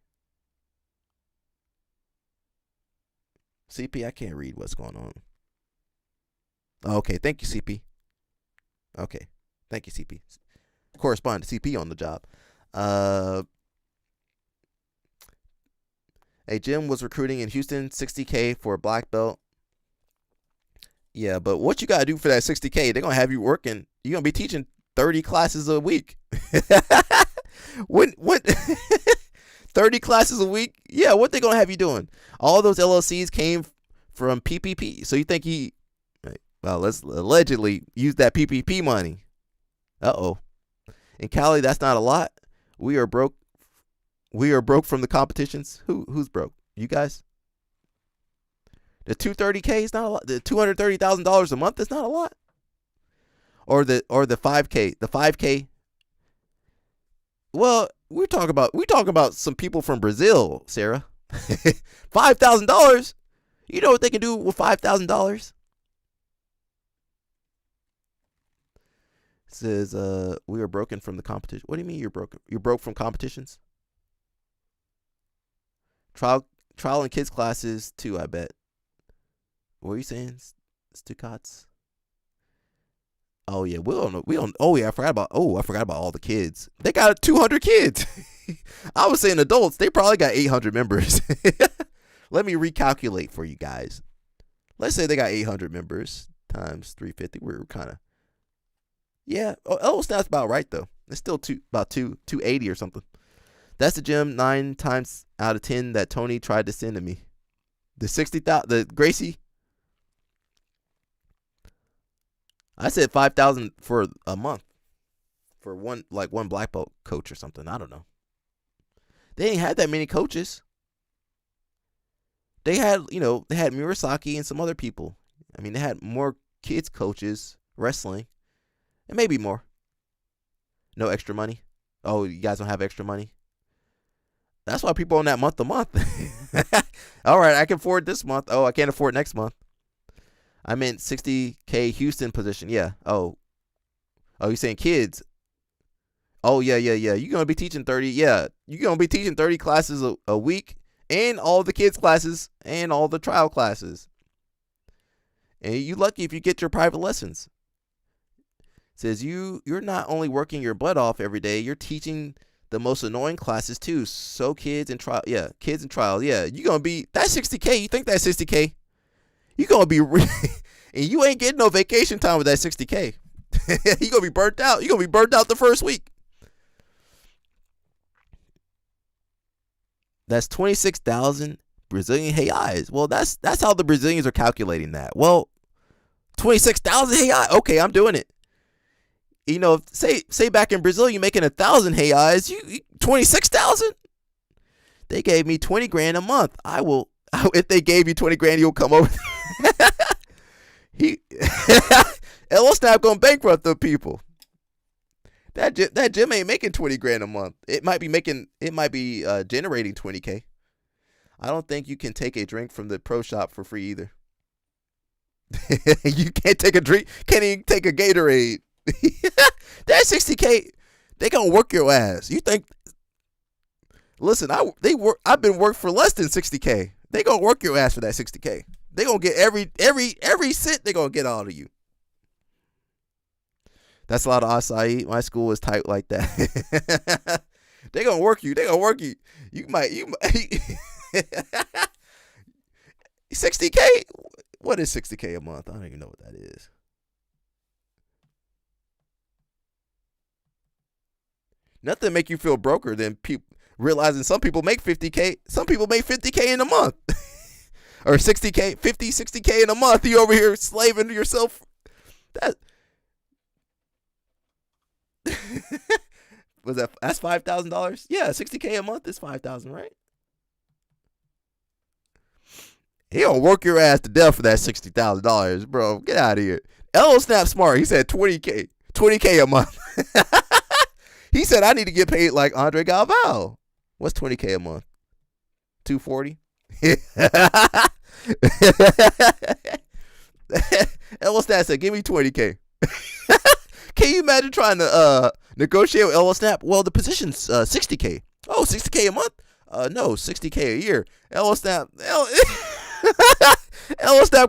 S1: CP, I can't read what's going on. Okay, thank you, CP. Okay, thank you, CP. Correspond to CP on the job. A gym was recruiting in Houston, $60K for a black belt. Yeah, but what you got to do for that $60K, they're going to have you working. You're going to be teaching 30 classes a week. What 30 classes a week? Yeah, what they going to have you doing? All those LLCs came from PPP. So you think let's allegedly use that PPP money. Uh-oh. In Cali, that's not a lot. We are broke. We are broke from the competitions. Who's broke? You guys? The $230K is not a lot. The $230,000 a month is not a lot. Or the 5K. The 5K. Well, we're talking about some people from Brazil, Sarah. $5,000. You know what they can do with $5,000? It says we are broken from the competition. What do you mean you're broken? You're broke from competitions? Trial and kids classes too, I bet. What are you saying? Stucots? Oh yeah, we don't. Oh yeah, I forgot about all the kids. They got 200 kids. I was saying adults. They probably got 800 members. Let me recalculate for you guys. Let's say they got 800 members times 350. We're kind of. Yeah. Oh, that's about right though. It's still about 280 or something. That's the gym 9 times out of 10 that Tony tried to send to me. The 60,000, the Gracie. I said 5,000 for a month for one black belt coach or something. I don't know. They ain't had that many coaches. They had Murasaki and some other people. I mean, they had more kids coaches wrestling, and maybe more. No extra money. Oh, you guys don't have extra money. That's why people on that month to month. All right, I can afford this month. Oh, I can't afford next month. I meant 60K Houston position. Yeah. Oh, you're saying kids. Oh, yeah. You're going to be teaching 30. Yeah. You're going to be teaching 30 classes a week and all the kids classes and all the trial classes. And you lucky if you get your private lessons. It says you're not only working your butt off every day, you're teaching the most annoying classes too. So kids in trial, yeah, you're gonna be that 60K. You think that 60K? You gonna be, and you ain't getting no vacation time with that 60K. You gonna be burnt out. You gonna be burnt out the first week. That's 26,000 Brazilian reais. Well, that's how the Brazilians are calculating that. Well, 26,000 reais. Okay, I'm doing it. You know, say back in Brazil, you're making 1,000 reais. You 26,000. They gave me 20 grand a month. If they gave you 20 grand, you'll come over. Elo Snap gonna bankrupt the people. That gym ain't making 20 grand a month. It might be generating 20K. I don't think you can take a drink from the pro shop for free either. You can't take a drink. Can't even take a Gatorade. That 60K, they gonna work your ass. You think? Listen, I've been worked for less than 60K. They gonna work your ass for that 60K. They gonna get every cent they gonna get out of you. That's a lot of acai. My school was tight like that. They gonna work you. They gonna work you. You might 60K. What is 60K a month? I don't even know what that is. Nothing make you feel broker than realizing some people make 50K. Some people make 50K in a month. Or 60K, 50, 60K in a month. You over here slaving to yourself. That's $5,000? Yeah, 60K a month is 5,000, right? He gonna work your ass to death for that $60,000, bro. Get out of here. Elo Snap smart. He said 20K a month. He said I need to get paid like Andre Galvao. What's 20K a month? 240. Elo Snap said, "Give me 20K." Can you imagine trying to negotiate with Elo Snap? Well, the position's 60K. Oh, 60K a month? No, 60K a year. Elo Snap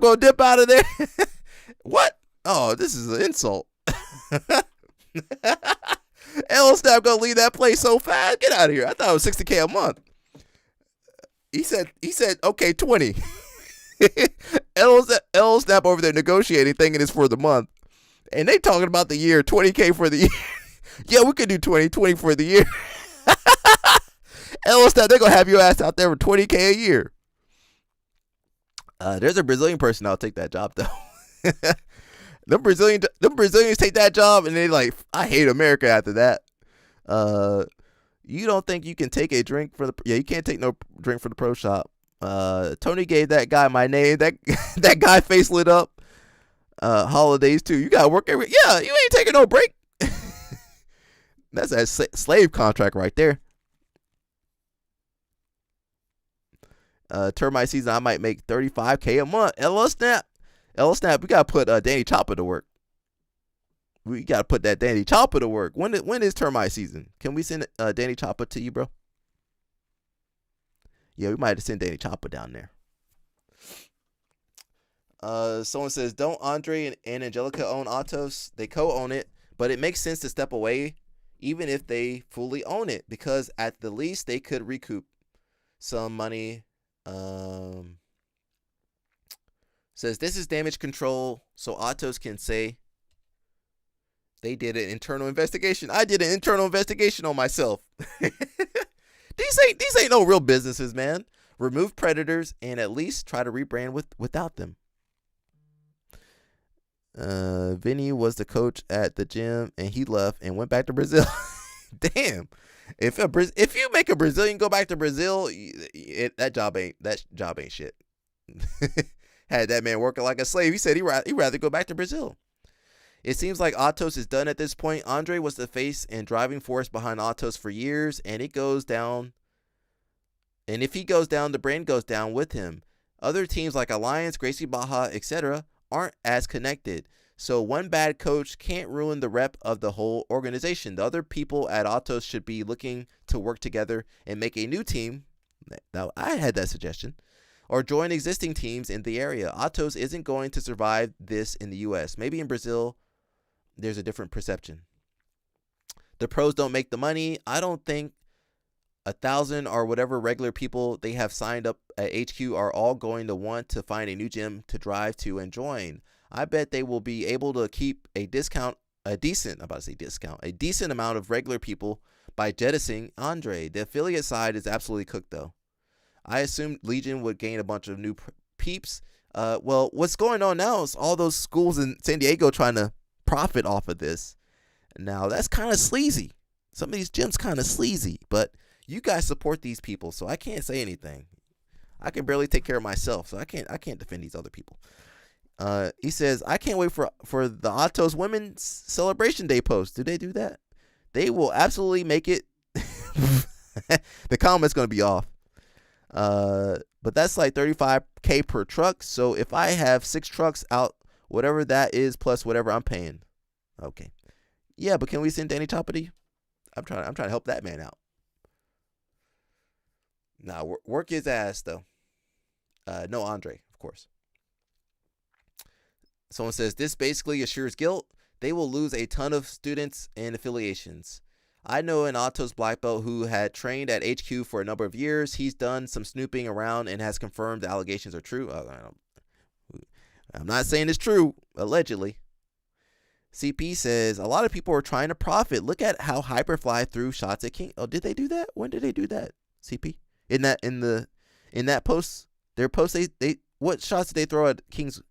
S1: gonna dip out of there. What? Oh, this is an insult. Elo Snap gonna leave that place so fast. Get out of here. I thought it was 60K a month. He said, okay, 20. Elo Snap over there negotiating, thinking it's for the month. And they talking about the year, 20K for the year. Yeah, we could do 20 for the year. Elo Snap, they're going to have your ass out there for 20K a year. There's a Brazilian person that'll take that job, though. Them Brazilians take that job, and they like, I hate America after that. You don't think you can take a drink for the... Yeah, you can't take no drink for the pro shop. Tony gave that guy my name. That guy face lit up. Holidays too. You gotta work every. Yeah, you ain't taking no break. That's that slave contract right there. Termite season, I might make 35K a month. Elo Snap, we gotta put Danny Chopper to work. We gotta put that Danny Chopper to work. When is termite season? Can we send Danny Chopper to you, bro? Yeah, we might have to send Danny Chopper down there. Someone says, don't Andre and Angelica own Atos? They co-own it, but it makes sense to step away even if they fully own it, because at the least they could recoup some money. Says this is damage control, so Atos can say they did an internal investigation. I did an internal investigation on myself. These ain't no real businesses, man. Remove predators and at least try to rebrand without them. Vinny was the coach at the gym and he left and went back to Brazil. Damn. If you make a Brazilian go back to Brazil, that job ain't shit. Had that man working like a slave. He said he'd rather go back to Brazil. It seems like Atos is done at this point. Andre was the face and driving force behind Atos for years, and it goes down. And if he goes down, the brand goes down with him. Other teams like Alliance, Gracie Baja, etc. aren't as connected. So one bad coach can't ruin the rep of the whole organization. The other people at Atos should be looking to work together and make a new team. Now, I had that suggestion. or join existing teams in the area. Atos isn't going to survive this in the U.S. Maybe in Brazil, there's a different perception. The pros don't make the money. I don't think 1,000 or whatever regular people they have signed up at HQ are all going to want to find a new gym to drive to and join. I bet they will be able to keep a decent amount of regular people by jettisoning Andre. The affiliate side is absolutely cooked, though. I assumed Legion would gain a bunch of new peeps. Well, what's going on now is all those schools in San Diego trying to profit off of this. Now, that's kind of sleazy. Some of these gyms kind of sleazy, but you guys support these people, so I can't say anything. I can barely take care of myself, so I can't defend these other people. He says, I can't wait for the Atos Women's Celebration Day post. Do they do that? They will absolutely make it. The comment's going to be off. But that's like $35K per truck. So if I have 6 trucks out, whatever that is, plus whatever I'm paying. Okay. Yeah, but can we send Danny Toppity? I'm trying to help that man out. Nah, work his ass though. No Andre, of course. Someone says this basically assures guilt. They will lose a ton of students and affiliations. I know an Atos black belt who had trained at HQ for a number of years. He's done some snooping around and has confirmed the allegations are true. I'm not saying it's true, allegedly. CP says a lot of people are trying to profit. Look at how Hyperfly threw shots at King. Oh, did they do that? When did they do that? CP in that post, their post they what shots did they throw at Kings?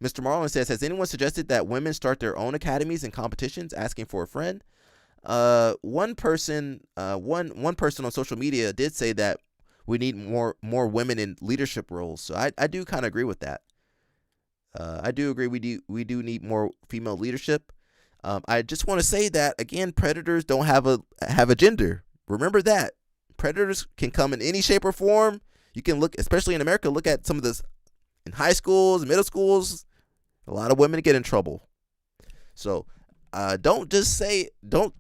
S1: Mr. Marlin says, has anyone suggested that women start their own academies and competitions, asking for a friend? One person on social media did say that we need more women in leadership roles. So I do kind of agree with that. I do agree we do need more female leadership. I just want to say that again, predators don't have a gender. Remember that. Predators can come in any shape or form. You can look, especially in America, look at some of this in high schools, middle schools. A lot of women get in trouble. So don't just assume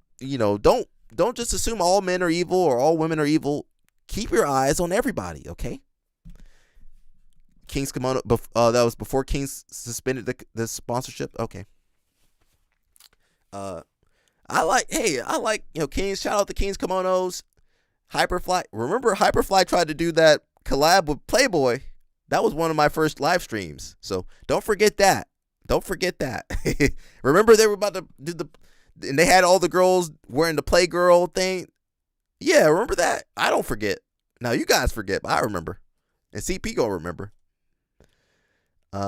S1: all men are evil or all women are evil. Keep your eyes on everybody, okay? King's Kimono, that was before King's suspended the sponsorship. Okay. I like Kings. Shout out to King's Kimonos. Hyperfly. Remember Hyperfly tried to do that collab with Playboy. That was one of my first live streams. So don't forget that. Don't forget that. Remember they were about to do and they had all the girls wearing the Playgirl thing. Yeah, remember that? I don't forget. Now you guys forget, but I remember. And CP gonna remember.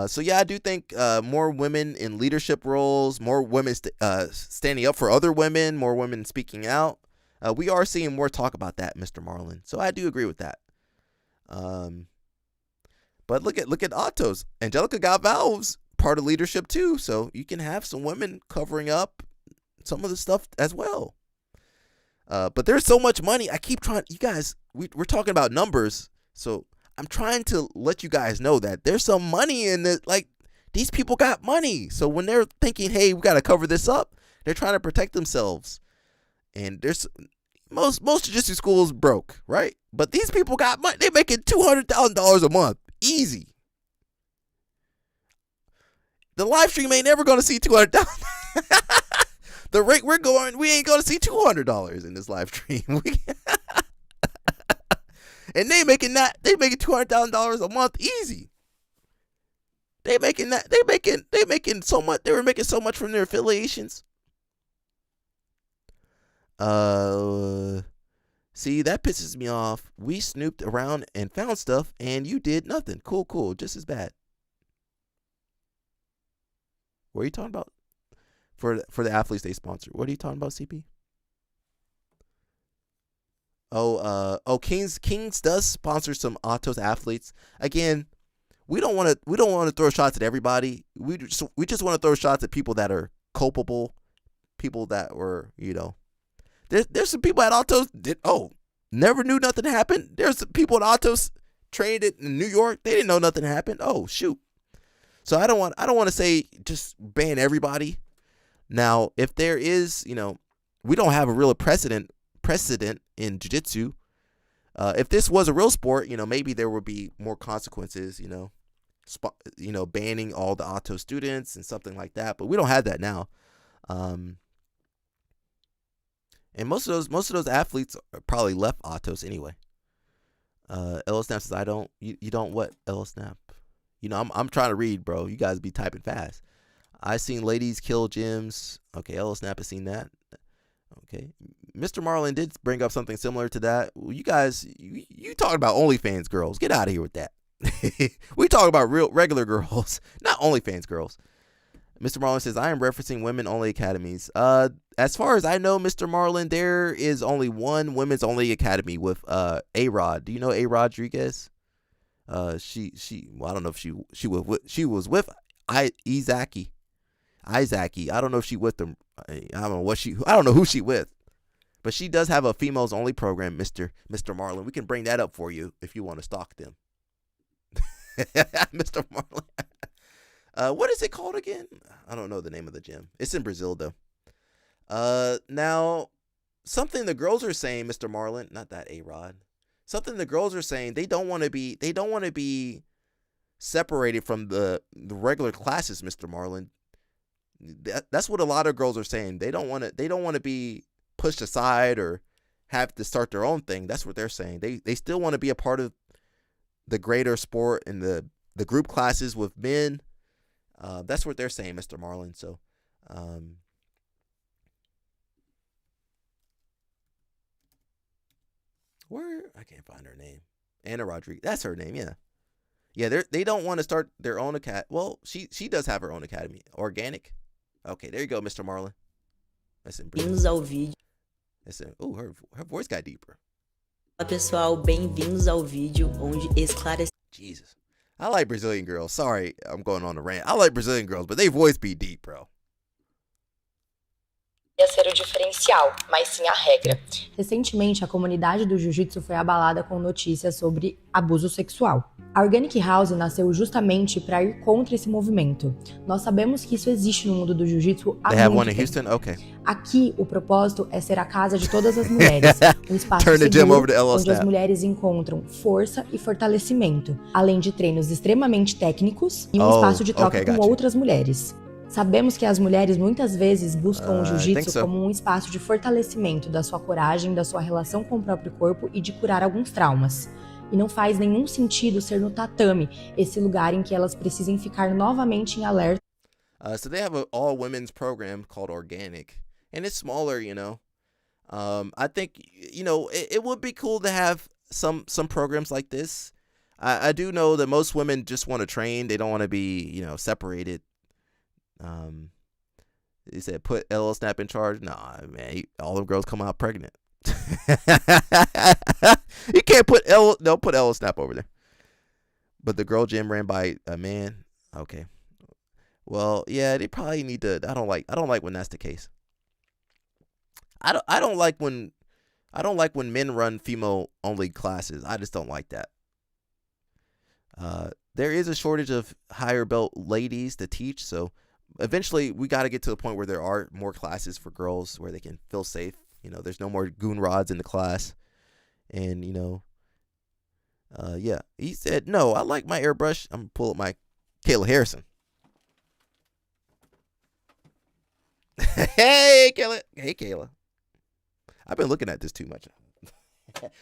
S1: So yeah, I do think more women in leadership roles, more women standing up for other women, more women speaking out. We are seeing more talk about that, Mr. Marlin. So I do agree with that. But look at Atos. Angelica Galvao's part of leadership too. So you can have some women covering up some of the stuff as well. But there's so much money. I keep trying, you guys, we're talking about numbers. So I'm trying to let you guys know that there's some money in it. Like, these people got money. So when they're thinking, hey, we got to cover this up, they're trying to protect themselves. And there's most jiu-jitsu schools broke, right? But these people got money. They're making $200,000 a month. Easy. The live stream ain't never going to see $200,000. The rate we're going, we ain't going to see $200 in this live stream. And they making $200,000 a month easy. They making so much. They were making so much from their affiliations. See, that pisses me off. We snooped around and found stuff, and you did nothing. Cool, just as bad. What are you talking about? For the athletes they sponsor. What are you talking about, CP? Kings does sponsor some Atos athletes. Again, we don't want to throw shots at everybody. We just want to throw shots at people that are culpable, people that were, There's some people at Atos never knew nothing happened. There's some people at Atos trained in New York. They didn't know nothing happened. Oh shoot. So I don't want to say just ban everybody. Now, if there is, we don't have a real precedent in jiu-jitsu. If this was a real sport, maybe there would be more consequences, banning all the Atos students and something like that. But we don't have that now. And most of those athletes are probably left Atos anyway. Snap says, I don't. You don't what? Snap. I'm trying to read, bro. You guys be typing fast. I seen ladies kill gyms. Okay, Snap has seen that. Okay, Mr. Marlin did bring up something similar to that. Well, you guys, you talking about OnlyFans girls? Get out of here with that. We talk about regular girls, not OnlyFans girls. Mr. Marlin says, I am referencing women-only academies. As far as I know, Mr. Marlin, there is only one women's-only academy with A-Rod. Do you know A-Rod Rodriguez? Well, I don't know if she was with Izaki. I don't know if she with them. I don't know who she with. But she does have a females-only program, Mr. Marlin. We can bring that up for you if you want to stalk them. Mr. Marlin. What is it called again? I don't know the name of the gym. It's in Brazil though. Now, something the girls are saying, Mr. Marlin, not that A-Rod. Something the girls are saying, they don't want to be separated from the regular classes, Mr. Marlin. That's what a lot of girls are saying. They don't want to be pushed aside or have to start their own thing. That's what they're saying. They still want to be a part of the greater sport and the group classes with men. That's what they're saying, Mr. Marlin. So, I can't find her name. Anna Rodriguez. That's her name. Yeah. Yeah. They don't want to start their own academy. Well, she does have her own academy. Organic. Okay. There you go, Mr. Marlin. Listen.
S3: Bem-vindos ao vídeo.
S1: Listen. Oh, her voice got deeper.
S3: Olá, pessoal. Bem-vindos ao vídeo onde esclarece.
S1: Jesus. I like Brazilian girls. Sorry, I'm going on a rant. I like Brazilian girls, but they voice be deep, bro.
S5: Ser o diferencial, mas sim a regra. Recentemente, a comunidade do jiu-jitsu foi abalada com notícias sobre abuso sexual. A Organic House nasceu justamente para ir contra esse movimento. Nós sabemos que isso existe no mundo do jiu-jitsu há muito tempo. Houston? Okay. Aqui, o propósito é ser a casa de todas as mulheres, um espaço seguro onde as mulheres encontram força e fortalecimento, além de treinos extremamente técnicos e um espaço de troca com outras mulheres. Sabemos que as mulheres muitas vezes buscam o jiu-jitsu como um espaço de fortalecimento da sua coragem, da sua relação com o próprio corpo e de curar alguns traumas. E não faz nenhum sentido ser no tatame, esse lugar em que elas precisem ficar novamente em alerta.
S1: So they have an all-women's program called Organic, and it's smaller, I think, it would be cool to have some programs like this. I do know that most women just want to train. They don't want to be, separated. He said, put LL Snap in charge. Nah, man, all them girls come out pregnant. You can't put put LL Snap over there. But the girl gym ran by a man. Okay. Well, yeah, they probably need to. I don't like when that's the case. I don't like when men run female only classes. I just don't like that. There is a shortage of higher belt ladies to teach, so eventually we got to get to the point where there are more classes for girls where they can feel safe. There's no more goon rods in the class. And, yeah, he said, no, I like my airbrush. I'm going to pull up my Kayla Harrison. Hey, Kayla. Hey, Kayla. I've been looking at this too much.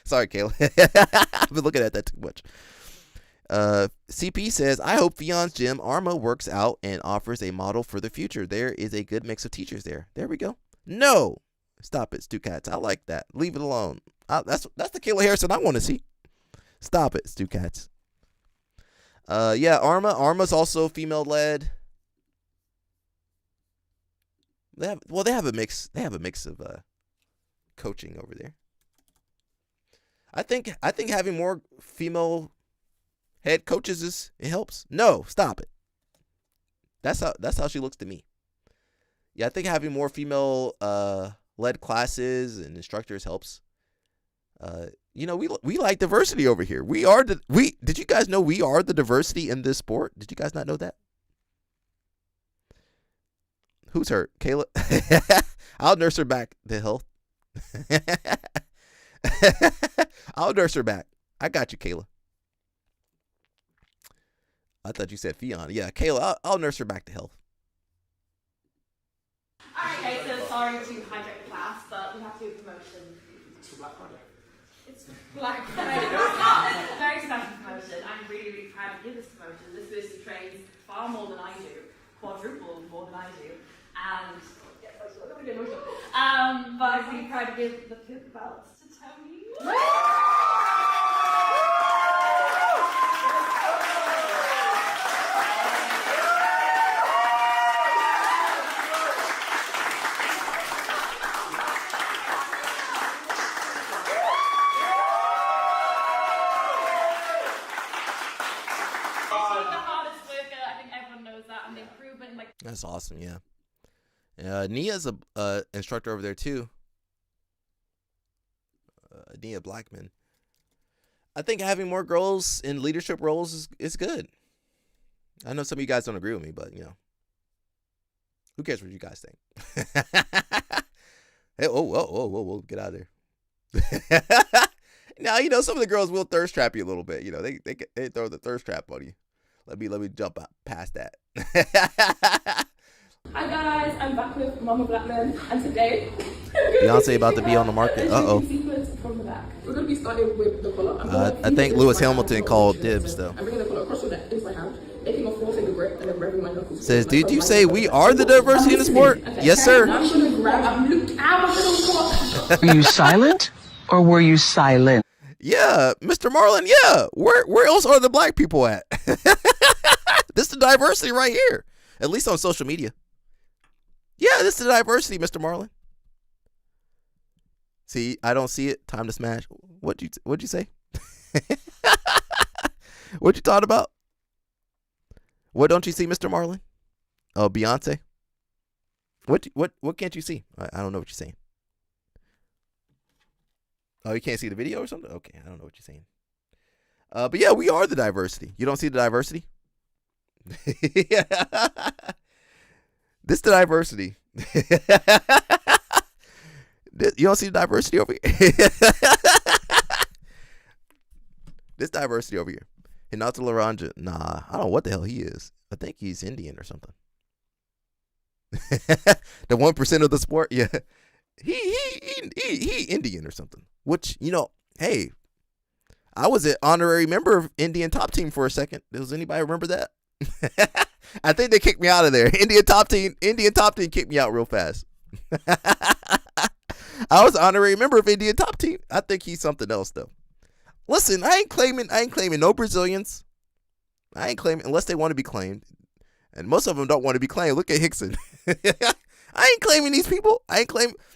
S1: Sorry, Kayla. I've been looking at that too much. CP says, I hope Fion's gym Arma works out and offers a model for the future. There is a good mix of teachers there. There we go. No. Stop it, Stu Cats. I like that. Leave it alone. That's the Kayla Harrison I want to see. Stop it, Stu Cats. Yeah, Arma's also female led. They have a mix. They have a mix of coaching over there. I think having more female head coaches it helps. No, stop it. That's how she looks to me. Yeah, I think having more female led classes and instructors helps. We like diversity over here. Did you guys know we are the diversity in this sport? Did you guys not know that? Who's hurt? Kayla? I'll nurse her back to health. I'll nurse her back. I got you, Kayla. I thought you said Fiona. Yeah, Kayla, I'll nurse her back to health.
S7: Okay, so sorry to hijack the class, but we have to do a promotion.
S2: It's for Black Friday.
S7: It's Black Friday. It's a very special promotion. I'm really, really proud to give this promotion. This person trains far more than I do, quadruple more than I do, and but I'm really proud to give the pink belts to Tony.
S1: That's awesome, yeah. Nia's a instructor over there too. Nia Blackman. I think having more girls in leadership roles is good. I know some of you guys don't agree with me, but you know, who cares what you guys think? Hey, whoa, get out of there. Now you know some of the girls will thirst trap you a little bit. You know they throw the thirst trap on you. Let me jump out past that.
S7: Hi guys, I'm back with Mama Blackman, and today
S1: Beyonce about to be on the market.
S7: We're going to be starting with the collar.
S1: I think Lewis Hamilton called dibs though.
S7: I'm bringing the collar across your neck into my hand, making a 4-finger grip, and then revving my knuckles.
S1: Says, did you say we are the diversity in the sport?
S7: Okay.
S1: Yes, sir.
S7: I'm going to grab.
S9: Were you silent or were you silent?
S1: Yeah, Mr. Marlin. Yeah, where else are the black people at? This is the diversity right here. At least on social media. Yeah, this is the diversity, Mr. Marlin. See, I don't see it. Time to smash. What'd you say? What you thought about? What don't you see, Mr. Marlin? Oh, Beyonce. What can't you see? I don't know what you're saying. Oh, you can't see the video or something? Okay, I don't know what you're saying. But yeah, we are the diversity. You don't see the diversity? Yeah. This is the diversity. You don't see the diversity over here? This diversity over here. Hinata Laranja. Nah, I don't know what the hell he is. I think he's Indian or something. The 1% of the sport, yeah. He Indian or something. Which, you know, hey, I was an honorary member of Indian top team for a second. Does anybody remember that? I think they kicked me out of there. Indian top team kicked me out real fast. I was an honorary member of Indian top team. I think he's something else though. Listen, I ain't claiming no Brazilians. I ain't claiming unless they want to be claimed. And most of them don't want to be claimed. Look at Hickson. I ain't claiming these people. I ain't claiming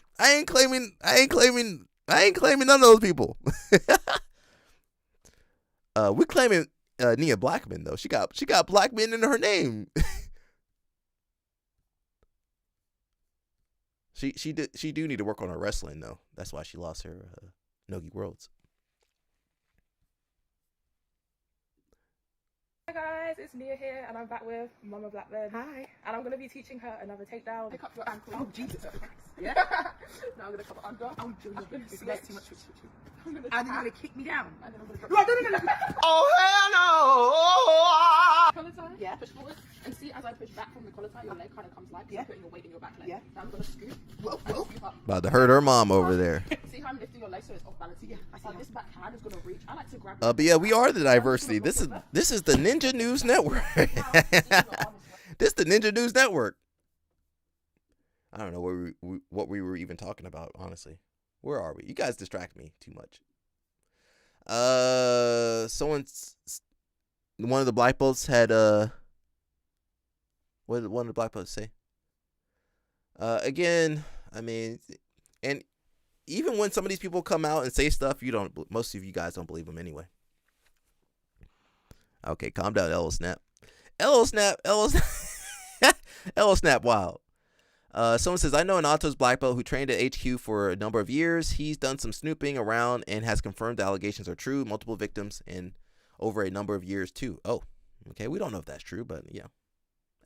S1: none of those people. We claiming Nia Blackman though. She got Blackman in her name. She do need to work on her wrestling though. That's why she lost her Nogi Worlds.
S7: Hi guys, it's Nia here, and I'm back with Mama Blackman. Hi. And I'm going to be teaching her another takedown. Pick up your ankle. Oh, Jesus. Yeah. Now I'm going to cover under. Oh, Jesus. That's too much. And then you're going to kick me down. And then I'm going to cover. No. Oh, hell no. Collar tie. Yeah. Push forward. And see, as I push back from the collar tie, your leg kind of comes like, yeah. You're putting your weight in your back leg. Yeah. Now I'm going to scoop. Whoa. Scoop up.
S1: About to hurt her mom over there.
S7: See how I'm lifting your leg so it's off balance? Yeah. I see this back hand is going to reach. I like to grab.
S1: But yeah, we are the diversity. This is the Ninja News Network. This is the Ninja News Network. I don't know what we were even talking about, honestly. Where are we? You guys distract me too much. One of the black belts had what did one of the black belts say? Again, I mean, and even when some of these people come out and say stuff, most of you guys don't believe them anyway. Okay, calm down, Elo Snap. Elo Snap, wild. Someone says, I know an Atos black belt who trained at HQ for a number of years. He's done some snooping around and has confirmed the allegations are true. Multiple victims in over a number of years too. Oh, okay. We don't know if that's true, but yeah.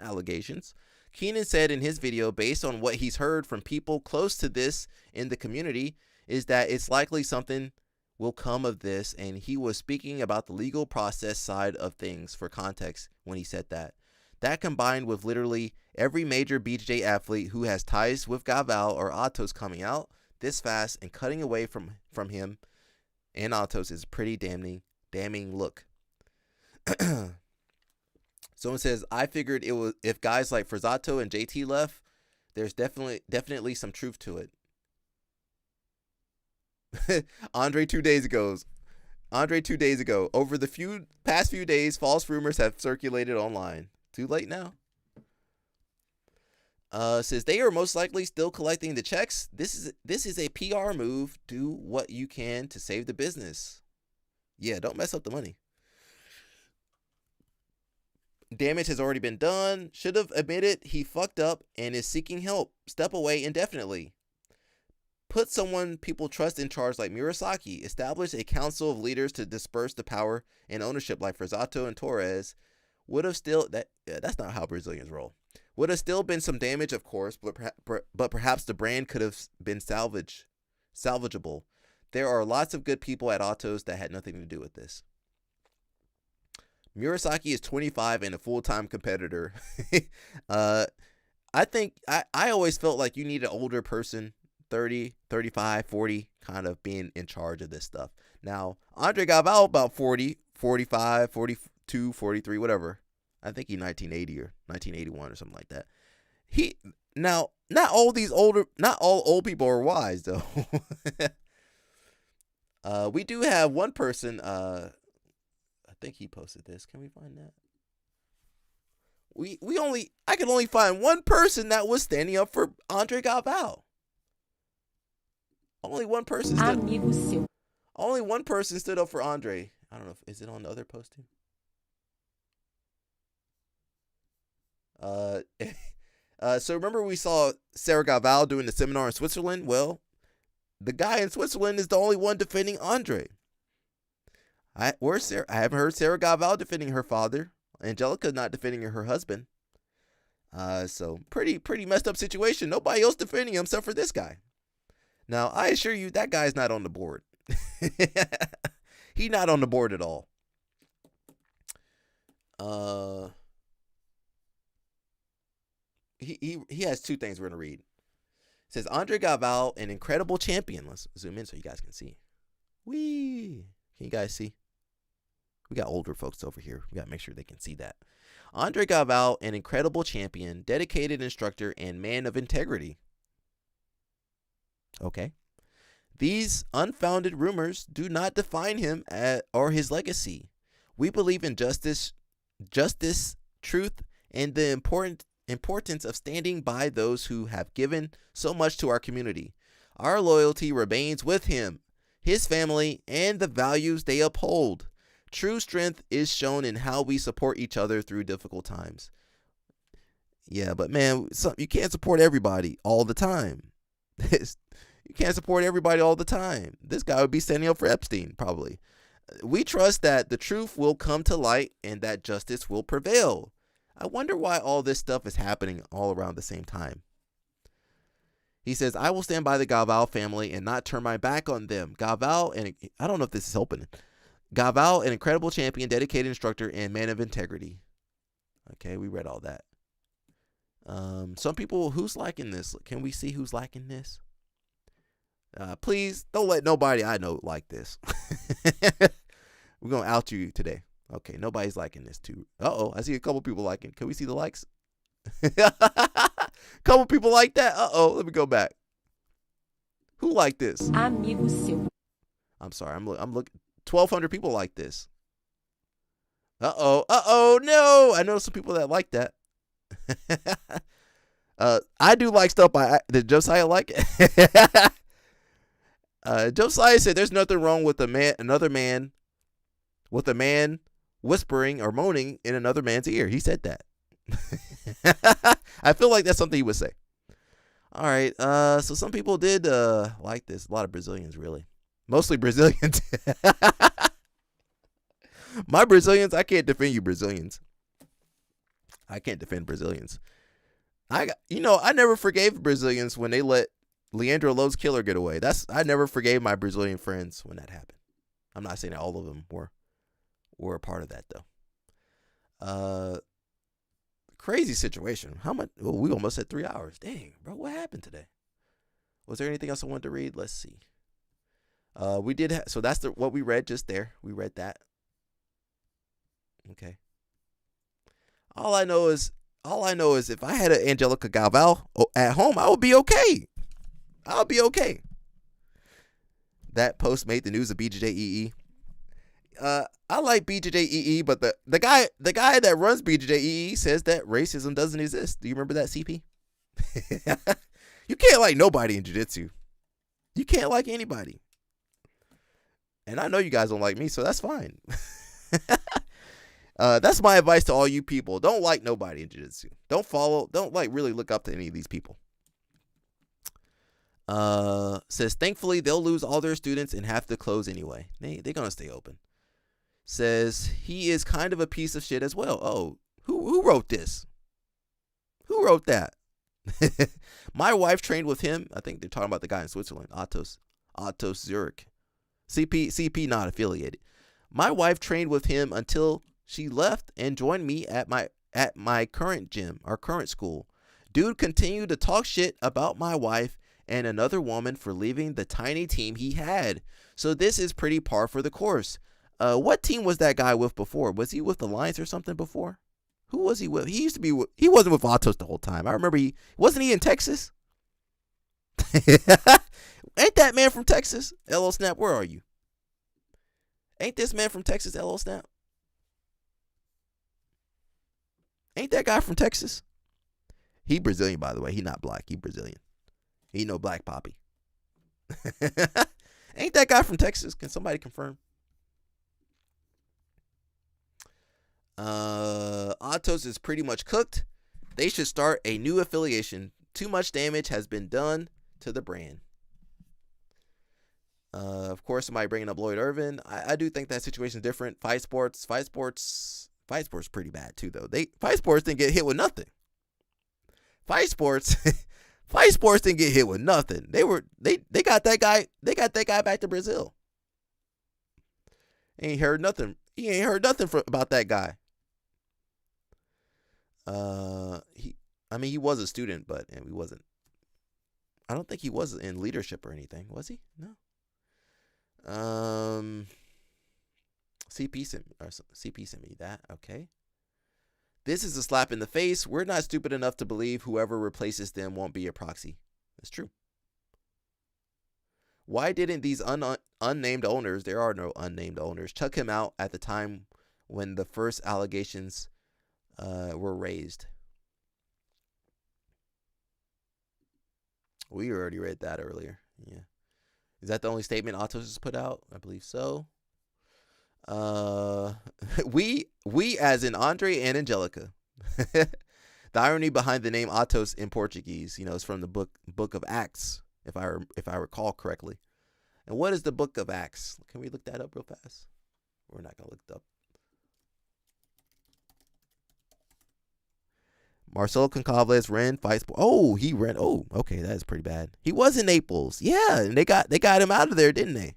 S1: Allegations. Keenan said in his video, based on what he's heard from people close to this in the community, is that it's likely something will come of this, and he was speaking about the legal process side of things for context when he said that. That combined with literally every major BJJ athlete who has ties with Galvao or Atos coming out this fast and cutting away from him and Atos is pretty damning look. Someone says, I figured it was if guys like Frazzato and JT left, there's definitely some truth to it. Andre 2 days ago. Over the past few days, false rumors have circulated online. Too late now. Says they are most likely still collecting the checks. This is a PR move. Do what you can to save the business. Yeah, don't mess up the money. Damage has already been done. Should have admitted he fucked up and is seeking help. Step away indefinitely. Put someone people trust in charge like Murasaki. Establish a council of leaders to disperse the power and ownership like Frazzato and Torres. Would have still that's not how Brazilians roll. Would have still been some damage, of course, but perhaps the brand could have been salvageable. There are lots of good people at Atos that had nothing to do with this. Murasaki is 25 and a full-time competitor. I think I always felt like you need an older person, 30, 35, 40, kind of being in charge of this stuff. Now, Andre Galvao about 40, 45, 42, 43, whatever. I think he's 1980 or 1981 or something like that. Not all old people are wise though. We do have one person, I think he posted this. Can we find that? I can only find one person that was standing up for Andre Galvao. Only one person stood up for Andre. I don't know is it on the other post too? So remember we saw Sarah Galvao doing the seminar in Switzerland? Well, the guy in Switzerland is the only one defending Andre. Where's Sarah? I haven't heard Sarah Galvao defending her father. Angelica not defending her husband. So pretty messed up situation. Nobody else defending him except for this guy. Now, I assure you that guy's not on the board. He's not on the board at all. He has two things we're going to read. It says, Andre Galvao, an incredible champion. Let's zoom in so you guys can see. Whee! Can you guys see? We got older folks over here. We got to make sure they can see that. Andre Galvao, an incredible champion, dedicated instructor, and man of integrity. Okay. These unfounded rumors do not define him or his legacy. We believe in justice, truth, and the importance of standing by those who have given so much to our community. Our loyalty remains with him, his family, and the values they uphold. True strength is shown in how we support each other through difficult times. Yeah, but man, you can't support everybody all the time. You can't support everybody all the time. This guy would be standing up for Epstein, probably. We trust that the truth will come to light and that justice will prevail. I wonder why all this stuff is happening all around the same time. He says, I will stand by the Galvao family and not turn my back on them. Galvao, and I don't know if this is open. Galvao, an incredible champion, dedicated instructor, and man of integrity. Okay, we read all that. Some people, who's liking this? Can we see who's liking this? Please don't let nobody I know like this. We're going to out you today. Okay, nobody's liking this too. Uh-oh, I see a couple people liking. Can we see the likes? Couple people like that? Uh-oh, let me go back. Who liked this?
S5: Amigo seu.
S1: I'm sorry, I'm looking. 1,200 people like this. Uh-oh, no. I know some people that like that. I do like stuff did Josiah like it? Josiah said there's nothing wrong with another man whispering or moaning in another man's ear. He said that. I feel like that's something he would say. All right, so some people did like this. A lot of Brazilians, really. Mostly Brazilians. My Brazilians, I can't defend you Brazilians. I can't defend Brazilians. I never forgave Brazilians when they let Leandro Lowe's killer getaway. I never forgave my Brazilian friends when that happened. I'm not saying that all of them were a part of that though. Crazy situation. How much? Well, we almost had 3 hours. Dang, bro, what happened today? Was there anything else I wanted to read? Let's see. We did. So that's what we read just there. We read that. Okay. All I know is if I had an Angelica Galvao at home, I would be okay. I'll be okay. That post made the news of BJJ. I like BJJ, but the guy that runs BJJ says that racism doesn't exist. Do you remember that, CP? You can't like nobody in jiu-jitsu. You can't like anybody. And I know you guys don't like me, so that's fine. That's my advice to all you people. Don't like nobody in jiu-jitsu. Don't like really look up to any of these people. Says, thankfully, they'll lose all their students and have to close anyway. They're going to stay open. Says, he is kind of a piece of shit as well. Oh, who wrote this? Who wrote that? My wife trained with him. I think they're talking about the guy in Switzerland, Atos Zurich. CP not affiliated. My wife trained with him until she left and joined me at my current gym, our current school. Dude continued to talk shit about my wife and another woman for leaving the tiny team he had. So this is pretty par for the course. What team was that guy with before? Was he with the Lions or something before? Who was he with? He used to be. He wasn't with Atos the whole time. I remember wasn't he in Texas? Ain't that man from Texas? LO Snap, where are you? Ain't this man from Texas? LO Snap. Ain't that guy from Texas? He Brazilian, by the way. He not black. He Brazilian. He no black poppy. Ain't that guy from Texas? Can somebody confirm? Atos is pretty much cooked. They should start a new affiliation. Too much damage has been done to the brand. Of course, somebody bringing up Lloyd Irvin. I do think that situation is different. Fight sports pretty bad too, though. Fight sports didn't get hit with nothing. Fight sports didn't get hit with nothing. They got that guy. They got that guy back to Brazil. He ain't heard nothing about that guy. He was a student, but he wasn't. I don't think he was in leadership or anything. Was he? No. CP sent me that. Okay. This is a slap in the face. We're not stupid enough to believe whoever replaces them won't be a proxy. That's true. Why didn't these unnamed owners, there are no unnamed owners, chuck him out at the time when the first allegations were raised? We already read that earlier. Yeah. Is that the only statement Atos has put out? I believe so. We as in Andre and Angelica. The irony behind the name Atos in Portuguese, is from the book of Acts, if I recall correctly. And what is the book of Acts? Can we look that up real fast? We're not gonna look it up. Marcelo Concalves ran fights. Oh, he ran. Oh, okay, that is pretty bad. He was in Naples. Yeah, and they got him out of there, didn't they?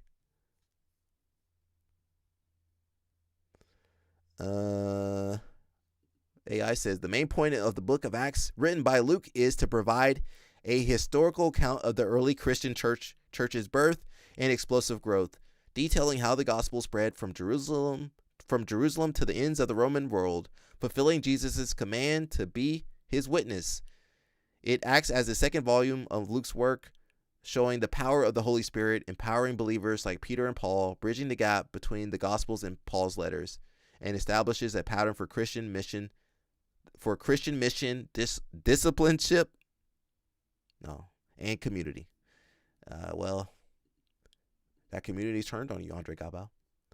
S1: AI says the main point of the book of Acts written by Luke is to provide a historical account of the early Christian church's birth and explosive growth, detailing how the gospel spread from Jerusalem to the ends of the Roman world, fulfilling Jesus' command to be his witness. It acts as the second volume of Luke's work, showing the power of the Holy Spirit, empowering believers like Peter and Paul, bridging the gap between the Gospels and Paul's letters, and establishes a pattern for Christian mission, discipleship, and community. Well, that community turned on you, Andre Galvao.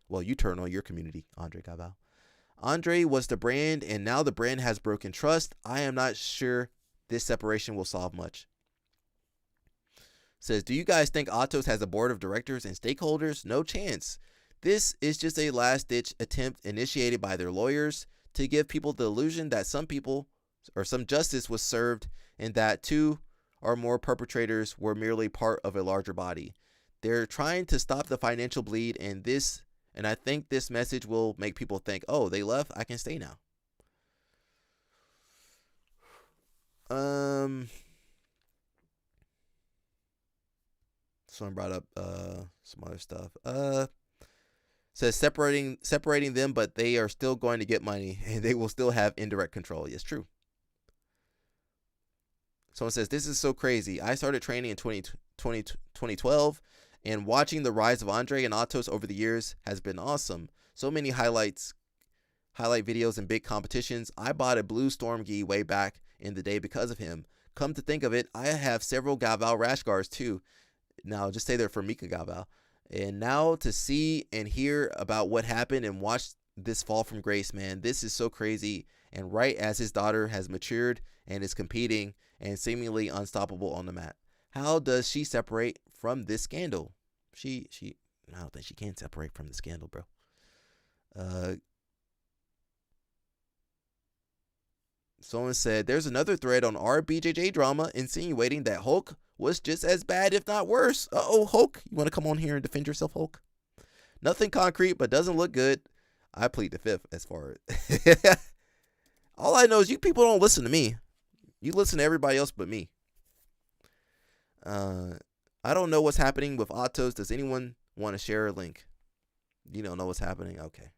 S1: Well, you turned on your community, Andre Galvao. Andre was the brand, and now the brand has broken trust. I am not sure this separation will solve much. Says, do you guys think Atos has a board of directors and stakeholders? No chance. This is just a last-ditch attempt initiated by their lawyers to give people the illusion that some people or some justice was served and that too or more perpetrators were merely part of a larger body. They're trying to stop the financial bleed, and I think this message will make people think, oh, they left, I can stay now. Someone brought up some other stuff. Says separating them, but they are still going to get money and they will still have indirect control. Yes, true. Someone says, this is so crazy. I started training in 2012, and watching the rise of Andre and Atos over the years has been awesome. So many highlight videos and big competitions. I bought a blue Storm gi way back in the day because of him. Come to think of it, I have several Galvao rash guards too. Now, just stay there for Mika Galvao. And now to see and hear about what happened and watch this fall from grace, man, this is so crazy. And right as his daughter has matured and is competing and seemingly unstoppable on the mat. How does she separate from this scandal? I don't think she can separate from the scandal, bro. Someone said, there's another thread on our BJJ drama insinuating that Hulk was just as bad, if not worse. Uh-oh, Hulk. You want to come on here and defend yourself, Hulk? Nothing concrete, but doesn't look good. I plead the fifth as far as... All I know is you people don't listen to me. You listen to everybody else but me. I don't know what's happening with Atos. Does anyone want to share a link? You don't know what's happening? Okay.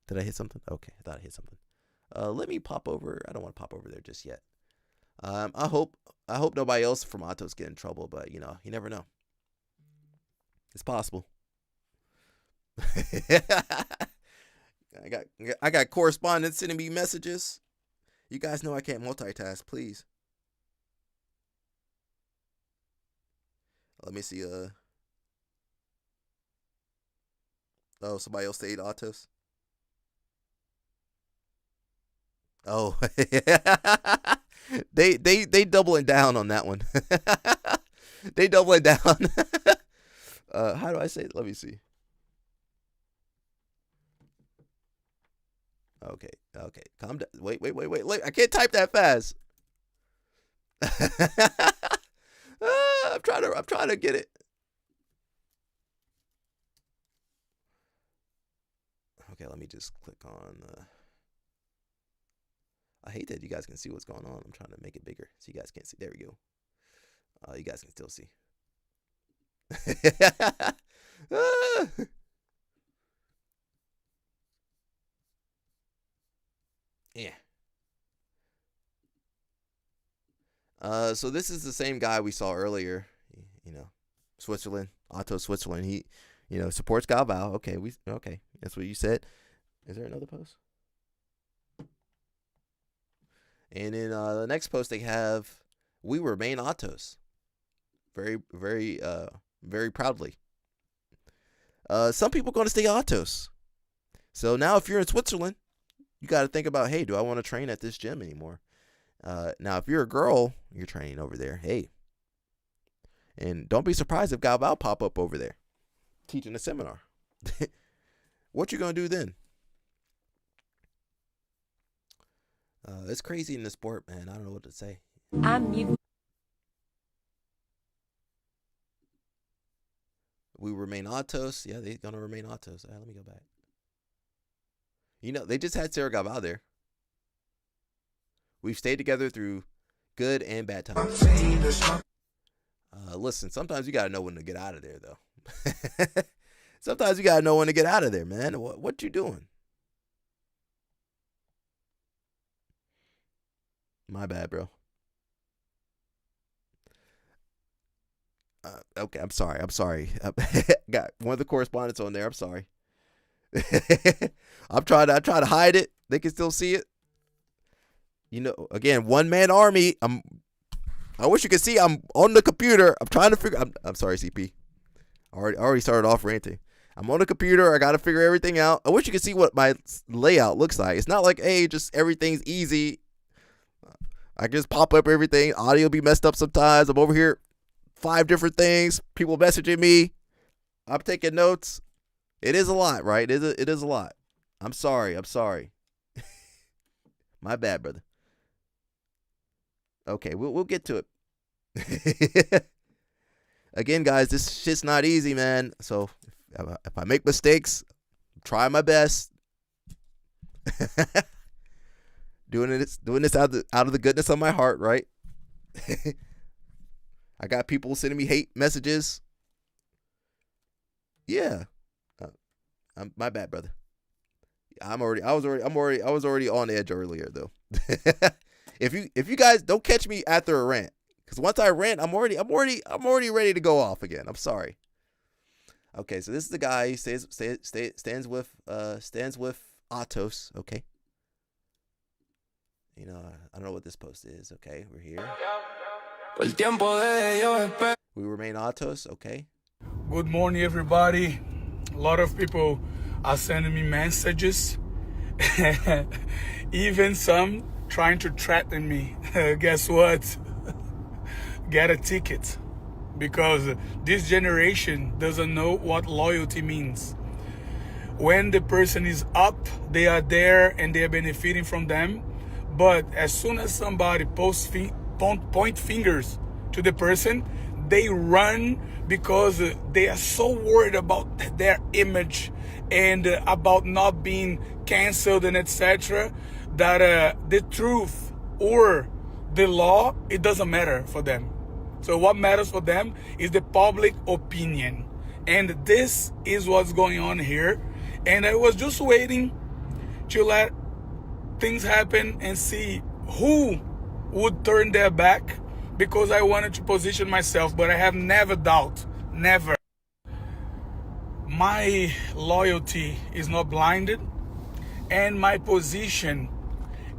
S1: Did I hit something? Okay, I thought I hit something. Let me pop over. I don't want to pop over there just yet. I hope nobody else from Atos get in trouble, but you never know. It's possible. I got correspondents sending me messages. You guys know I can't multitask, please. Let me see. Oh, somebody else stayed Atos. Oh, they doubling down on that one. They doubling down. How do I say it? Let me see. Okay. Calm down. Wait. I can't type that fast. I'm trying to get it. Okay, let me just click on. I hate that you guys can see what's going on. I'm trying to make it bigger so you guys can't see. There we go. You guys can still see. Yeah. So this is the same guy we saw earlier. Switzerland, Atos Switzerland. He, supports Galvao. Okay, that's what you said. Is there another post? And in the next post they have, we remain Atos. Very, very, very proudly. Some people are going to stay Atos. So now if you're in Switzerland, you got to think about, hey, do I want to train at this gym anymore? Now, if you're a girl, you're training over there. Hey. And don't be surprised if Galvao pop up over there teaching a seminar. What you going to do then? It's crazy in the sport, man. I don't know what to say. We remain Atos. Yeah, they're going to remain Atos. Let me go back. They just had Sarah Galvao there. We've stayed together through good and bad times. Listen, sometimes you got to know when to get out of there, though. Sometimes you got to know when to get out of there, man. What you doing? My bad, bro. Okay, I'm sorry. Got one of the correspondents on there. I'm sorry. I try to hide it. They can still see it. Again, one-man army. I wish you could see I'm on the computer. I'm trying to figure. I'm sorry, CP. I already started off ranting. I'm on the computer. I got to figure everything out. I wish you could see what my layout looks like. It's not like, hey, just everything's easy. I can just pop up everything. Audio be messed up sometimes. I'm over here, 5 different things. People messaging me. I'm taking notes. It is a lot, right? It is a lot. I'm sorry. My bad, brother. Okay, we'll get to it. Again, guys, this shit's not easy, man. So if I make mistakes, try my best. doing this out of the goodness of my heart, right? I got people sending me hate messages. Yeah, my bad, brother. I was already on edge earlier though. If you guys don't catch me after a rant, because once I rant, I'm already ready to go off again. I'm sorry. Okay, so this is the guy. He stands with Atos. Okay. You know, I don't know what this post is. Okay, we're here. We remain Atos. Okay.
S10: Good morning, everybody. A lot of people are sending me messages. Even some trying to threaten me. Guess what? Get a ticket. Because this generation doesn't know what loyalty means. When the person is up, they are there and they are benefiting from them. But as soon as somebody point fingers to the person, they run because they are so worried about their image and about not being canceled and etc. that the truth or the law, it doesn't matter for them. So what matters for them is the public opinion. And this is what's going on here. And I was just waiting to let things happen and see who would turn their back, because I wanted to position myself, but I have never doubt, never. My loyalty is not blinded, and my position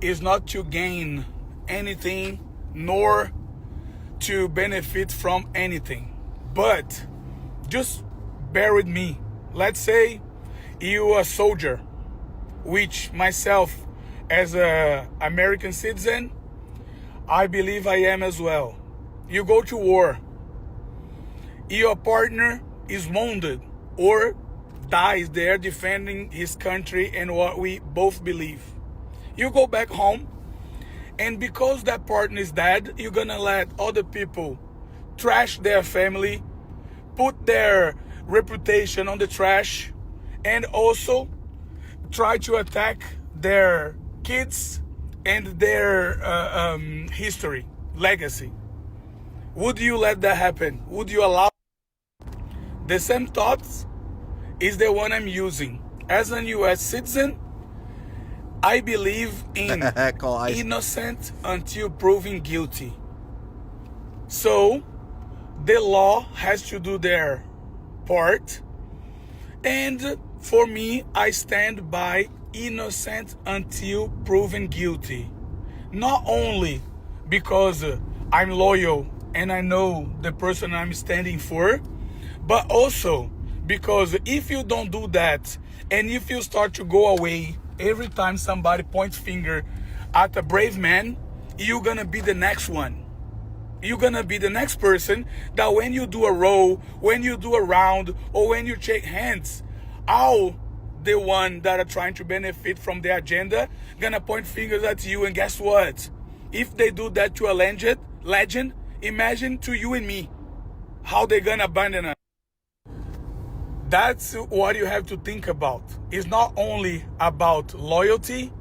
S10: is not to gain anything nor to benefit from anything. But just bear with me. Let's say you are a soldier, which myself as an American citizen, I believe I am as well. You go to war. Your partner is wounded or dies there defending his country and what we both believe. You go back home, and because that partner is dead, you're gonna let other people trash their family, put their reputation on the trash, and also try to attack their kids and their history, legacy. Would you let that happen? Would you allow? The same thoughts is the one I'm using. As a U.S. citizen, I believe in innocent until proven guilty. So the law has to do their part. And for me, I stand by innocent until proven guilty. Not only because I'm loyal and I know the person I'm standing for, but also because if you don't do that, and if you start to go away every time somebody points finger at a brave man, you're gonna be the next one. You're gonna be the next person that when you do a roll, when you do a round, or when you shake hands, all the one that are trying to benefit from the agenda gonna point fingers at you. And guess what? If they do that to a legend, imagine to you and me, how they gonna abandon us. That's what you have to think about. It's not only about loyalty,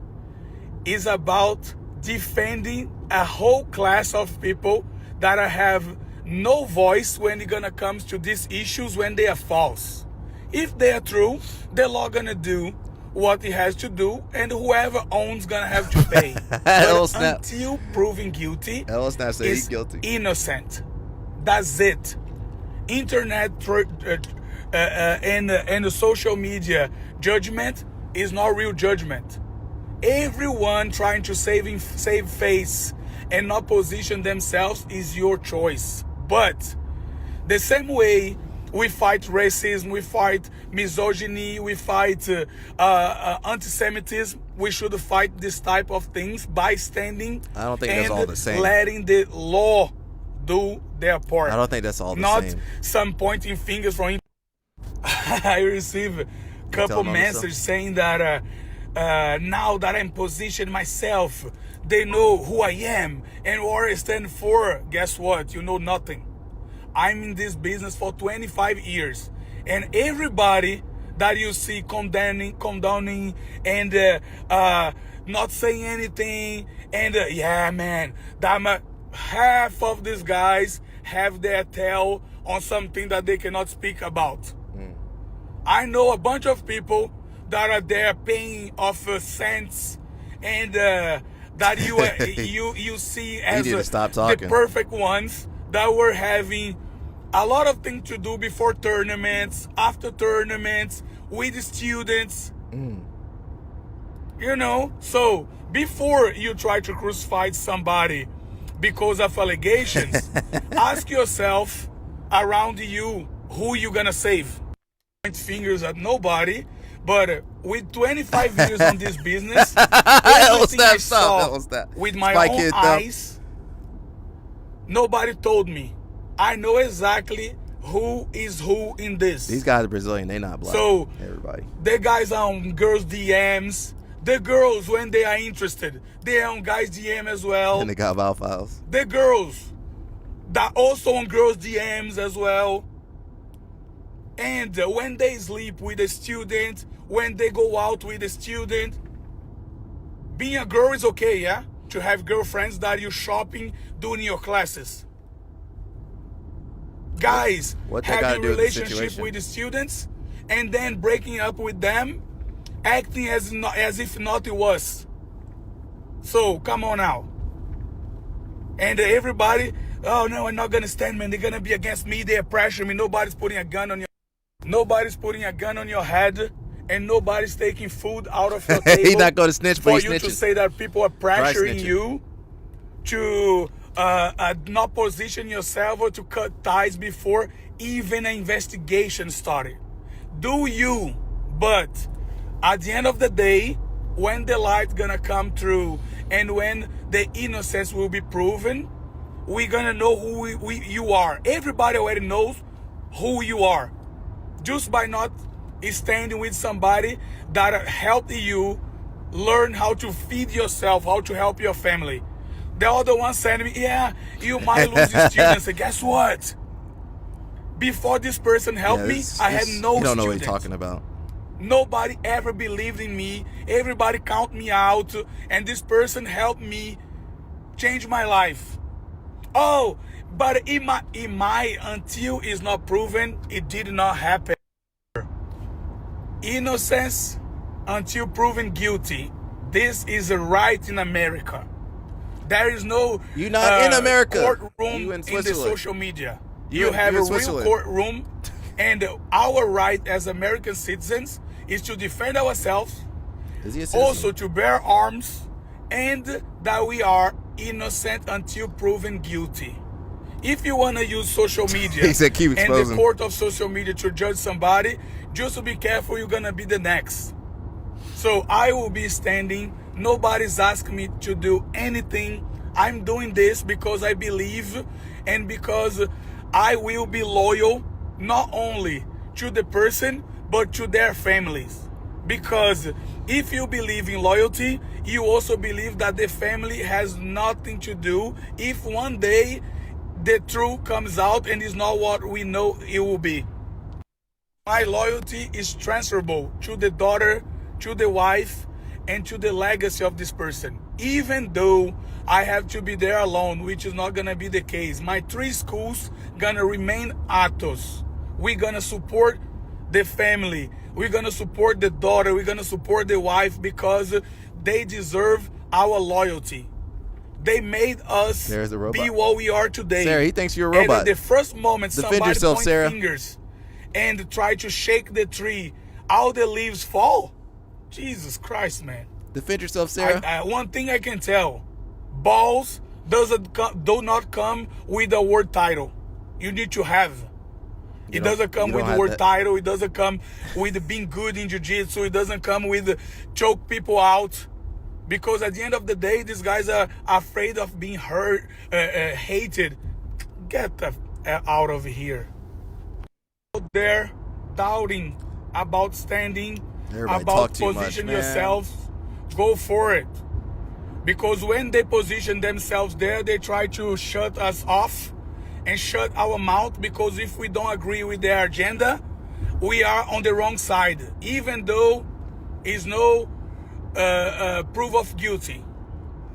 S10: it's about defending a whole class of people that have no voice when it gonna comes to these issues when they are false. If they are true, the law gonna do what it has to do, and whoever owns gonna have to pay. But until proven guilty, is guilty. Innocent. That's it. Internet and the social media judgment is not real judgment. Everyone trying to save face and not position themselves is your choice. But the same way we fight racism, we fight misogyny, we fight anti-Semitism, we should fight this type of things by standing
S1: I don't think that's all the same.
S10: Letting the law do their part.
S1: I don't think that's all the
S10: Not
S1: same.
S10: some pointing fingers from. I received a couple messages saying that now that I'm positioned myself they know who I am and what I stand for. Guess what? You know nothing. I'm in this business for 25 years. And everybody that you see condemning and not saying anything, and yeah, man, half of these guys have their tail on something that they cannot speak about. I know a bunch of people that are there paying of cents, and that you see as the perfect ones, that were having a lot of things to do before tournaments, after tournaments, with the students. You know, so before you try to crucify somebody because of allegations, ask yourself around you, who you gonna save? Point fingers at nobody, but with 25 years on this business, everything I saw with my own eyes, nobody told me. I know exactly who is who in this.
S1: These guys are Brazilian, they not black.
S10: So
S1: everybody,
S10: the guys are on girls' DMs. The girls, when they are interested, they are on guys' DM as well.
S1: And the Galvao files.
S10: The girls that also on girls' DMs as well. And when they sleep with a student, when they go out with a student, being a girl is okay, yeah? To have girlfriends that you shopping during your classes. Guys having relationship with the students and then breaking up with them, acting as if not it was. So come on now. And everybody, oh no, I'm not gonna stand, man. They're gonna be against me. They're pressuring me. Nobody's putting a gun on your head, and nobody's taking food out of your table.
S1: He's not gonna snitch, but
S10: for you to say that people are pressuring you to not position yourself or to cut ties before even an investigation started. Do you? But at the end of the day, when the light's gonna come through and when the innocence will be proven, we're gonna know who you are. Everybody already knows who you are, just by not standing with somebody that helped you learn how to feed yourself, how to help your family. The other one said to me, yeah, you might lose your students. And guess what? Before this person helped me, I had no students.
S1: You don't know what he's talking about.
S10: Nobody ever believed in me. Everybody count me out. And this person helped me change my life. Oh, but it might, until it's not proven, it did not happen. Innocence until proven guilty. This is a right in America. There is no
S1: You're not in America.
S10: Courtroom in the social media. You have a real courtroom, and our right as American citizens is to defend ourselves, also to bear arms, and that we are innocent until proven guilty. If you want to use social media and the court of social media to judge somebody, just to be careful, you're going to be the next. So I will be standing. Nobody's asking me to do anything. I'm doing this because I believe and because I will be loyal not only to the person, but to their families. Because if you believe in loyalty, you also believe that the family has nothing to do if one day the truth comes out and is not what we know it will be. My loyalty is transferable to the daughter, to the wife, and to the legacy of this person. Even though I have to be there alone, which is not gonna be the case. My 3 schools gonna remain Atos. We're gonna support the family. We're gonna support the daughter. We're gonna support the wife because they deserve our loyalty. They made us be what we are today.
S1: Sarah, he thinks you're a robot.
S10: And at the first moment, somebody points fingers and try to shake the tree, all the leaves fall. Jesus Christ, man.
S1: Defend yourself, Sarah.
S10: One thing I can tell, balls do not come with the word title. You need to have. It doesn't come with the word title. It doesn't come with being good in jiu-jitsu. It doesn't come with choke people out. Because at the end of the day, these guys are afraid of being hurt, hated. Get the out of here. Out there doubting about standing, about position yourself. Go for it. Because when they position themselves there, they try to shut us off and shut our mouth, because if we don't agree with their agenda, we are on the wrong side, even though is no proof of guilty,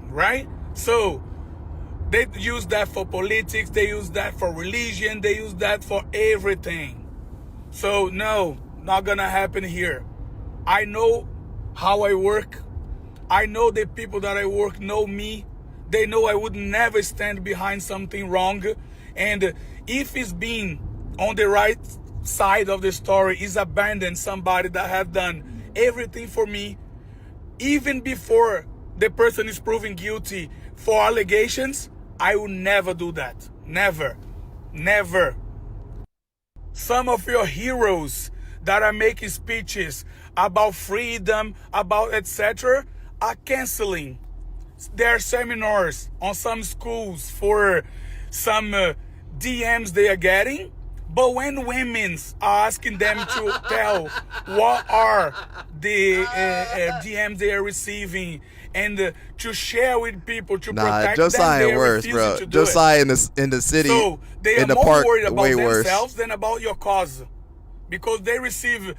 S10: right? So they use that for politics, they use that for religion, they use that for everything. So no, not gonna happen here. I know how I work. I know the people that I work know me. They know I would never stand behind something wrong. And if it's being on the right side of the story, is abandon somebody that have done everything for me, even before the person is proven guilty for allegations, I will never do that. Never. Never. Some of your heroes that are making speeches about freedom, about etc., are canceling their seminars on some schools for some DMs they are getting. But when women are asking them to tell what are the DMs they are receiving and to share with people to protect them, they are
S1: worse,
S10: refusing
S1: bro.
S10: to do
S1: Josiah
S10: it.
S1: in the city,
S10: So they
S1: in
S10: are
S1: the
S10: more
S1: park,
S10: worried about
S1: way worse.
S10: themselves than about your cause, because they receive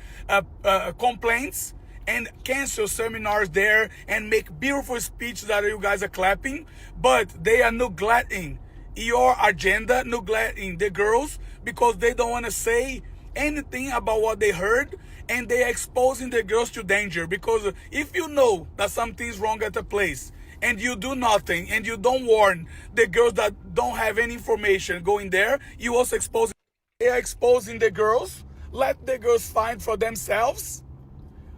S10: complaints and cancel seminars there and make beautiful speeches that you guys are clapping, but they are neglecting your agenda, neglecting the girls, because they don't want to say anything about what they heard, and they are exposing the girls to danger. Because if you know that something's wrong at a place and you do nothing and you don't warn the girls that don't have any information going there, you also expose. They are exposing the girls. Let the girls find for themselves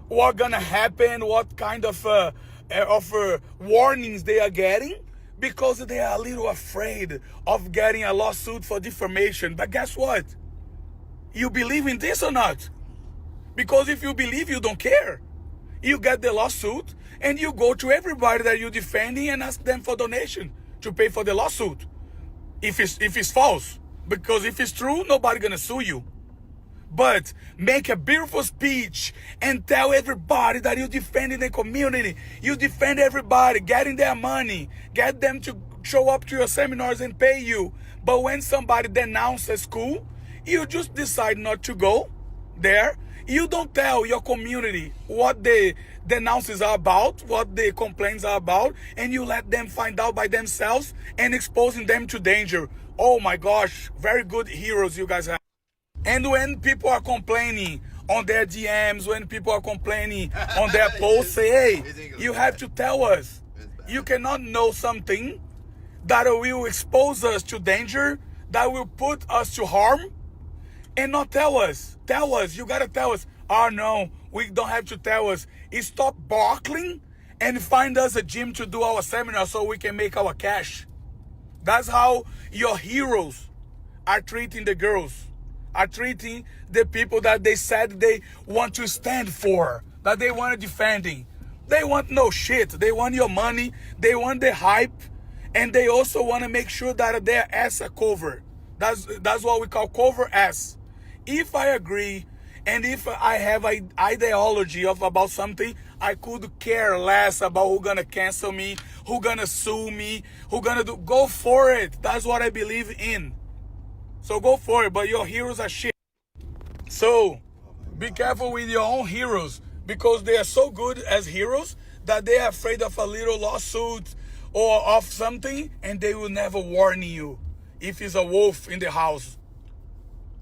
S10: what gonna happen, what kind of warnings they are getting, because they are a little afraid of getting a lawsuit for defamation. But guess what? You believe in this or not? Because if you believe, you don't care. You get the lawsuit and you go to everybody that you're defending and ask them for donation to pay for the lawsuit. If it's false. Because if it's true, nobody gonna sue you. But make a beautiful speech and tell everybody that you defend the community. You defend everybody, getting their money, get them to show up to your seminars and pay you. But when somebody denounces a school, you just decide not to go there. You don't tell your community what the denounces are about, what the complaints are about, and you let them find out by themselves and exposing them to danger. Oh my gosh, very good heroes you guys have. And when people are complaining on their DMs, when people are complaining on their posts, say, hey, you have to tell us. You cannot know something that will expose us to danger, that will put us to harm, and not tell us. Tell us. You got to tell us. Oh, no, we don't have to tell us. Stop barking and find us a gym to do our seminar so we can make our cash. That's how your heroes are treating the girls. Are treating the people that they said they want to stand for, that they want to defending. They want no shit. They want your money. They want the hype. And they also want to make sure that their ass are covered. That's what we call cover ass. If I agree and if I have an ideology about something, I could care less about who's going to cancel me, who's going to sue me, who's going to do. Go for it. That's what I believe in. So go for it, but your heroes are shit. So be careful with your own heroes, because they are so good as heroes that they are afraid of a little lawsuit or of something, and they will never warn you if it's a wolf in the house.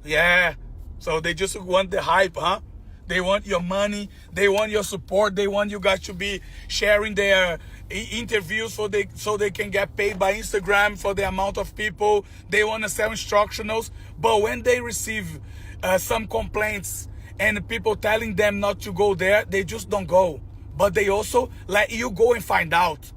S10: Yeah, so they just want the hype, huh? They want your money, they want your support, they want you guys to be sharing their interviews so they can get paid by Instagram for the amount of people. They want to sell instructionals, but when they receive some complaints and people telling them not to go there, they just don't go. But they also let you go and find out.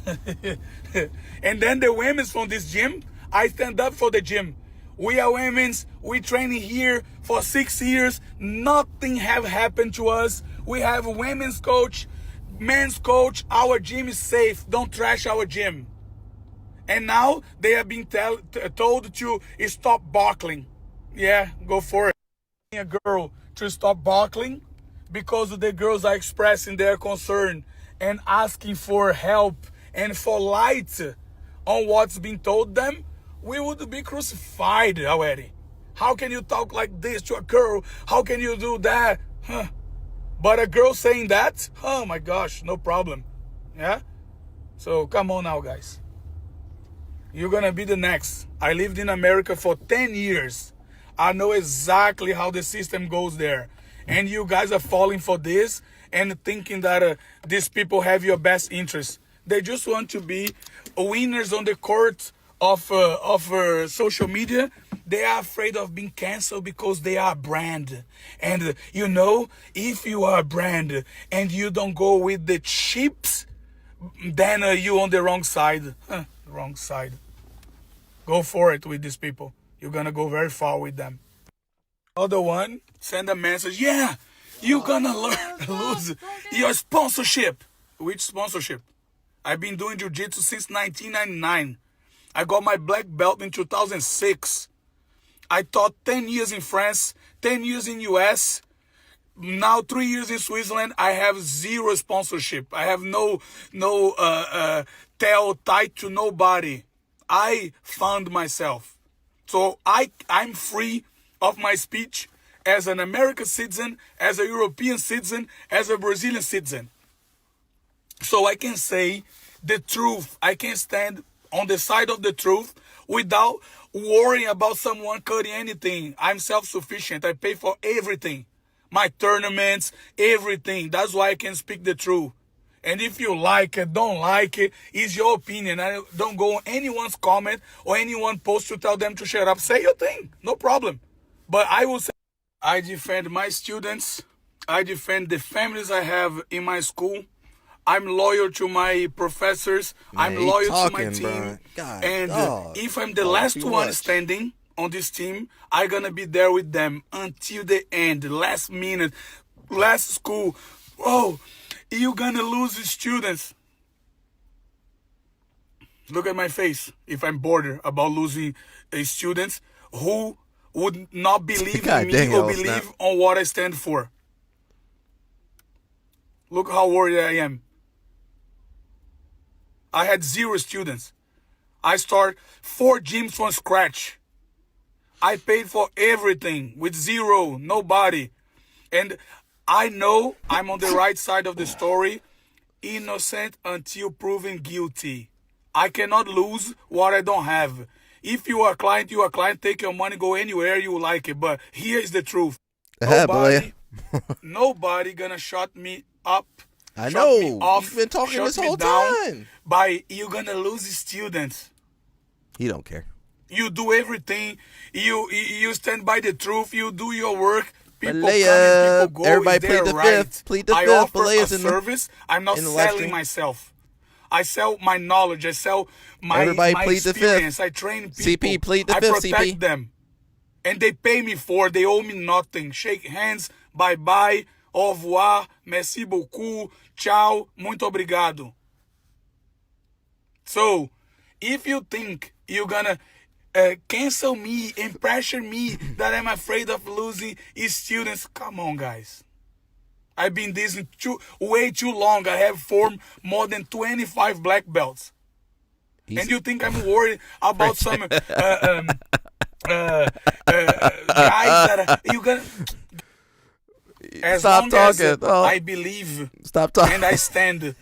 S10: And then the women from this gym, I stand up for the gym. We are women's. We training here for 6 years. Nothing have happened to us. We have a women's coach, men's coach. Our gym is safe. Don't trash our gym. And now they have been told to stop barking. Yeah, go for it. A girl to stop barking because the girls are expressing their concern and asking for help and for light on what's been told them, we would be crucified already. How can you talk like this to a girl? How can you do that? Huh. But a girl saying that, oh my gosh, no problem. Yeah? So come on now, guys. You're gonna be the next. I lived in America for 10 years. I know exactly how the system goes there. And you guys are falling for this and thinking that these people have your best interest. They just want to be winners on the court of social media. They are afraid of being canceled because they are a brand. And you know, if you are a brand and you don't go with the chips, then you on the wrong side. Wrong side. Go for it with these people. You're gonna go very far with them. Other one, send a message. Yeah, you're gonna lose your sponsorship. Which sponsorship? I've been doing jiu-jitsu since 1999. I got my black belt in 2006. I taught 10 years in France, 10 years in US. Now 3 years in Switzerland. I have zero sponsorship. I have no tail tied to nobody. I found myself. So I'm free of my speech as an American citizen, as a European citizen, as a Brazilian citizen. So I can say the truth. I can stand on the side of the truth without worrying about someone cutting anything. I'm self-sufficient. I pay for everything. My tournaments, everything. That's why I can speak the truth. And if you like it, don't like it, it's your opinion. I don't go on anyone's comment or anyone post to tell them to shut up. Say your thing. No problem. But I will say, I defend my students. I defend the families I have in my school. I'm loyal to my professors.
S1: Man,
S10: I'm loyal to my
S1: talking,
S10: team.
S1: God,
S10: and
S1: dog.
S10: if I'm the
S1: Oh,
S10: last
S1: too
S10: one
S1: much.
S10: standing on this team, I'm going to be there with them until the end, last minute, last school. Oh, you're going to lose the students. Look at my face if I'm bothered about losing students who would not believe
S1: God
S10: in me
S1: dang,
S10: or
S1: oh,
S10: believe
S1: snap.
S10: on what I stand for. Look how worried I am. I had 0 students. I started 4 gyms from scratch. I paid for everything with 0, nobody. And I know I'm on the right side of the story. Innocent until proven guilty. I cannot lose what I don't have. If you are a client, you are a client. Take your money, go anywhere you like it. But here is the truth. Nobody gonna shut me up.
S1: I
S10: shut
S1: know.
S10: me off,
S1: You've been talking
S10: shut
S1: this
S10: me
S1: whole
S10: down
S1: time.
S10: By you gonna lose students.
S1: He don't care.
S10: You do everything. You stand by the truth. You do your work. People come
S1: Balea,
S10: and people go.
S1: everybody
S10: It's their
S1: plead the
S10: right.
S1: fifth. Plead the
S10: I
S1: fifth.
S10: offer
S1: Balea's
S10: a
S1: in the-
S10: service. I'm not
S1: in the live
S10: selling
S1: stream.
S10: myself. I sell my knowledge. I sell my
S1: Everybody plead the fifth.
S10: experience. I train people.
S1: CP, plead the
S10: I
S1: fifth,
S10: protect
S1: CP.
S10: them. And they pay me for it. They owe me nothing. Shake hands. Bye-bye. Au revoir. Merci beaucoup. Ciao. Muito obrigado. So, if you think you're gonna cancel me and pressure me that I'm afraid of losing students, come on, guys. I've been this way too long. I have formed more than 25 black belts. And you think I'm worried about some guys that you gonna... As
S1: Stop
S10: long
S1: talking.
S10: as
S1: Oh.
S10: I believe
S1: Stop talking.
S10: and I stand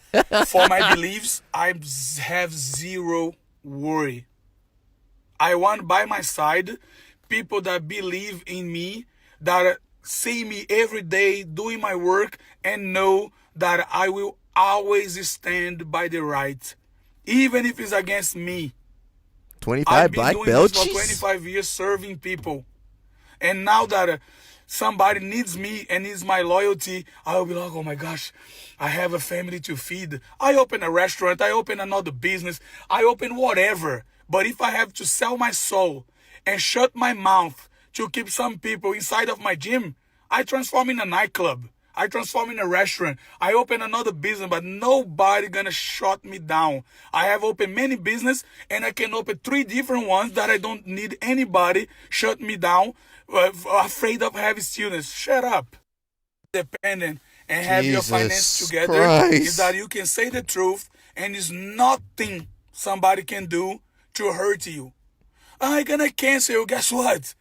S10: for my beliefs, I have 0 worry. I want by my side people that believe in me, that see me every day doing my work and know that I will always stand by the right, even if it's against me.
S1: 25
S10: I've been
S1: black
S10: doing
S1: belts?
S10: this for
S1: Jeez.
S10: 25 years serving people. And now that somebody needs me and needs my loyalty, I'll be like, oh my gosh, I have a family to feed. I open a restaurant, I open another business, I open whatever. But if I have to sell my soul and shut my mouth to keep some people inside of my gym, I transform in a nightclub. I transform in a restaurant. I open another business, but nobody gonna shut me down. I have opened many business and I can open 3 different ones that I don't need anybody shut me down, afraid of having students. Shut up. Dependent and have your
S1: Jesus
S10: finance together
S1: Christ.
S10: is that you can say the truth and it's nothing somebody can do to hurt you. I'm gonna cancel you. Guess what?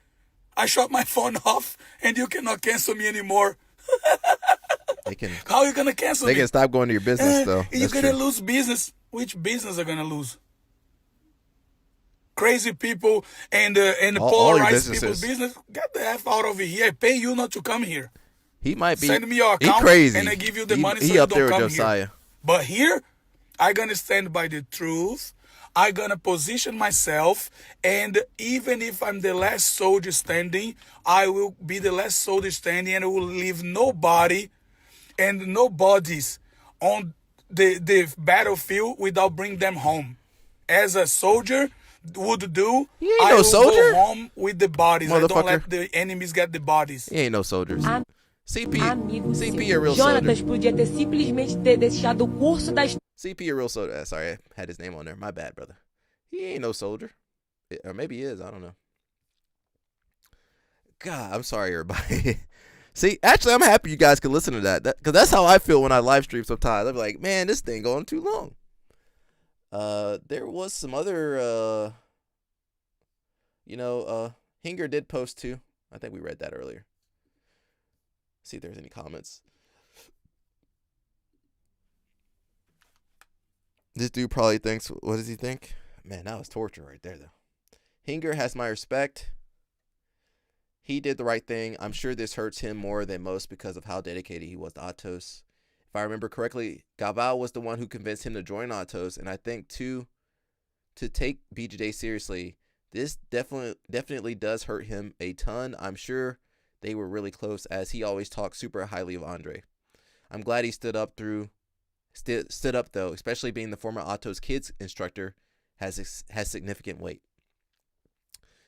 S10: I shut my phone off, and you cannot cancel me anymore.
S1: They can.
S10: How are you gonna cancel
S1: They
S10: me?
S1: can stop going to your business though.
S10: You're
S1: That's
S10: gonna
S1: true.
S10: lose business. Which business are gonna lose? Crazy people and
S1: All your
S10: polarized people's
S1: businesses.
S10: business. Get the F out of here. I pay you not to come here.
S1: He might be.
S10: Send me your
S1: He
S10: account
S1: crazy.
S10: and I give you the
S1: He-
S10: money
S1: he
S10: so you
S1: up there
S10: don't
S1: with
S10: come
S1: Josiah.
S10: here. But here, I'm gonna stand by the truth. I'm gonna position myself, and even if I'm the last soldier standing, I will be the last soldier standing, and I will leave nobody and nobodies on the battlefield without bringing them home. As a soldier would do,
S1: ain't
S10: I
S1: no
S10: will
S1: soldier.
S10: go home with the bodies. I don't
S1: Motherfucker.
S10: let the enemies get the bodies.
S1: He ain't no soldiers. CP a real
S5: Jonatas
S1: soldier.
S5: podia ter simplesmente ter deixado o curso da
S1: CP a real soldier. Sorry, I had his name on there. My bad, brother. He ain't no soldier. Or maybe he is. I don't know. God, I'm sorry, everybody. See, actually, I'm happy you guys can listen to that. Because that's how I feel when I live stream sometimes. I'm like, man, this thing going too long. There was some other, Hinger did post too. I think we read that earlier. See if there's any comments. This dude probably thinks, what does he think? Man, that was torture right there, though. Hinger has my respect. He did the right thing. I'm sure this hurts him more than most because of how dedicated he was to Atos. If I remember correctly, Galvao was the one who convinced him to join Atos, and I think too, to take BJJ seriously, this definitely does hurt him a ton. I'm sure they were really close, as he always talked super highly of Andre. I'm glad he stood up though, especially being the former Atos kids instructor has significant weight.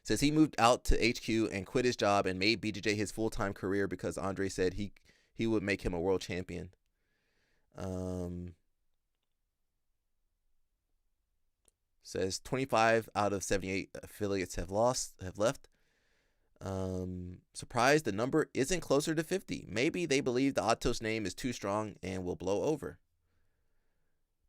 S1: Says he moved out to HQ and quit his job and made BJJ his full-time career because Andre said he would make him a world champion. Says 25 out of 78 affiliates have left. Surprised the number isn't closer to 50. Maybe they believe the Atos name is too strong and will blow over.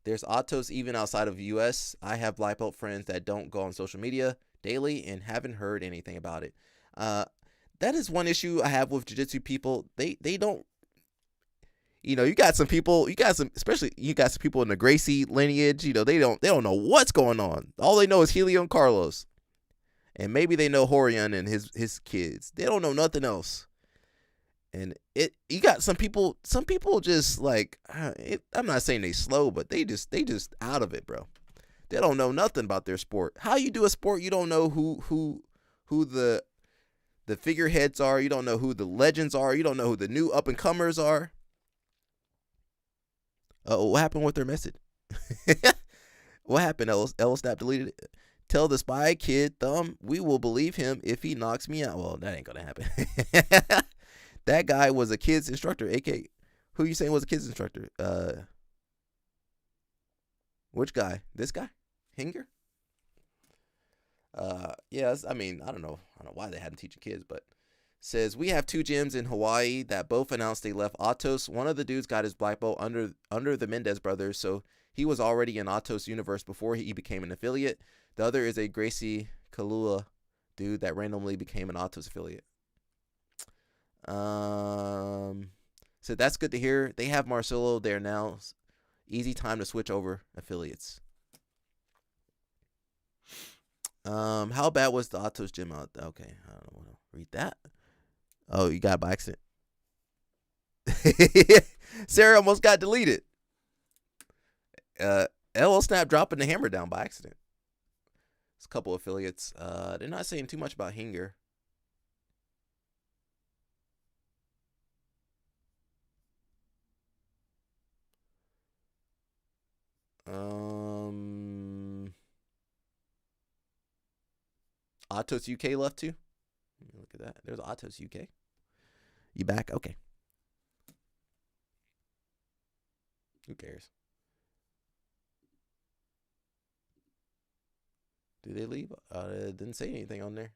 S1: There's Atos even outside of US. I have black belt friends that don't go on social media daily and haven't heard anything about it. That is one issue I have with jiu-jitsu people. They don't, you got some people, especially you got some people in the Gracie lineage, they don't know what's going on. All they know is Helio and Carlos. And maybe they know Horion and his kids. They don't know nothing else. And you got some people just like, I'm not saying they slow, but they just out of it, bro. They don't know nothing about their sport. How you do a sport, you don't know who the figureheads are. You don't know who the legends are. You don't know who the new up and comers are. What happened with their message? What happened? Snap deleted it. Tell the spy kid Thumb we will believe him if he knocks me out. Well, that ain't gonna happen. That guy was a kids instructor. AK, who you saying was a kids instructor? Which guy? This guy? Hinger? Yes. I mean, I don't know why they had him teaching kids, but says we have 2 gyms in Hawaii that both announced they left Atos. One of the dudes got his black belt under the Mendez brothers, so he was already in Atos universe before he became an affiliate. The other is a Gracie Kalua dude that randomly became an Atos affiliate. So that's good to hear. They have Marcelo there now. Easy time to switch over affiliates. How bad was the Atos gym out? Okay, I don't want to read that. Oh, you got it by accident. Sarah almost got deleted. LL Snap dropping the hammer down by accident. It's a couple affiliates. They're not saying too much about Hinger. Atos UK left too. Look at that. There's Atos UK. You back? Okay. Who cares? Do they leave? Didn't say anything on there.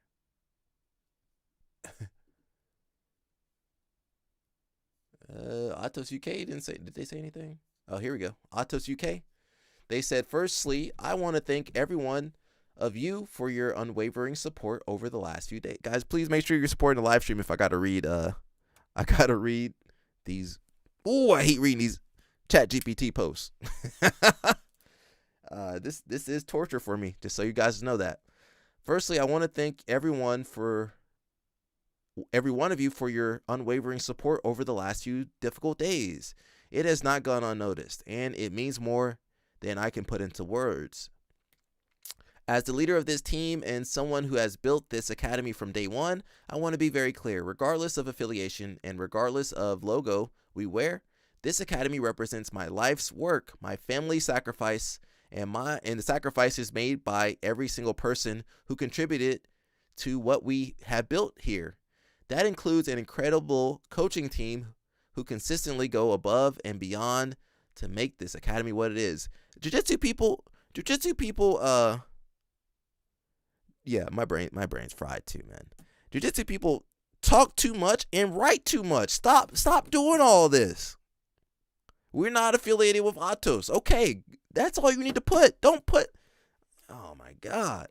S1: Atos UK didn't say. Did they say anything? Oh, here we go. Atos UK. They said, firstly, I want to thank everyone of you for your unwavering support over the last few days. Guys, please make sure you're supporting the live stream. If I got to read these. Oh, I hate reading these chat GPT posts. This is torture for me, just so you guys know that. Firstly, I want to thank every one of you for your unwavering support over the last few difficult days. It has not gone unnoticed, and it means more than I can put into words. As the leader of this team and someone who has built this academy from day one, I want to be very clear. Regardless of affiliation and regardless of logo we wear, this academy represents my life's work, my family's sacrifice, and the sacrifices made by every single person who contributed to what we have built here. That includes an incredible coaching team who consistently go above and beyond to make this academy what it is. Jiu-jitsu people, yeah, my brain's fried too, man. Jiu-jitsu people talk too much and write too much. Stop doing all this. We're not affiliated with Atos. Okay, that's all you need to put. Don't put. Oh my God,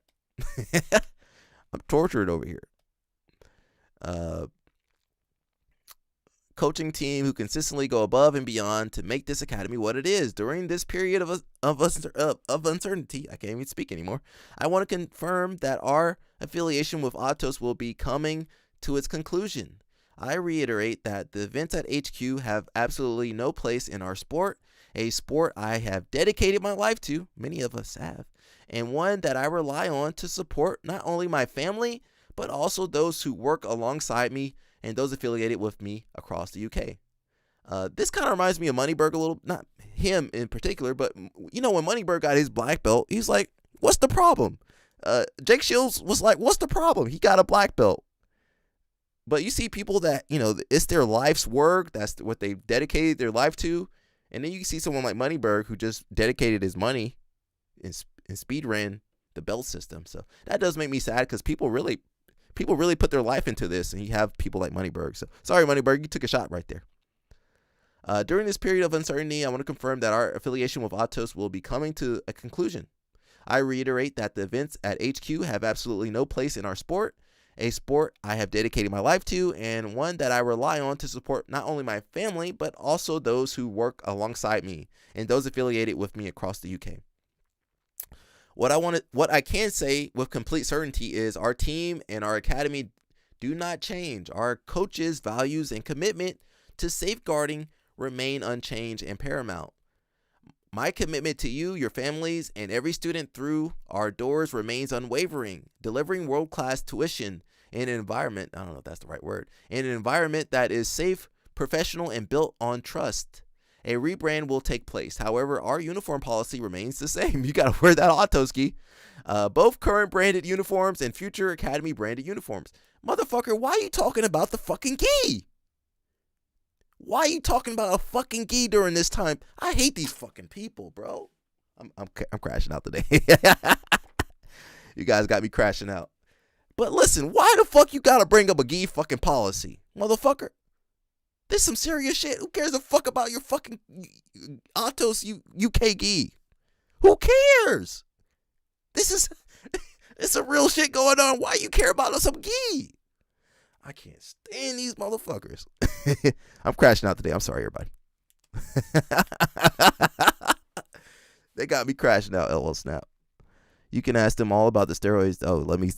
S1: I'm tortured over here. Coaching team who consistently go above and beyond to make this academy what it is. During this period of uncertainty, I can't even speak anymore, I want to confirm that our affiliation with Atos will be coming to its conclusion. I reiterate that the events at HQ have absolutely no place in our sport, a sport I have dedicated my life to, many of us have, and one that I rely on to support not only my family, but also those who work alongside me and those affiliated with me across the UK. This kind of reminds me of Moneybird a little, not him in particular, but you know, when Moneybird got his black belt, he's like, what's the problem? Jake Shields was like, what's the problem? He got a black belt. But you see people that, you know, it's their life's work. That's what they've dedicated their life to. And then you see someone like Moneybird who just dedicated his money and speed ran the belt system. So that does make me sad because people really put their life into this, and you have people like Moneybird. So sorry, Moneybird, you took a shot right there. During this period of uncertainty, I want to confirm that our affiliation with Atos will be coming to a conclusion. I reiterate that the events at HQ have absolutely no place in our sport, a sport I have dedicated my life to, and one that I rely on to support not only my family, but also those who work alongside me and those affiliated with me across the UK. What I can say with complete certainty is our team and our academy do not change. Our coaches' values and commitment to safeguarding remain unchanged and paramount. My commitment to you, your families, and every student through our doors remains unwavering, delivering world-class tuition in an environment, I don't know if that's the right word, in an environment that is safe, professional, and built on trust. A rebrand will take place. However, our uniform policy remains the same. You got to wear that Atos gi. Both current branded uniforms and future academy branded uniforms. Motherfucker, why are you talking about the fucking gi? Why are you talking about a fucking gi during this time? I hate these fucking people, bro. I'm crashing out today. You guys got me crashing out. But listen, why the fuck you gotta bring up a gi fucking policy? Motherfucker. This is some serious shit. Who cares a fuck about your fucking Atos UK gi? Who cares? It's some real shit going on. Why you care about some gi? I can't stand these motherfuckers. I'm crashing out today. I'm sorry, everybody. They got me crashing out, LL Snap. You can ask them all about the steroids. Oh, let me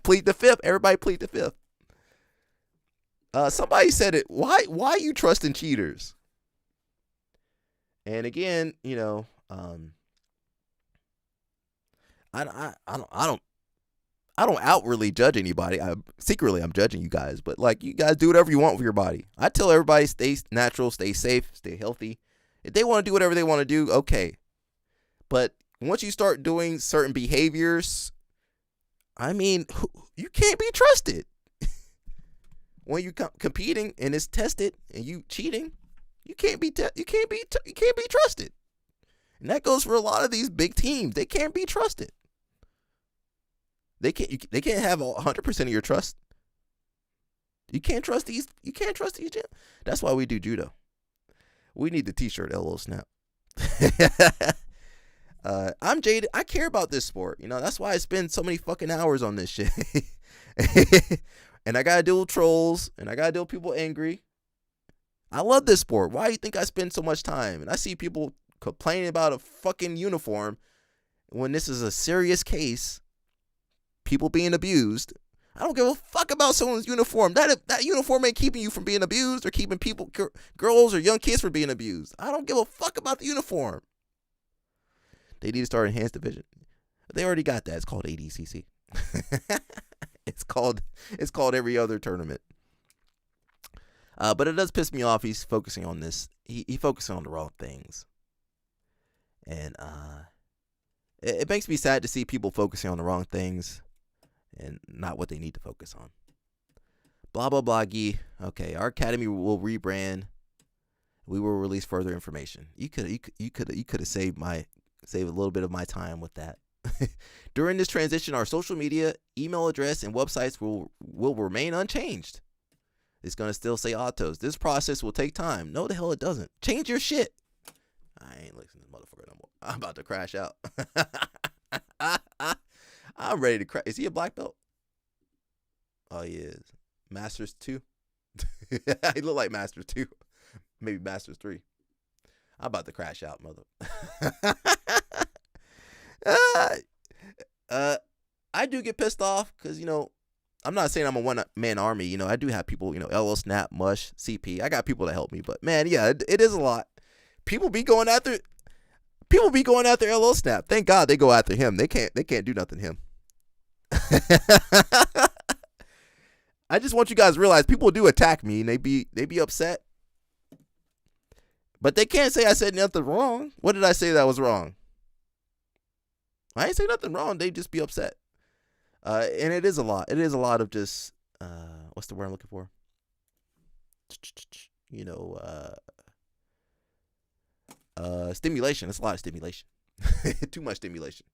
S1: plead the fifth. Everybody plead the fifth. Somebody said it. Why are you trusting cheaters? And again, you know, I don't outwardly judge anybody. Secretly I'm judging you guys, but like, you guys do whatever you want with your body. I tell everybody, stay natural, stay safe, stay healthy. If they want to do whatever they want to do, okay. But once you start doing certain behaviors, I mean, you can't be trusted. When you competing and it's tested and you cheating, you can't be trusted. And that goes for a lot of these big teams. They can't be trusted. They can't have 100% of your trust. You can't trust these. You can't trust these gyms. That's why we do judo. We need the T-shirt, LO Snap. I'm jaded. I care about this sport. You know, that's why I spend so many fucking hours on this shit. And I gotta deal with trolls, and I gotta deal with people angry. I love this sport. Why do you think I spend so much time? And I see people complaining about a fucking uniform when this is a serious case. People being abused. I don't give a fuck about someone's uniform. That uniform ain't keeping you from being abused or keeping people, girls or young kids from being abused. I don't give a fuck about the uniform. They need to start enhanced division. They already got that. It's called ADCC. It's called every other tournament. But it does piss me off. He's focusing on this. He focusing on the wrong things. And it makes me sad to see people focusing on the wrong things and not what they need to focus on. Blah blah blah. Okay, our academy will rebrand. We will release further information. You could have saved a little bit of my time with that. During this transition, our social media, email address, and websites will remain unchanged. It's gonna still say Atos. This process will take time. No, the hell it doesn't. Change your shit. I ain't listening to this motherfucker no more. I'm about to crash out. I'm ready to crash. Is he a black belt? Oh, he is. Masters 2. He look like Masters 2. Maybe Masters 3. I'm about to crash out, mother. I do get pissed off because, you know, I'm not saying I'm a one-man army. You know, I do have people, you know, LO Snap, Mush, CP. I got people to help me. But, man, yeah, it is a lot. People be going after LO Snap. Thank God they go after him. They can't do nothing to him. I just want you guys to realize people do attack me and they be upset. But they can't say I said nothing wrong. What did I say that was wrong? I ain't say nothing wrong. They just be upset. And it is a lot. It is a lot of just what's the word I'm looking for? You know, stimulation. It's a lot of stimulation. Too much stimulation.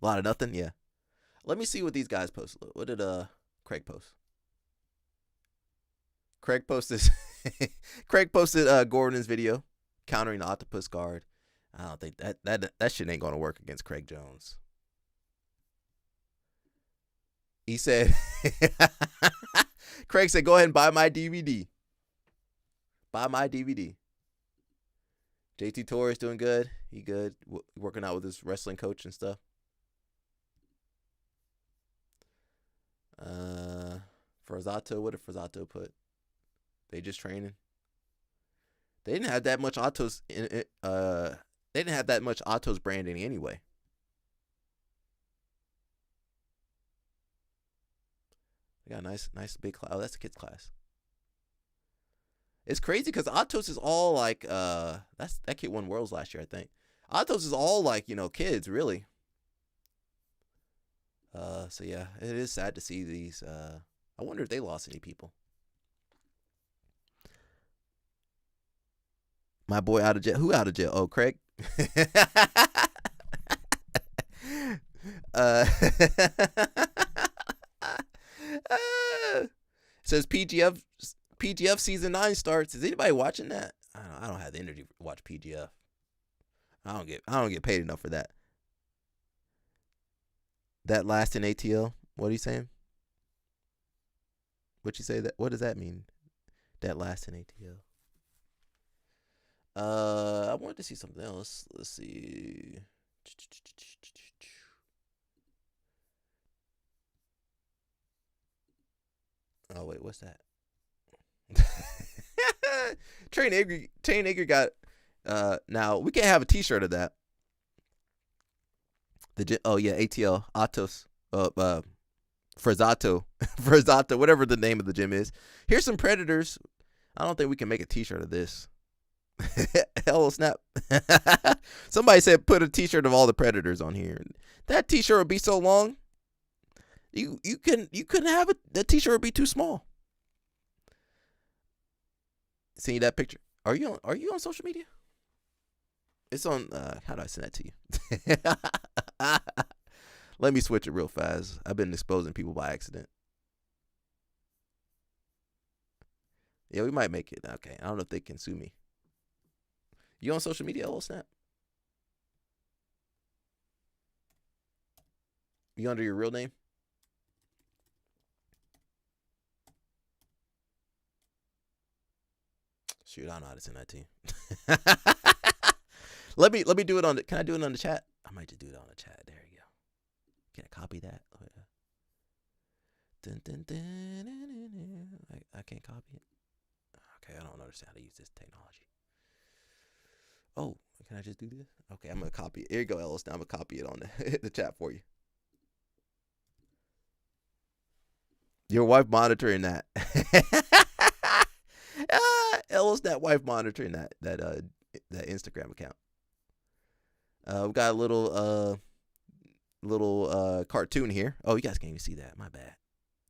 S1: A lot of nothing. Yeah. Let me see what these guys post. What did Craig post? Craig posted Gordon's video countering the octopus guard. I don't think that shit ain't gonna work against Craig Jones. He said, Craig said, go ahead and buy my DVD. Buy my DVD. JT Torres doing good. He good. Working out with his wrestling coach and stuff. Frazato, what did Frazato put? They just training. They didn't have that much Atos in it. They didn't have that much Atos branding anyway. They got a nice big class. Oh, that's the kids class. It's crazy because Atos is all like that kid won Worlds last year, I think. Atos is all like, you know, kids really. So yeah, it is sad to see these. I wonder if they lost any people. My boy out of jail. Who out of jail? Oh, Craig. Says PGF season 9 starts. Is anybody watching that? I don't have the energy to watch PGF. I don't get paid enough for that. That last in ATL. What are you saying? What you say that? What does that mean? That last in ATL. I wanted to see something else. Let's see. Oh wait, what's that? Train Egger got. Now we can't have a T-shirt of that. Oh yeah, ATL Atos. Frazato, whatever the name of the gym is. Here's some Predators. I don't think we can make a T-shirt of this. Hello Snap. Somebody said put a T-shirt of all the Predators on here. That T-shirt would be so long. You couldn't have it. That T-shirt would be too small. See that picture? Are you on social media? It's on. How do I send that to you? Let me switch it real fast. I've been exposing people by accident. Yeah, we might make it. Okay, I don't know if they can sue me. You on social media, old Snap? You under your real name? Shoot, I don't know how to send that to you. Let me do it on the. Can I do it on the chat? I might just do it on the chat. There you go. Can I copy that? Oh, yeah. Dun, dun, dun, dun, dun, dun. I can't copy it. Okay, I don't understand how to use this technology. Oh, can I just do this? Okay, I'm gonna copy it. Here you go, Ellis. Now I'm gonna copy it on the chat for you. Your wife monitoring that. Ellis, that wife monitoring that Instagram account. We got a little cartoon here. Oh, you guys can't even see that. My bad.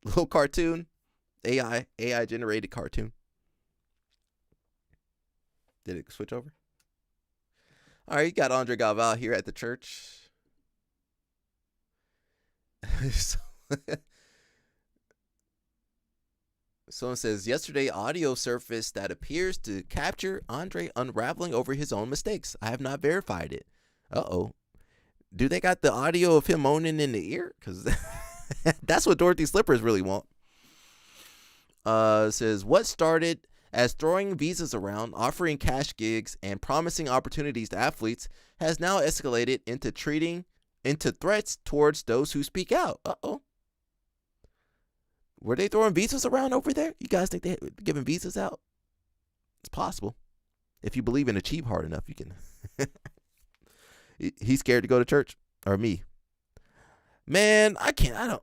S1: Little cartoon, AI generated cartoon. Did it switch over? All right, you got Andre Galvao here at the church. Someone says, yesterday audio surfaced that appears to capture Andre unraveling over his own mistakes. I have not verified it. Uh-oh. Do they got the audio of him moaning in the ear? Because that's what Dorothy Slippers really want. Says, what started as throwing visas around, offering cash gigs, and promising opportunities to athletes has now escalated into threats towards those who speak out. Uh-oh. Were they throwing visas around over there? You guys think they're giving visas out? It's possible. If you believe in Achieve hard enough, you can. He's scared to go to church? Or me? Man, I got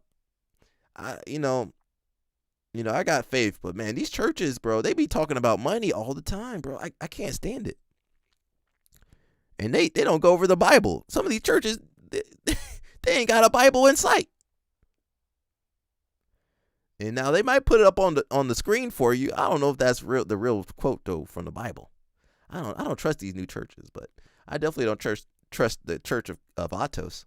S1: faith, but man, these churches, bro, they be talking about money all the time, bro. I can't stand it. And they don't go over the Bible. Some of these churches, they ain't got a Bible in sight. And now they might put it up on the screen for you. I don't know if that's the real quote though from the Bible. I don't trust these new churches, but I definitely don't trust the church of Atos.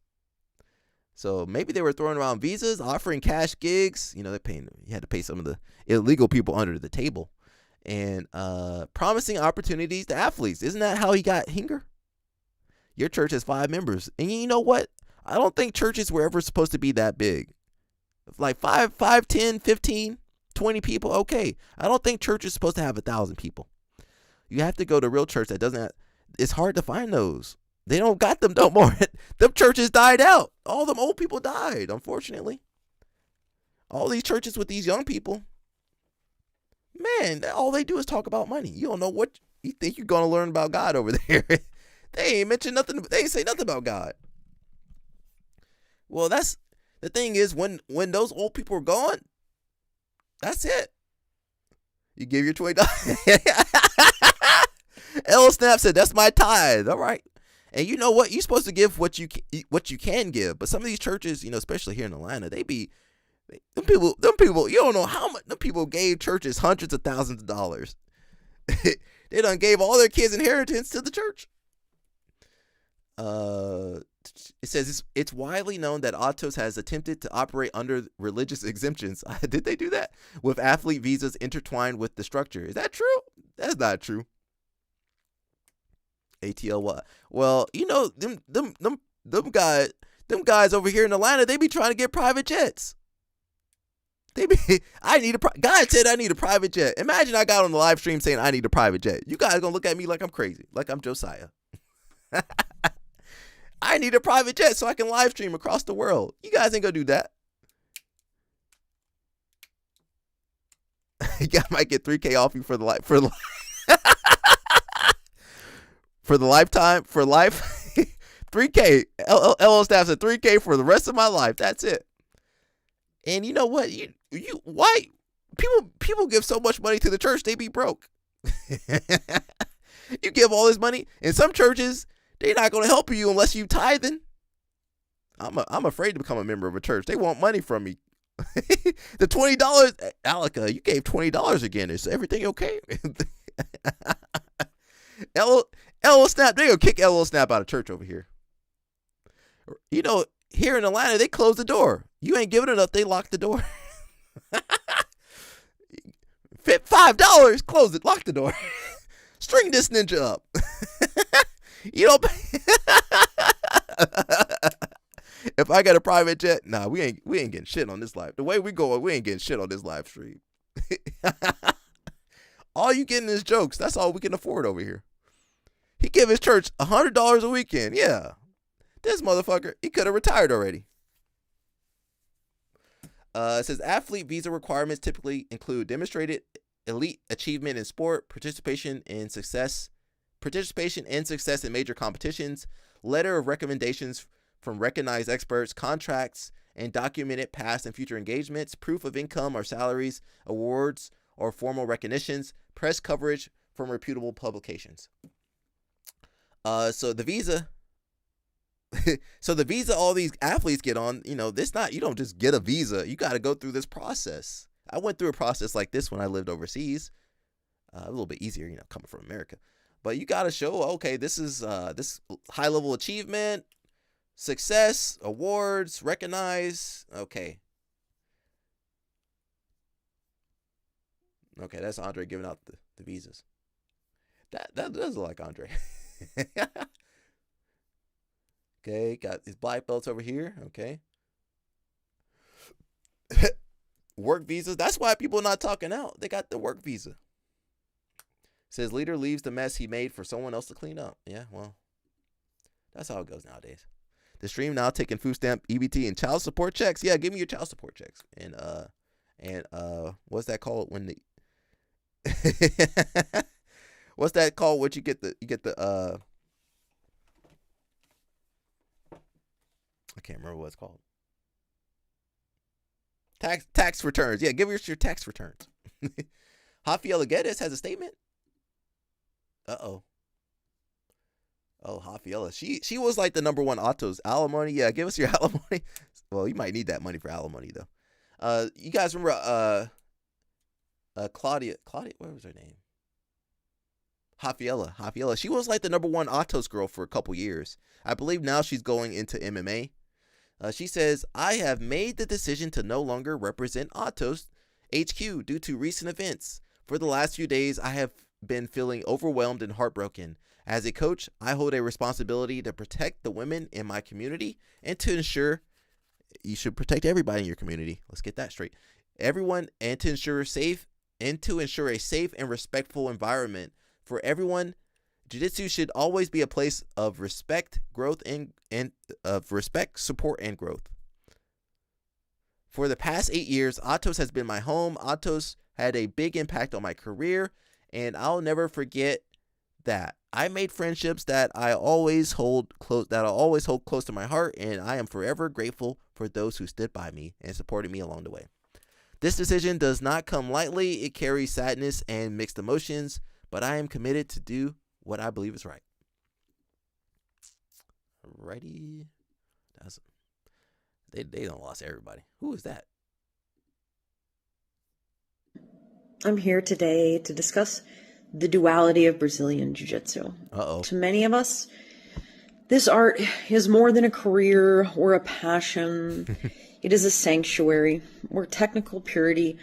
S1: So maybe they were throwing around visas, offering cash gigs. You had to pay some of the illegal people under the table, and promising opportunities to athletes. Isn't that how he got Hinger? Your church has 5 members, and you know what? I don't think churches were ever supposed to be that big. Like 5, 10, 15, 20 people, okay. I don't think church is supposed to have 1,000 people. You have to go to a real church that doesn't have, it's hard to find those. They don't got them no more. Them churches died out. All them old people died, unfortunately. All these churches with these young people, man, all they do is talk about money. You don't know what you think you're going to learn about God over there. They ain't mention nothing. They ain't say nothing about God. Well, that's the thing is when those old people are gone, that's it. You give your $20. L Snap said, that's my tithe. All right. And you know what? You're supposed to give what you can give. But some of these churches, especially here in Atlanta, them people, you don't know how much them people gave churches hundreds of thousands of dollars. They done gave all their kids' inheritance to the church. It says it's widely known that Atos has attempted to operate under religious exemptions. Did they do that? With athlete visas intertwined with the structure. Is that true? That's not true. ATL. Well, them guys over here in Atlanta, they be trying to get private jets. God said I need a private jet. Imagine I got on the live stream saying I need a private jet. You guys gonna look at me like I'm crazy, like I'm Josiah. I need a private jet so I can live stream across the world. You guys ain't gonna do that. You guys might get $3,000 off you for the lifetime, for life. $3,000. LL Staff said $3,000 for the rest of my life. That's it. And you know what? Why people give so much money to the church, they be broke. You give all this money, and some churches, they're not going to help you unless you tithing. I'm afraid to become a member of a church. They want money from me. The $20, Angelica, you gave $20 again. Is everything okay? LL Snap, they gonna kick LL Snap out of church over here. Here in Atlanta, they close the door. You ain't giving enough, they lock the door. $5, close it, lock the door. String this ninja up. If I got a private jet, nah, we ain't getting shit on this live. The way we going, we ain't getting shit on this live stream. All you getting is jokes. That's all we can afford over here. He give his church $100 a weekend. Yeah. This motherfucker, he could have retired already. It says athlete visa requirements typically include demonstrated elite achievement in sport, participation in success in major competitions, letter of recommendations from recognized experts, contracts, and documented past and future engagements, proof of income or salaries, awards or formal recognitions, press coverage from reputable publications. So the visa all these athletes get on, you don't just get a visa. You got to go through this process. I went through a process like this when I lived overseas. A little bit easier, coming from America. But you got to show, okay, this is this high level achievement, success, awards, recognize. Okay, that's Andre giving out the visas. That does look like Andre. Okay, got his black belts over here. Okay. Work visas. That's why people are not talking out. They got the work visa. Says leader leaves the mess he made for someone else to clean up. Yeah, well, that's how it goes nowadays. The stream now taking food stamp, EBT, and child support checks. Yeah, give me your child support checks. And what's that called when the what's that called? What you get the I can't remember what it's called. Tax returns. Yeah, give us your tax returns. Rafaela Guedes has a statement. Uh-oh. Oh, Rafaela. She was like the number one Atos. Alimony. Yeah, give us your alimony. Well, you might need that money for alimony, though. You guys remember Claudia, what was her name? Rafaela. She was like the number one Atos girl for a couple years. I believe now she's going into MMA. She says, I have made the decision to no longer represent Atos HQ due to recent events. For the last few days, I have been feeling overwhelmed and heartbroken. As a coach, I hold a responsibility to protect the women in my community and to ensure you should protect everybody in your community. Let's get that straight. Everyone, and to ensure a safe and respectful environment for everyone. Jiu-Jitsu should always be a place of respect, growth, and of respect, support, and growth. For the past 8 years, Atos has been my home. Atos had a big impact on my career, and I'll never forget that. I made friendships that I always hold close to my heart, and I am forever grateful for those who stood by me and supported me along the way. This decision does not come lightly. It carries sadness and mixed emotions, but I am committed to do what I believe is right. Alrighty. They don't lost everybody. Who is that?
S5: I'm here today to discuss the duality of Brazilian Jiu-Jitsu.
S1: Uh-oh.
S5: To many of us, this art is more than a career or a passion. It is a sanctuary where technical purity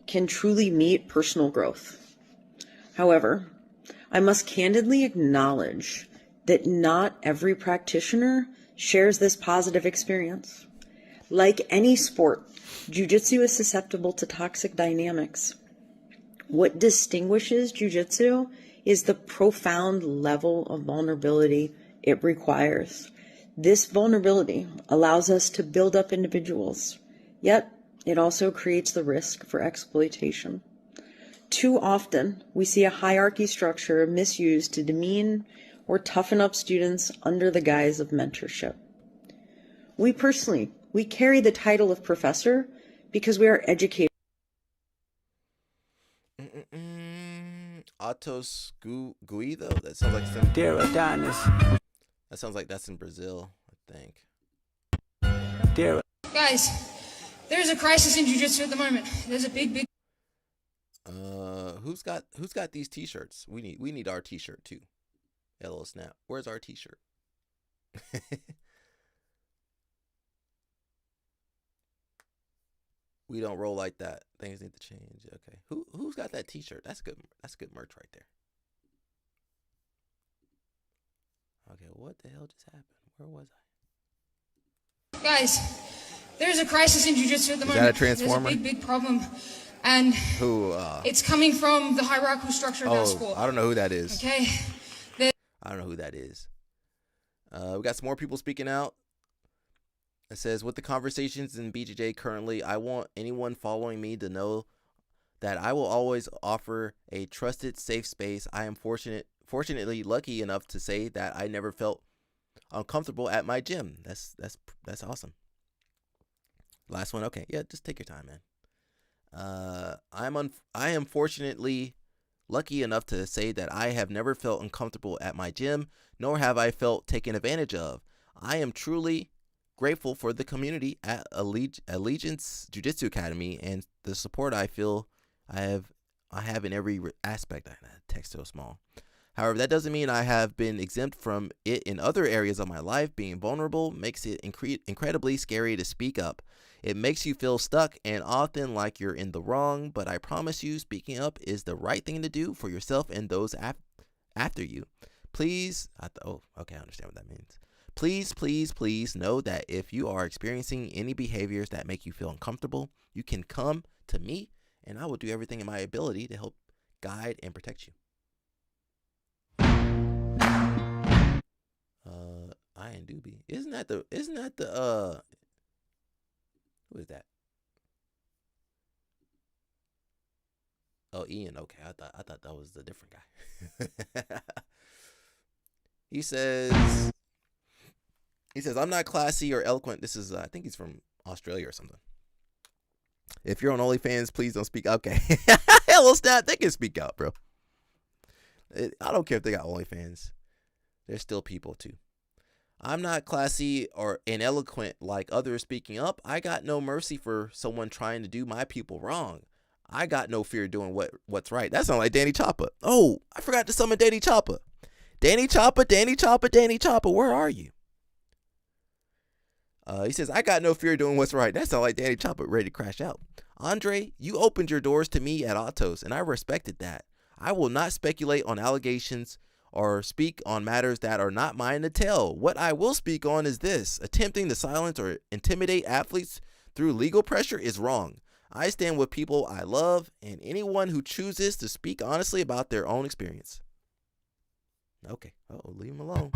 S5: can truly meet personal growth. However, I must candidly acknowledge that not every practitioner shares this positive experience. Like any sport, Jiu-Jitsu is susceptible to toxic dynamics. What distinguishes Jiu-Jitsu is the profound level of vulnerability it requires. This vulnerability allows us to build up individuals, yet it also creates the risk for exploitation. Too often, we see a hierarchy structure misused to demean or toughen up students under the guise of mentorship. We carry the title of professor because we are educated.
S1: Atos Guido? That sounds like some... That sounds like that's in Brazil, I think.
S19: Guys, there's a crisis in Jiu-Jitsu at the moment. There's a big...
S1: Who's got these t-shirts? We need our t-shirt too. Hello snap. Where's our t-shirt? We don't roll like that. Things need to change. Okay. Who's got that t-shirt? That's good merch right there. Okay, what the hell just happened? Where was I?
S19: Guys, there's a crisis in jiu-jitsu at the
S1: Is
S19: moment.
S1: that a transformer?
S19: There's a big problem. And it's coming from the hierarchical structure of our sport.
S1: I don't know who that is.
S19: Okay?
S1: I don't know who that is. We got some more people speaking out. It says, with the conversations in BJJ currently, I want anyone following me to know that I will always offer a trusted, safe space. I am fortunately lucky enough to say that I never felt uncomfortable at my gym. That's awesome. Last one. Okay, yeah, just take your time, man. I am fortunately lucky enough to say that I have never felt uncomfortable at my gym, nor have I felt taken advantage of. I am truly grateful for the community at Allegiance Jiu-Jitsu Academy and the support I feel I have in every aspect. Text so small. However, that doesn't mean I have been exempt from it in other areas of my life. Being vulnerable makes it incredibly scary to speak up. It makes you feel stuck and often like you're in the wrong, but I promise you, speaking up is the right thing to do for yourself and those after you. Please, okay, I understand what that means. Please, please, please know that if you are experiencing any behaviors that make you feel uncomfortable, you can come to me and I will do everything in my ability to help guide and protect you. Ian Doobie. Isn't that the who is that? Oh, Ian. Okay, I thought that was the different guy. He says, I'm not classy or eloquent. This is, I think he's from Australia or something. If you're on OnlyFans, please don't speak. Okay. Hello, Snap. They can speak out, bro. I don't care if they got OnlyFans. They're still people, too. I'm not classy or ineloquent like others speaking up. I got no mercy for someone trying to do my people wrong. I got no fear doing what's right. That sounds like Danny Choppa. Oh, I forgot to summon Danny Choppa. Danny Choppa, where are you? He says, I got no fear doing what's right. That sounds like Danny Choppa ready to crash out. Andre, you opened your doors to me at Atos, and I respected that. I will not speculate on allegations or speak on matters that are not mine to tell. What I will speak on is this. Attempting to silence or intimidate athletes through legal pressure is wrong. I stand with people I love and anyone who chooses to speak honestly about their own experience. Okay. Leave him alone.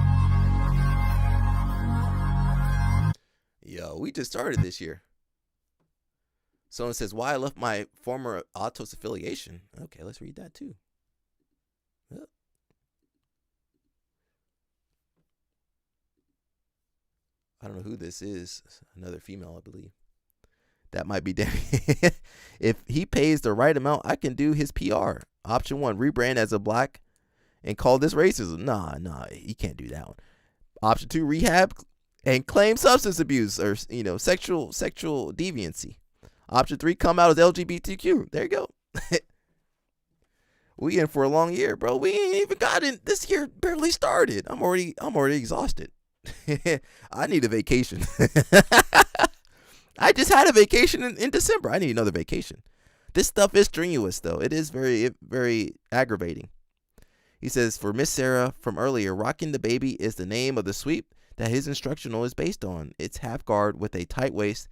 S1: Yo, we just started this year. Someone says, why I left my former Atos affiliation. Okay, let's read that too. I don't know who this is. Another female, I believe. That might be Danny. If he pays the right amount, I can do his PR. Option 1, rebrand as a black and call this racism. Nah, he can't do that one. Option 2, rehab and claim substance abuse or sexual deviancy. Option 3, come out as LGBTQ. There you go. We in for a long year, bro. We ain't even got in. This year barely started. I'm already exhausted. I need a vacation. I just had a vacation in December. I need another vacation. This stuff is strenuous, though. It is very, very aggravating. He says, for Miss Sarah from earlier, Rocking the Baby is the name of the sweep that his instructional is based on. It's half guard with a tight waist.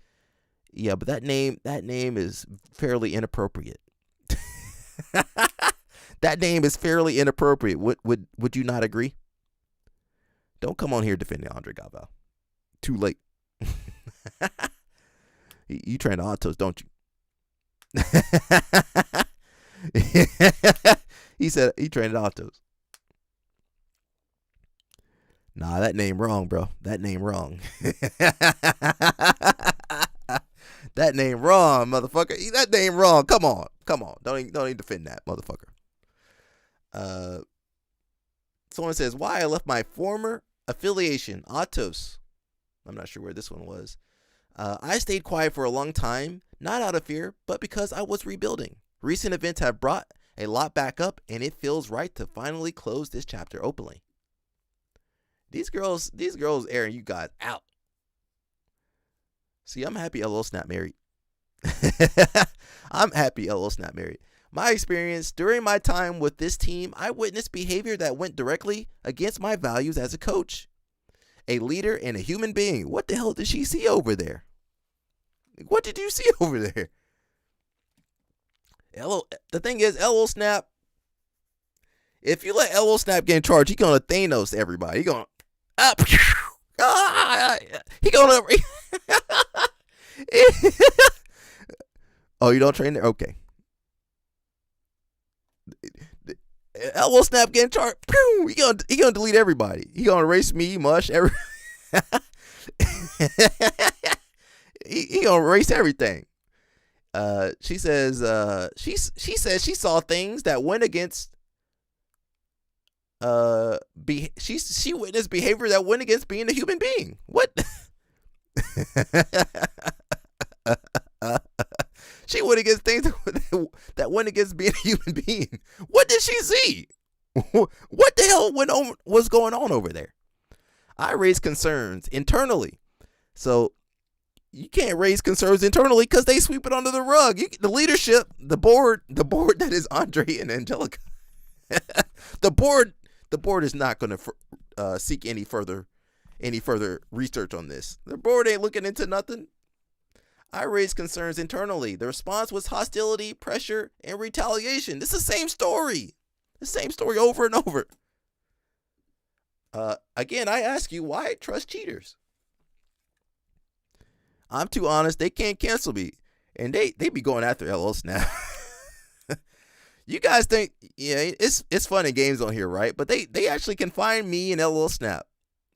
S1: Yeah, but that name is fairly inappropriate. That name is fairly inappropriate. Would you not agree? Don't come on here defending Andre Galvao. Too late. You train Atos, don't you? He said he trained Atos. Nah, that name wrong, bro. That name wrong. That name wrong, motherfucker. That name wrong. Come on. Don't even defend that, motherfucker. Someone says, why I left my former affiliation, Atos. I'm not sure where this one was. I stayed quiet for a long time, not out of fear, but because I was rebuilding. Recent events have brought a lot back up, and it feels right to finally close this chapter openly. These girls airing you guys out. See, I'm happy LL Snap married. I'm happy LL Snap married. My experience during my time with this team, I witnessed behavior that went directly against my values as a coach. a leader and a human being. What the hell did she see over there? What did you see over there? The thing is, LO Snap, if you let LO Snap get in charge, he's going to Thanos everybody. He's going to, he going to, oh, you don't train there? Okay. LO Snap get in charge. He gonna delete everybody. He gonna erase me, Mush, he gonna erase everything. She says she says she saw things that went against she witnessed behavior that went against being a human being. What? She went against things that went against being a human being. What did she see? What the hell was going on over there? I raised concerns internally. So you can't raise concerns internally because they sweep it under the rug. The leadership, the board that is Andre and Angelica, the board is not going to seek any further research on this. The board ain't looking into nothing. I raised concerns internally. The response was hostility, pressure, and retaliation. This is the same story. The same story over and over. Again, I ask you, why trust cheaters? I'm too honest. They can't cancel me. And they be going after LO Snap. You guys think, yeah, it's fun and games on here, right? But they actually can find me and LO Snap.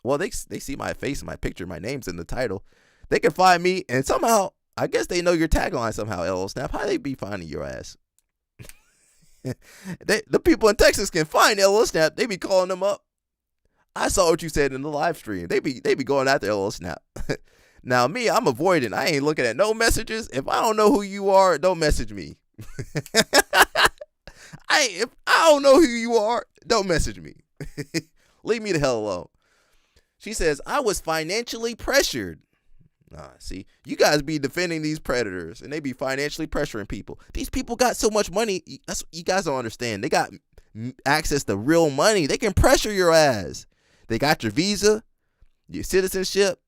S1: Well, they see my face and my picture, my name's in the title. They can find me, and somehow, I guess they know your tagline somehow, LO Snap. How they be finding your ass? The people in Texas can find LO Snap. They be calling them up. I saw what you said in the live stream. They be going after LO Snap. Now me, I'm avoiding. I ain't looking at no messages. If I don't know who you are, don't message me. If I don't know who you are, don't message me. Leave me the hell alone. She says, I was financially pressured. See, you guys be defending these predators, and they be financially pressuring people. These people got so much money. That's you guys don't understand. They got access to real money. They can pressure your ass. They got your visa, your citizenship.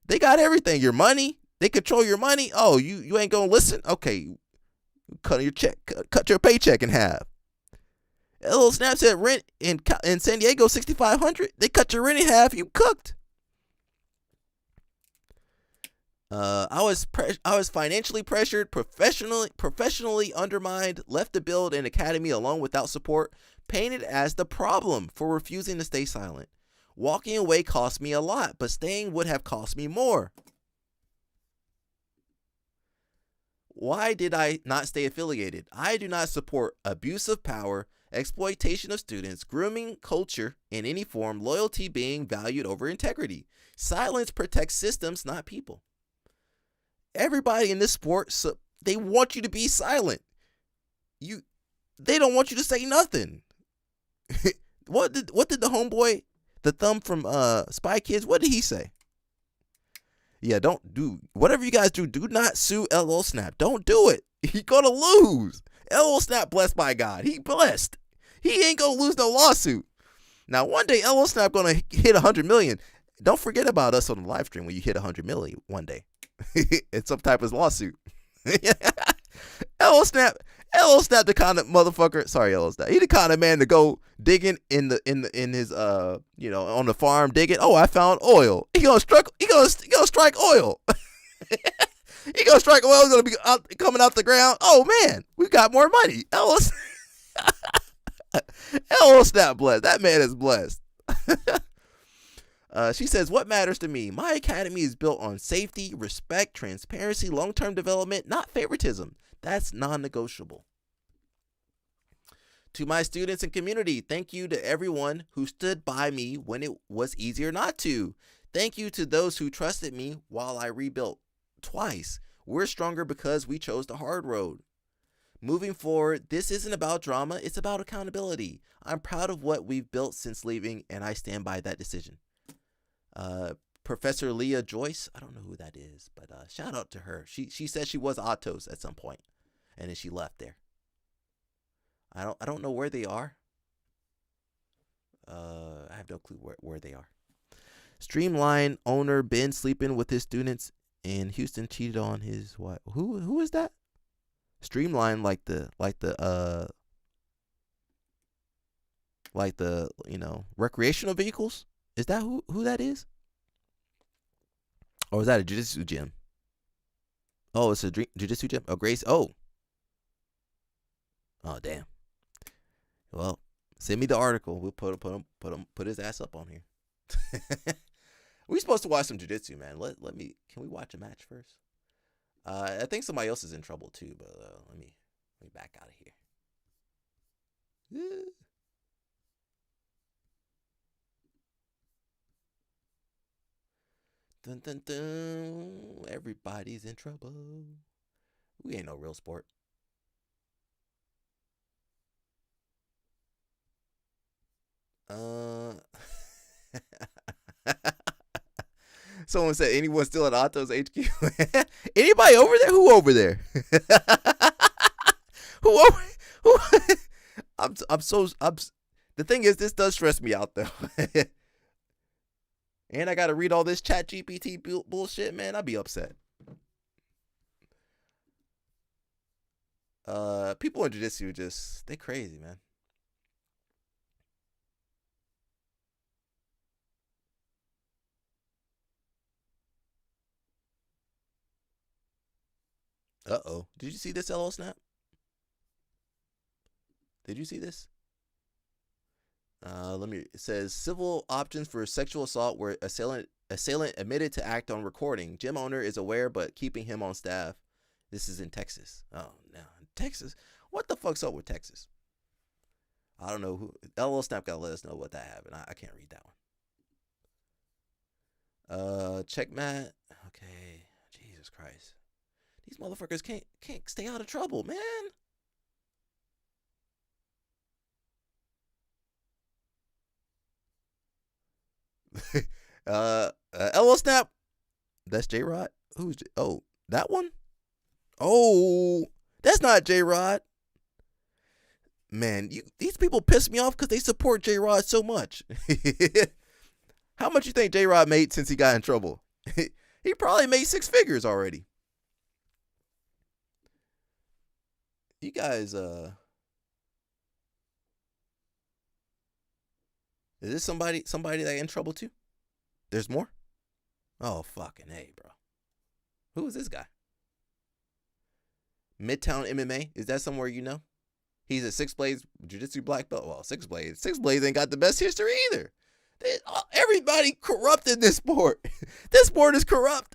S1: They got everything. Your money. They control your money. Oh, you ain't gonna listen? Okay, cut your paycheck in half. LO Snap said rent in San Diego $6,500. They cut your rent in half. You cooked. I was financially pressured, professionally undermined, left to build an academy alone without support, painted as the problem for refusing to stay silent. Walking away cost me a lot, but staying would have cost me more. Why did I not stay affiliated? I do not support abuse of power, exploitation of students, grooming culture in any form, loyalty being valued over integrity. Silence protects systems, not people. Everybody in this sport, they want you to be silent. They don't want you to say nothing. What did the homeboy, the thumb from Spy Kids, what did he say? Yeah, don't do whatever you guys do. Do not sue LO Snap. Don't do it. He's gonna lose. LO Snap blessed by God. He blessed. He ain't gonna lose no lawsuit. Now one day LO Snap gonna hit 100 million. Don't forget about us on the live stream when you hit 100 million one day. It's some type of lawsuit. LO Snap the kind of motherfucker. Sorry, LO Snap. He the kind of man to go digging in his on the farm digging. Oh, I found oil. He gonna strike oil. He gonna strike oil. He's gonna be coming out the ground. Oh man, we got more money. LO Snap blessed. That man is blessed. She says, what matters to me? My academy is built on safety, respect, transparency, long-term development, not favoritism. That's non-negotiable. To my students and community, thank you to everyone who stood by me when it was easier not to. Thank you to those who trusted me while I rebuilt twice. We're stronger because we chose the hard road. Moving forward, this isn't about drama, it's about accountability. I'm proud of what we've built since leaving, and I stand by that decision. Professor Leah Joyce, I don't know who that is, but shout out to her. She said she was Atos at some point, and then she left there. I don't know where they are. I have no clue where they are. Streamline owner been sleeping with his students, and Houston cheated on his wife. Who is that? Streamline, like the recreational vehicles. Is that who that is? Or is that a jiu-jitsu gym? Oh, it's a jiu-jitsu gym. Oh, Grace. Oh, damn. Well, send me the article. We'll put his ass up on here. We supposed to watch some jiu-jitsu, man. Can we watch a match first? I think somebody else is in trouble too, but let me back out of here. Yeah. Dun, dun, dun. Everybody's in trouble. We ain't no real sport. Someone said, anyone still at Atos HQ? Anybody over there? Who over there? Who over? Who? The thing is, this does stress me out though. And I got to read all this chat GPT bullshit, man. I'd be upset. People in jiu-jitsu they crazy, man. Uh-oh. Did you see this, LO Snap? Did you see this? It says civil options for sexual assault where assailant admitted to act on recording. Gym owner is aware but keeping him on staff. This is in Texas. Oh, no. Texas? What the fuck's up with Texas? I don't know who. LO Snap got to let us know what that happened. I can't read that one. Checkmat. Okay. Jesus Christ. These motherfuckers can't stay out of trouble, man. LO Snap. That's J-Rod. Who's that one? Oh, that's not J-Rod. Man, these people piss me off because they support J-Rod so much. How much you think J-Rod made since he got in trouble? He probably made 6 figures already. You guys, is this somebody that in trouble too? There's more? Oh, fucking A, bro. Who is this guy? Midtown MMA? Is that somewhere you know? He's a Six Blades Jiu-Jitsu black belt. Well, Six Blades ain't got the best history either. Everybody corrupt in this sport. This sport is corrupt.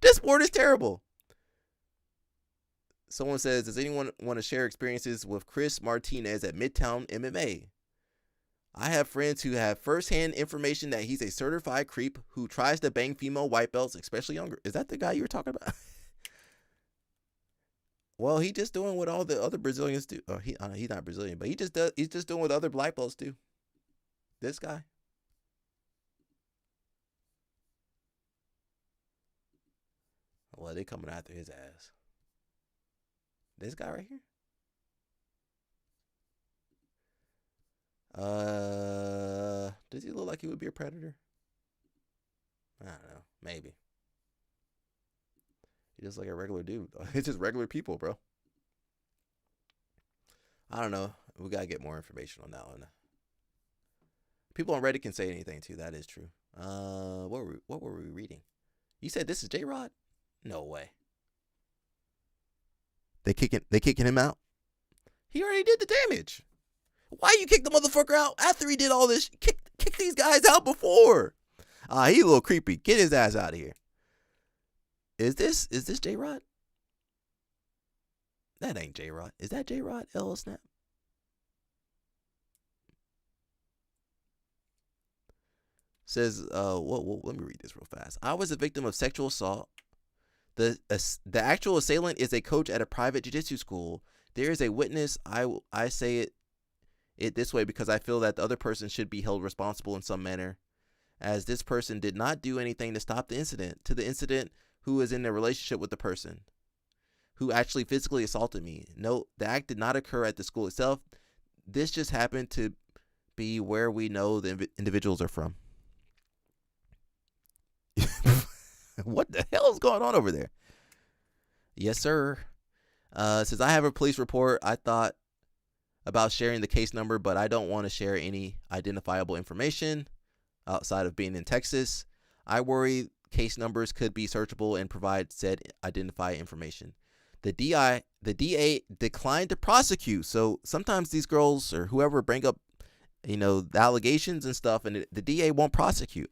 S1: This sport is terrible. Someone says, does anyone want to share experiences with Chris Martinez at Midtown MMA? I have friends who have firsthand information that he's a certified creep who tries to bang female white belts, especially younger. Is that the guy you were talking about? Well, he just doing what all the other Brazilians do. Oh, he's not Brazilian, but he's just doing what other black belts do. This guy. Well, they coming after his ass. This guy right here? Does he look like he would be a predator? I don't know. Maybe. He just like a regular dude. It's just regular people, bro. I don't know. We gotta get more information on that one. People on Reddit can say anything too. That is true. What were we reading? You said this is J-Rod? No way. They kicking him out? He already did the damage. Why you kick the motherfucker out after he did all this? Kick these guys out before. He a little creepy. Get his ass out of here. Is this J-Rod? That ain't J-Rod. Is that J-Rod? LO Snap? Says, let me read this real fast. I was a victim of sexual assault. The actual assailant is a coach at a private jiu-jitsu school. There is a witness. I say it this way because I feel that the other person should be held responsible in some manner, as this person did not do anything to stop the incident. To the incident, who is in a relationship with the person who actually physically assaulted me. No, the act did not occur at the school itself. This just happened to be where we know the individuals are from. What the hell is going on over there? Yes, sir. Says, I have a police report. I thought about sharing the case number, but I don't want to share any identifiable information outside of being in Texas. I worry case numbers could be searchable and provide said identify information. The DA declined to prosecute. So sometimes these girls or whoever bring up, the allegations and stuff, and the DA won't prosecute.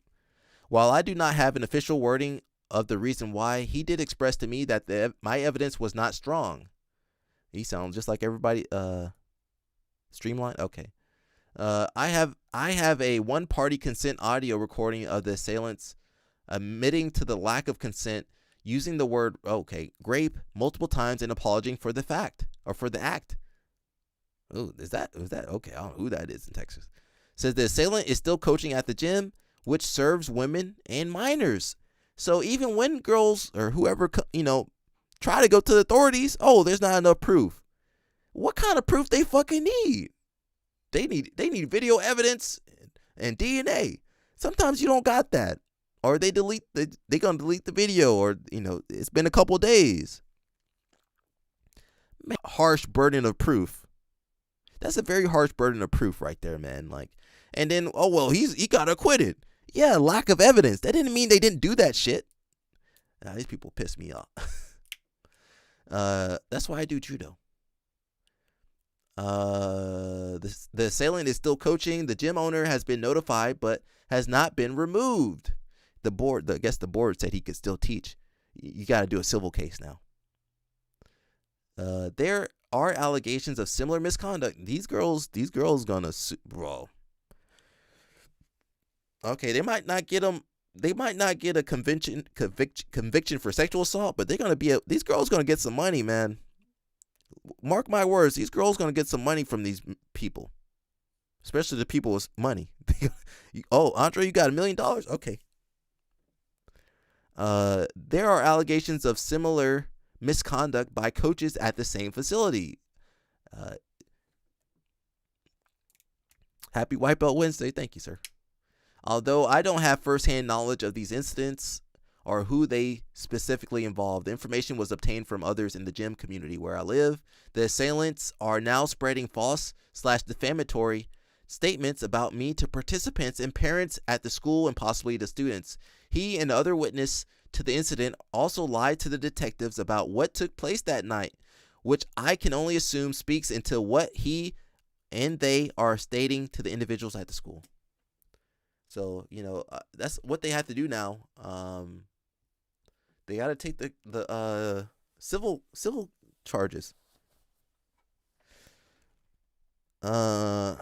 S1: While I do not have an official wording of the reason why, he did express to me that my evidence was not strong. He sounds just like everybody. Streamline. Okay. I have a one-party consent audio recording of the assailants admitting to the lack of consent, using the word grape multiple times and apologizing for the fact or for the act. Oh, is that okay? I don't know who that is in Texas. Says the assailant is still coaching at the gym, which serves women and minors. So even when girls or whoever try to go to the authorities, there's not enough proof. What kind of proof they fucking need? They need video evidence and DNA. Sometimes you don't got that, or they gonna delete the video, or it's been a couple days. Man, harsh burden of proof. That's a very harsh burden of proof right there, man. And then he got acquitted. Yeah, lack of evidence. That didn't mean they didn't do that shit. These people piss me off. That's why I do judo. The assailant is still coaching. The gym owner has been notified, but has not been removed. The board said he could still teach. You got to do a civil case now. There are allegations of similar misconduct. These girls gonna sue, bro. Okay, they might not get a conviction for sexual assault, but these girls gonna get some money, man. Mark my words, these girls gonna get some money from these people, especially the people with money. Andre, you got $1 million? Okay. There are allegations of similar misconduct by coaches at the same facility. Happy White Belt Wednesday. Thank you, sir. Although I don't have firsthand knowledge of these incidents or who they specifically involved, information was obtained from others in the gym community where I live. The assailants are now spreading false/defamatory statements about me to participants and parents at the school and possibly to students. He and the other witness to the incident also lied to the detectives about what took place that night, which I can only assume speaks into what he and they are stating to the individuals at the school. So, that's what they have to do now. They got to take the civil charges. Oh,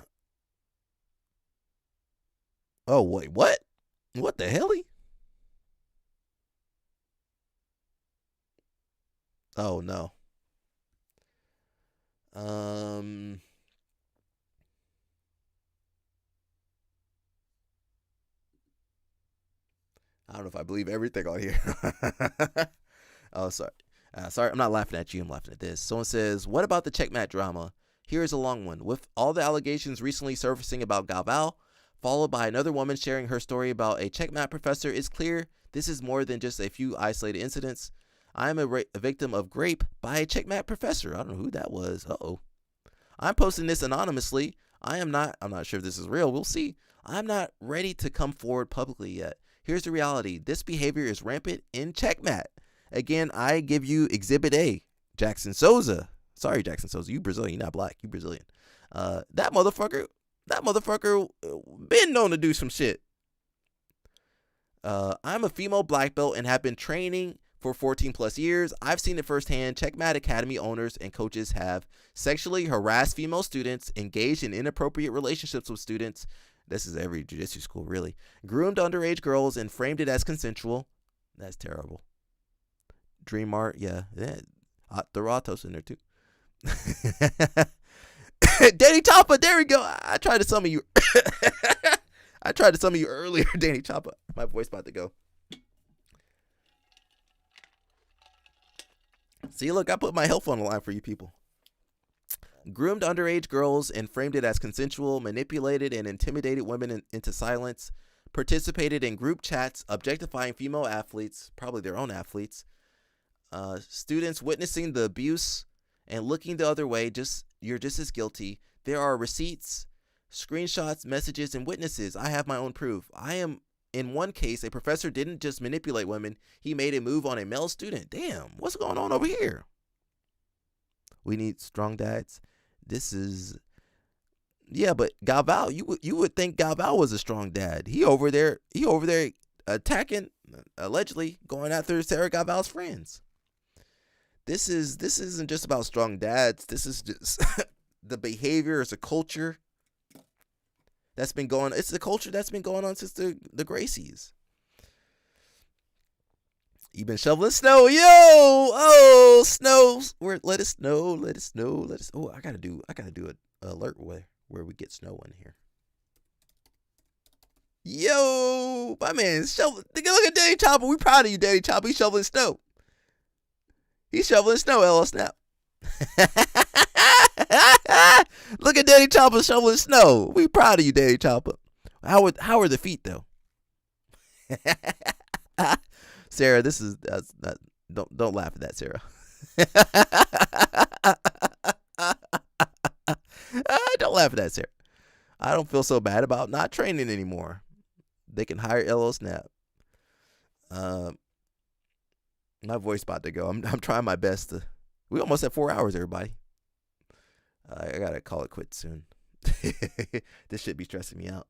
S1: wait, what? What the hell? Oh, no. I don't know if I believe everything on here. Oh, sorry. Sorry, I'm not laughing at you. I'm laughing at this. Someone says, what about the Checkmat drama? Here's a long one. With all the allegations recently surfacing about Galvao, followed by another woman sharing her story about a Checkmat professor, it's clear this is more than just a few isolated incidents. I am a victim of rape by a Checkmat professor. I don't know who that was. Uh-oh. I'm posting this anonymously. I'm not sure if this is real. We'll see. I'm not ready to come forward publicly yet. Here's the reality. This behavior is rampant in Checkmat. Again, I give you Exhibit A. Jackson Souza. Sorry, Jackson Souza. You Brazilian. You're not black. You Brazilian. That motherfucker been known to do some shit. I'm a female black belt and have been training for 14 plus years. I've seen it firsthand. Checkmat Academy owners and coaches have sexually harassed female students, engaged in inappropriate relationships with students. This is every jiu-jitsu school, really. Groomed underage girls and framed it as consensual. That's terrible. Dream Art, yeah. Throw Atos in there, too. Danny Choppa, there we go. I tried to summon you. I tried to summon you earlier, Danny Choppa. My voice about to go. See, look, I put my health on the line for you people. Groomed underage girls and framed it as consensual, manipulated and intimidated women into silence, participated in group chats objectifying female athletes, probably their own athletes. Students witnessing the abuse and looking the other way, you're just as guilty. There are receipts, screenshots, messages, and witnesses. I have my own proof. In one case, a professor didn't just manipulate women, he made a move on a male student. Damn, what's going on over here? We need strong dads. But Galvao, you would think Galvao was a strong dad. He over there attacking, allegedly going after Sarah Galvao's friends. This isn't just about strong dads. This is just the behavior. It's a culture that's been going. It's the culture that's been going on since the Gracies. You been shoveling snow, yo! Oh, snow! Let it snow. Oh, I gotta do an alert where we get snow in here. Yo, my man, look at Daddy Chopper. We proud of you, Daddy Chopper. He's shoveling snow. LL Snap. Look at Daddy Chopper shoveling snow. We proud of you, Daddy Chopper. How are the feet though? Sarah, this is don't laugh at that, Sarah. Don't laugh at that, Sarah. I don't feel so bad about not training anymore. They can hire LL Snap. My voice about to go. I'm trying my best to. We almost at 4 hours, everybody. I gotta call it quits soon. This should be stressing me out.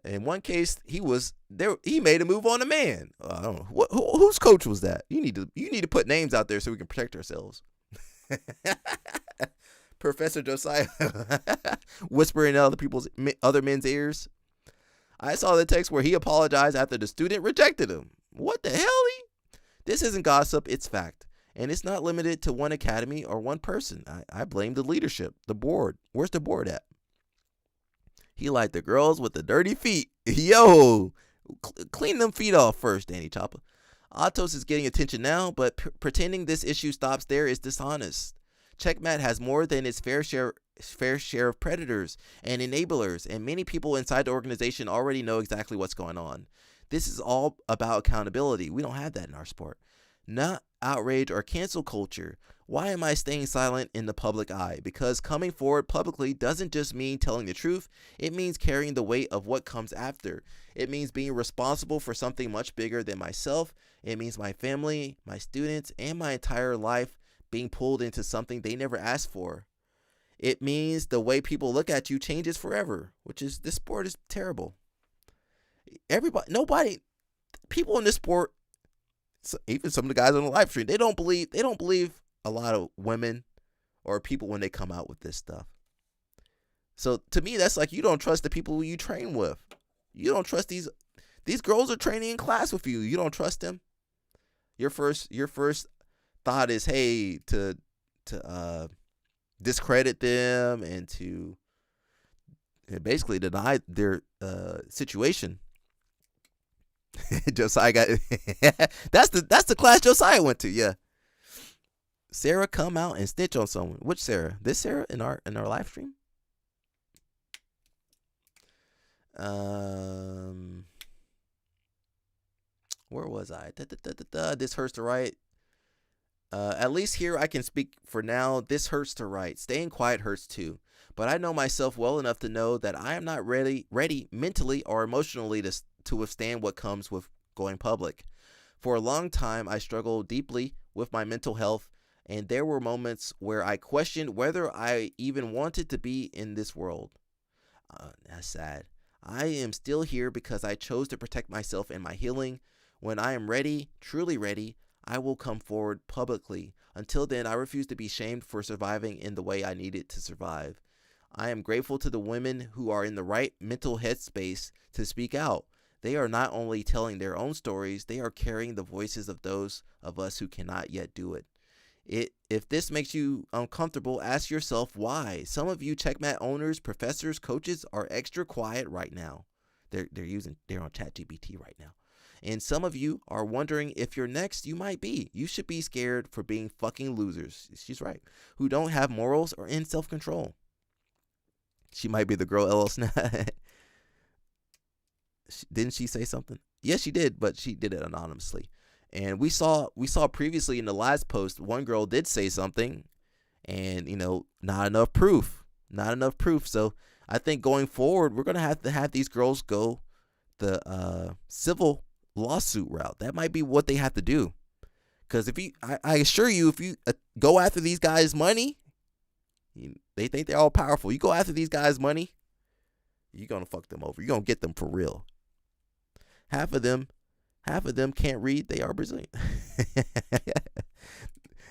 S1: In one case, he was there. He made a move on a man. I don't know whose coach was that. You need to put names out there so we can protect ourselves. Professor Josiah whispering in other men's ears. I saw the text where he apologized after the student rejected him. What the hell? This isn't gossip, it's fact. And it's not limited to one academy or one person. I blame the leadership, the board. Where's the board at? He liked the girls with the dirty feet. Yo, clean them feet off first, Danny Chopper. Atos is getting attention now, but pretending this issue stops there is dishonest. Checkmat has more than its fair share of predators and enablers, and many people inside the organization already know exactly what's going on. This is all about accountability. We don't have that in our sport. Not outrage or cancel culture. Why am I staying silent in the public eye? Because coming forward publicly doesn't just mean telling the truth. It means carrying the weight of what comes after. It means being responsible for something much bigger than myself. It means my family, my students, and my entire life being pulled into something they never asked for. It means the way people look at you changes forever, which is, this sport is terrible. People in this sport, even some of the guys on the live stream, they don't believe a lot of women or people when they come out with this stuff. So to me, that's like, you don't trust the people you train with. You don't trust these girls are training in class with you. You don't trust them. Your first thought is, hey, to discredit them and to basically deny their situation. Josiah got that's the class Josiah went to. Yeah. Sarah come out and snitch on someone. Which Sarah? This Sarah in our live stream? Where was I? This hurts to write. At least here I can speak for now. This hurts to write. Staying quiet hurts too. But I know myself well enough to know that I am not ready mentally or emotionally to withstand what comes with going public. For a long time, I struggled deeply with my mental health, and there were moments where I questioned whether I even wanted to be in this world. That's sad. I am still here because I chose to protect myself and my healing. When I am ready, truly ready, I will come forward publicly. Until then, I refuse to be shamed for surviving in the way I needed to survive. I am grateful to the women who are in the right mental headspace to speak out. They are not only telling their own stories, they are carrying the voices of those of us who cannot yet do it. If this makes you uncomfortable, ask yourself why. Some of you Checkmat owners, professors, coaches are extra quiet right now. They're on ChatGPT right now. And some of you are wondering if you're next. You might be. You should be scared for being fucking losers. She's right. Who don't have morals or in self-control. She might be the girl LL Snap. Didn't she say something? Yes, she did, but she did it anonymously. And we saw previously in the last post, one girl did say something, and not enough proof. So I think going forward, we're gonna have to have these girls go the civil lawsuit route. That might be what they have to do. Because I assure you, if you go after these guys' money, they think they're all powerful. You go after these guys' money, you're gonna fuck them over. You're gonna get them for real. Half of them can't read. They are Brazilian.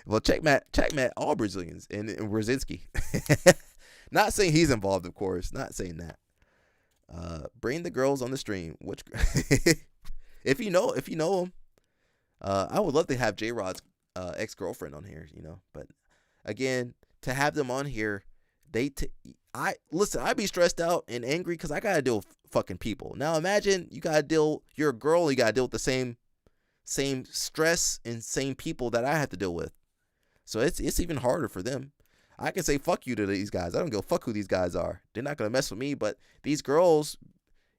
S1: Well, Checkmat, all Brazilians, and Brzezinski. Not saying he's involved, of course. Not saying that. Bring the girls on the stream. Which, if you know him, I would love to have J-Rod's ex-girlfriend on here. But again, to have them on here, I'd be stressed out and angry because I gotta deal with fucking people. Now imagine you're a girl, you gotta deal with the same stress and same people that I have to deal with. So it's even harder for them. I can say fuck you to these guys. I don't give a fuck who these guys are. They're not gonna mess with me. But these girls,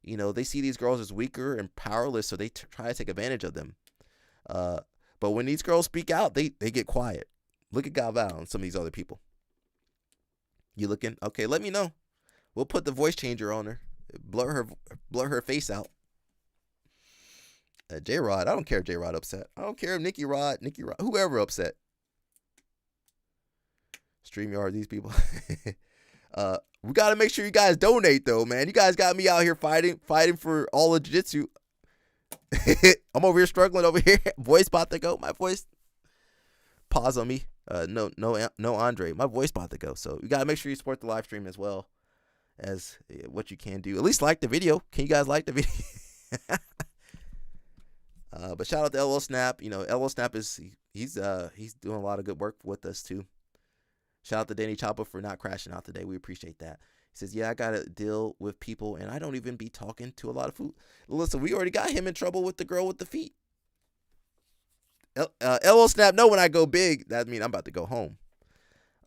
S1: they see these girls as weaker and powerless, so they try to take advantage of them. But when these girls speak out, they get quiet. Look at Galvao and some of these other people. You looking? Okay, let me know. We'll put the voice changer on her. Blur her face out. J-Rod, I don't care if J-Rod upset. I don't care if Nikki Rod, whoever upset. StreamYard, these people. We got to make sure you guys donate, though, man. You guys got me out here fighting for all the jiu-jitsu. I'm over here struggling over here. Voice about to go. My voice. Pause on me. No, Andre. My voice about to go. So you got to make sure you support the live stream as well as what you can do. At least like the video. Can you guys like the video? But shout out to LL Snap. LL Snap he's doing a lot of good work with us too. Shout out to Danny Choppa for not crashing out today. We appreciate that. He says, yeah, I got to deal with people, and I don't even be talking to a lot of food. Listen, we already got him in trouble with the girl with the feet. LL Snap, know when I go big, that means I'm about to go home.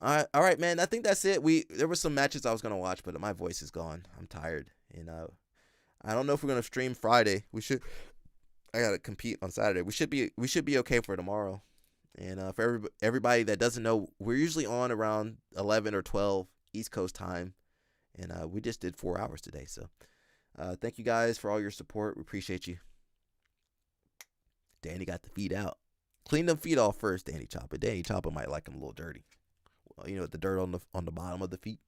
S1: All right, man. I think that's it. There were some matches I was going to watch, but my voice is gone. I'm tired. And I don't know if we're going to stream Friday. I got to compete on Saturday. We should be okay for tomorrow. And for everybody that doesn't know, we're usually on around 11 or 12 East Coast time. And we just did 4 hours today. So thank you guys for all your support. We appreciate you. Danny got the feet out. Clean them feet off first, Danny Choppa. Danny Choppa might like them a little dirty. Well, the dirt on the bottom of the feet.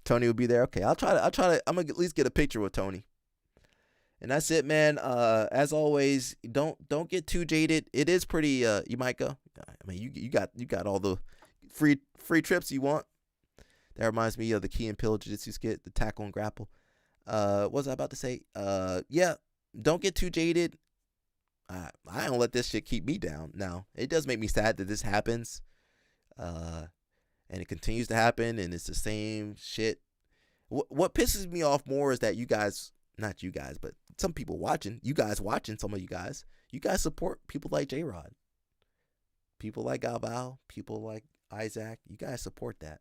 S1: Tony will be there. Okay, I'm gonna at least get a picture with Tony. And that's it, man. As always, don't get too jaded. It is pretty. You might go. I mean, you got all the free trips you want. That reminds me of the Key and Pill Jiu-Jitsu skit, the tackle and grapple. What was I about to say? Yeah. Don't get too jaded. I don't let this shit keep me down. Now, it does make me sad that this happens, and it continues to happen, and it's the same shit. What pisses me off more is that you guys. Not you guys, but some people watching. Some of you guys support people like J-Rod. People like Galvao. People like Isaac. You guys support that.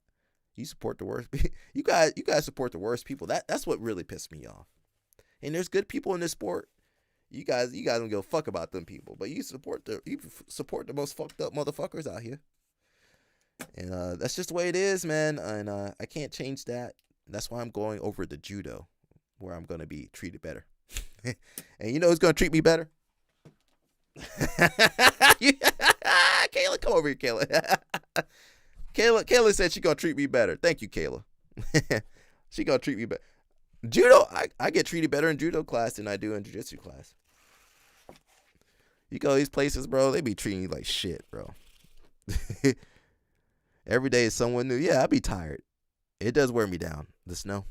S1: You support the worst. You guys support the worst people. That's what really pissed me off. And there's good people in this sport. You guys don't give a fuck about them people, but you support the most fucked up motherfuckers out here. And that's just the way it is, man. And I can't change that. That's why I'm going over to judo, where I'm going to be treated better. And you know who's going to treat me better? Kayla, come over here, Kayla. Kayla said she's going to treat me better. Thank you, Kayla. She going to treat me better. Judo, I get treated better in judo class than I do in jiu-jitsu class. You go these places, bro, they be treating you like shit, bro. Every day is someone new. Yeah, I be tired. It does wear me down, the snow.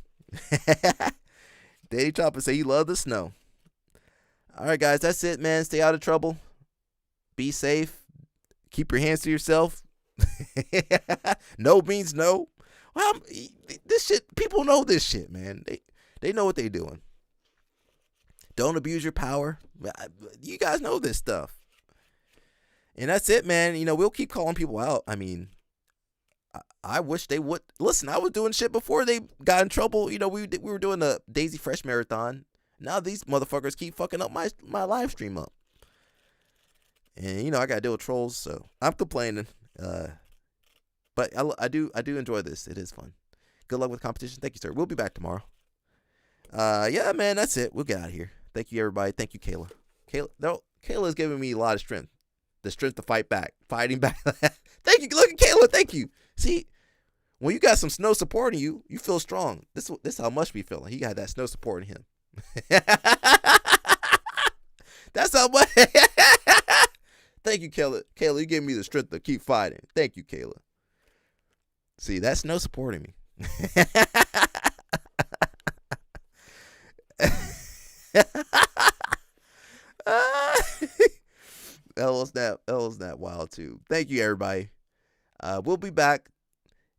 S1: Danny Chopper say he love the snow. All right, guys, that's it, man. Stay out of trouble. Be safe. Keep your hands to yourself. No means no. Well, this shit, people know this shit, man. They know what they doing. Don't abuse your power. You guys know this stuff. And that's it, man. We'll keep calling people out. I mean, I wish they would listen. I was doing shit before they got in trouble. You know, we were doing the Daisy Fresh marathon. Now these motherfuckers keep fucking up my live stream up. And you know, I gotta deal with trolls, so I'm complaining. But I do enjoy this. It is fun. Good luck with competition. Thank you, sir. We'll be back tomorrow. Yeah, man, that's it. We'll get out of here. Thank you, everybody. Thank you, Kayla. Kayla's giving me a lot of strength. The strength to fighting back. Thank you. Look at Kayla. Thank you. See, when you got some snow supporting you, you feel strong. This is how much be feeling. He got that snow supporting him. That's how much. Thank you, Kayla. Kayla, you gave me the strength to keep fighting. Thank you, Kayla. See, that's snow supporting me. That was that wild too. Thank you, everybody. We'll be back,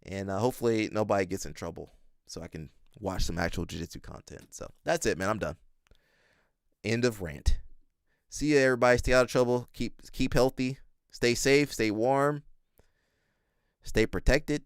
S1: and hopefully nobody gets in trouble, so I can watch some actual jiu-jitsu content. So that's it, man. I'm done. End of rant. See you, everybody. Stay out of trouble. Keep healthy. Stay safe. Stay warm. Stay protected.